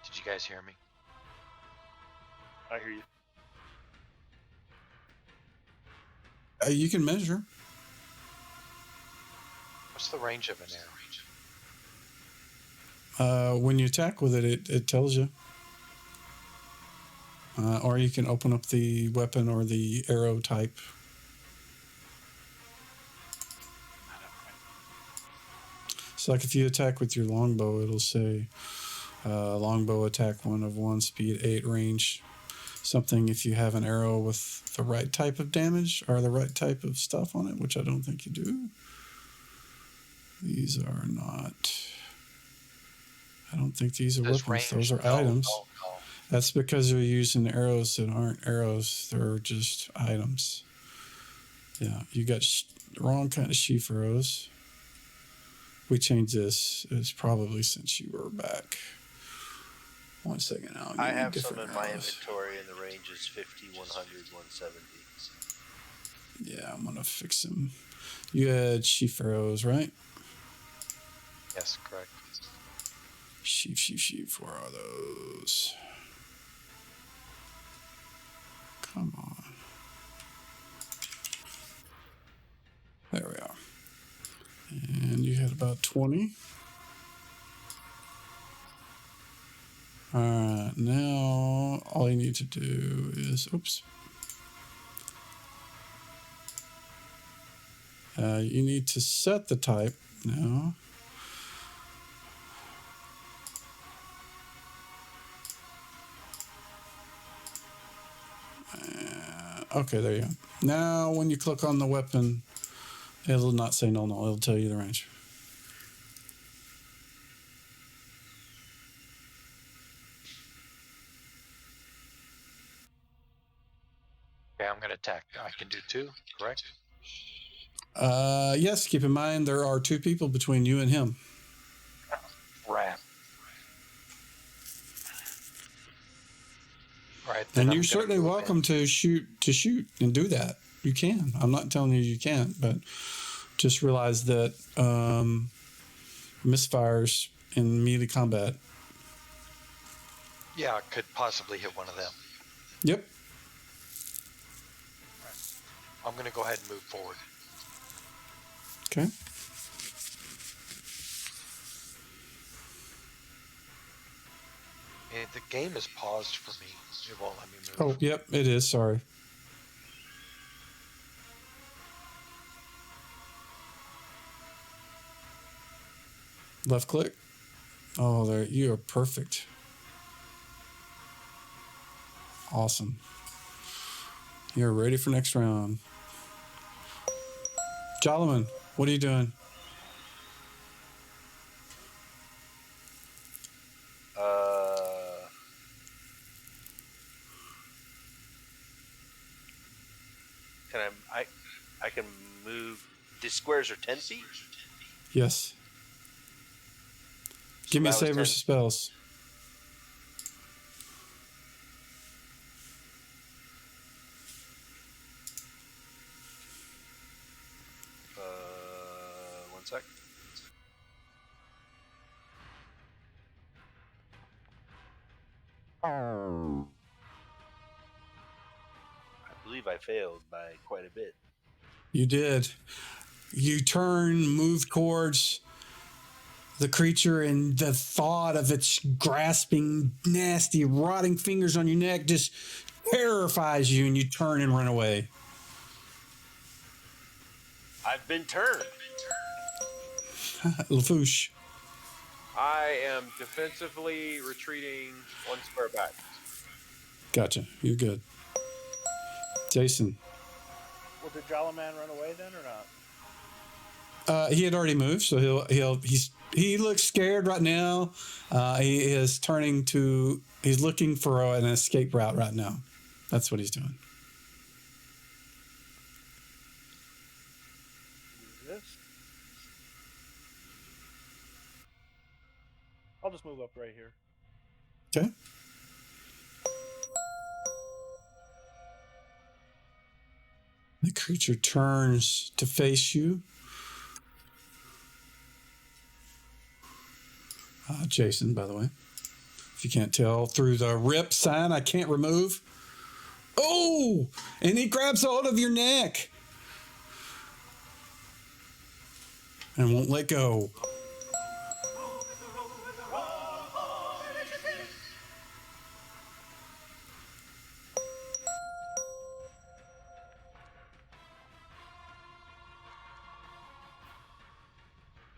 Did you guys hear me? I hear you. You can measure. What's the range of an arrow? When you attack with it, it tells you. Or you can open up the weapon or the arrow type. So like if you attack with your longbow, it'll say longbow attack 1 of 1, speed 8, range something if you have an arrow with the right type of damage or the right type of stuff on it, which I don't think you do. These are not... I don't think these are weapons. Range, those are items. No. That's because they're using arrows that aren't arrows. They're just items. Yeah, you got the wrong kind of sheaf arrows. We changed this. It's probably since you were back. 1 second. I have some in my inventory, and the range is 50, 100, 170. Yeah, I'm going to fix them. You had sheaf arrows, right? Yes, correct. Sheaf. Where are those? Come on. There we are. And you had about 20. All right, now all you need to do is, you need to set the type now. Okay, there you go. Now, when you click on the weapon, it'll not say no. It'll tell you the range. Okay, I'm going to attack. I can do 2, correct? Yes, keep in mind there are 2 people between you and him. Rat. All right, then And I'm you're gonna certainly move welcome in. to shoot and do that. You can. I'm not telling you you can't, but just realize that misfires in melee combat. Yeah, I could possibly hit one of them. Yep. I'm going to go ahead and move forward. Okay. And the game is paused for me. It won't let me move. Oh, yep, it is. Sorry. Left click. Oh, there. You are perfect. Awesome. You're ready for next round. Jalaman, what are you doing? Can I can move. These squares are 10 feet. Yes. Give me a save versus spells. One sec. I believe I failed by quite a bit. You did. You turn, move towards the creature, and the thought of its grasping, nasty, rotting fingers on your neck just terrifies you, and you turn and run away. I've been turned. Lafouche. I am defensively retreating 1 square back. Gotcha. You're good. Jason. Well, did Jalaman run away then or not? He had already moved, so he looks scared right now. He is turning to. He's looking for an escape route right now. That's what he's doing. This? I'll just move up right here. Okay. The creature turns to face you. Jason, by the way. If you can't tell through the rip sign, I can't remove. Oh! And he grabs hold of your neck. And won't let go.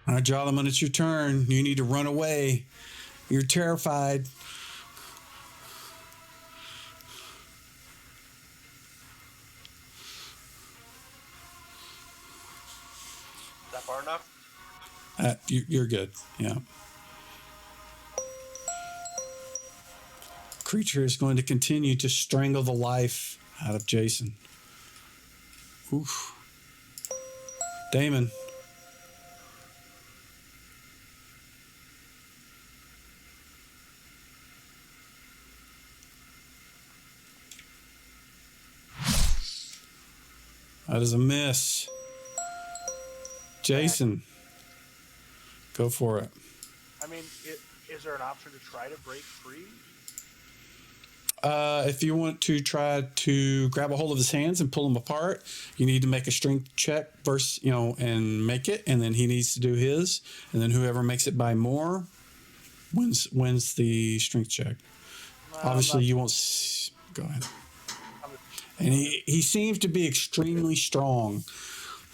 All right, Jalaman, it's your turn. You need to run away. You're terrified. Is that far enough? You're good. Yeah. Creature is going to continue to strangle the life out of Jason. Oof. Damon. That is a miss. Jason. Go for it. I mean, is there an option to try to break free? If you want to try to grab a hold of his hands and pull them apart, you need to make a strength check versus, and make it, and then he needs to do his, and then whoever makes it by more wins the strength check. Obviously, you won't. Go ahead. And he seems to be extremely strong.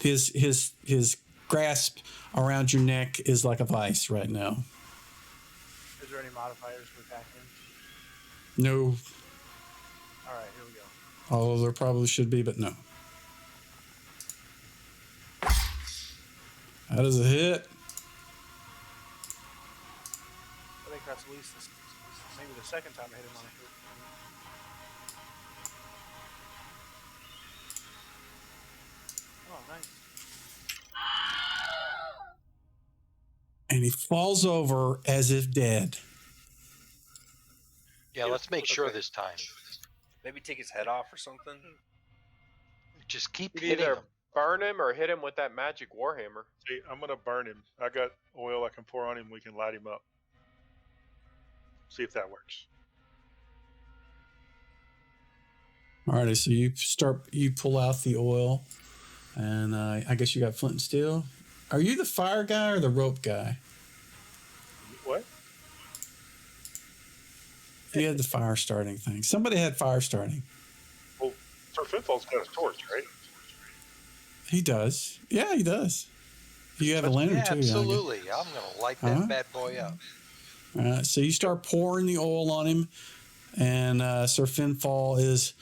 His grasp around your neck is like a vice right now. Is there any modifiers for attacking? No. All right, here we go. Although there probably should be, but no. That is a hit. I think that's at least maybe the second time I hit him on a hit. and he falls over as if dead. Yeah, let's make sure Okay. this time. Maybe take his head off or something. Just keep You'd hitting either him. burn him or hit him with that magic warhammer. See, I'm gonna burn him. I got oil I can pour on him. We can light him up. See if that works. Alrighty, so you pull out the oil, and I guess you got flint and steel. Are you the fire guy or the rope guy? What? You had the fire starting thing. Somebody had fire starting. Well, Sir Finfall's got a torch, right? He does. Yeah, he does. You have a lantern Yeah, too. absolutely. I'm gonna light that bad boy up. So you start pouring the oil on him, and Sir Finfall is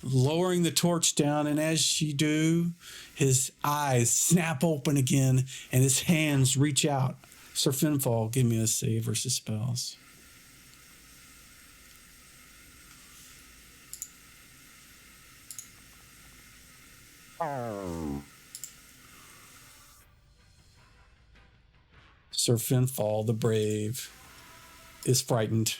lowering the torch down, and as you do, his eyes snap open again, and his hands reach out. Sir Finfall, give me a save versus spells. Sir Finfall, the brave, is frightened.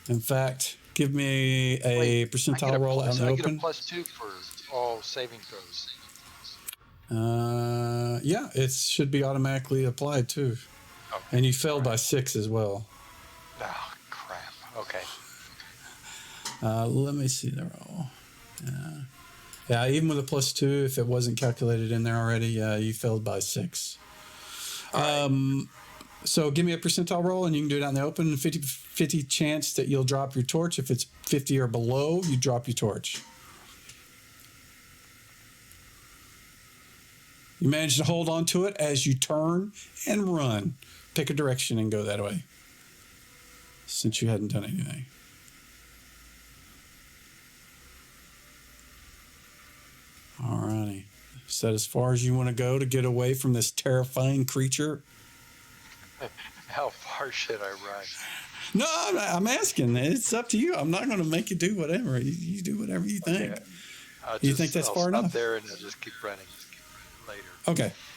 In fact, give me a percentile roll out in the I get a open. +2 for all saving throws. Yeah, it should be automatically applied too. Okay. And you failed by 6 as well. Oh, crap. Okay. Let me see the roll. Yeah, even with a +2, if it wasn't calculated in there already, you failed by 6. So give me a percentile roll, and you can do it out in the open. 50 chance that you'll drop your torch. If it's 50 or below, you drop your torch. You manage to hold on to it as you turn and run. Pick a direction and go that way, since you hadn't done anything. Alrighty. Is that as far as you want to go to get away from this terrifying creature? How far should I run? No, I'm asking. It's up to you. I'm not going to make you do whatever. You do whatever you think. Okay. You think that's I'll far stop enough? there and I'll just keep running later. Okay.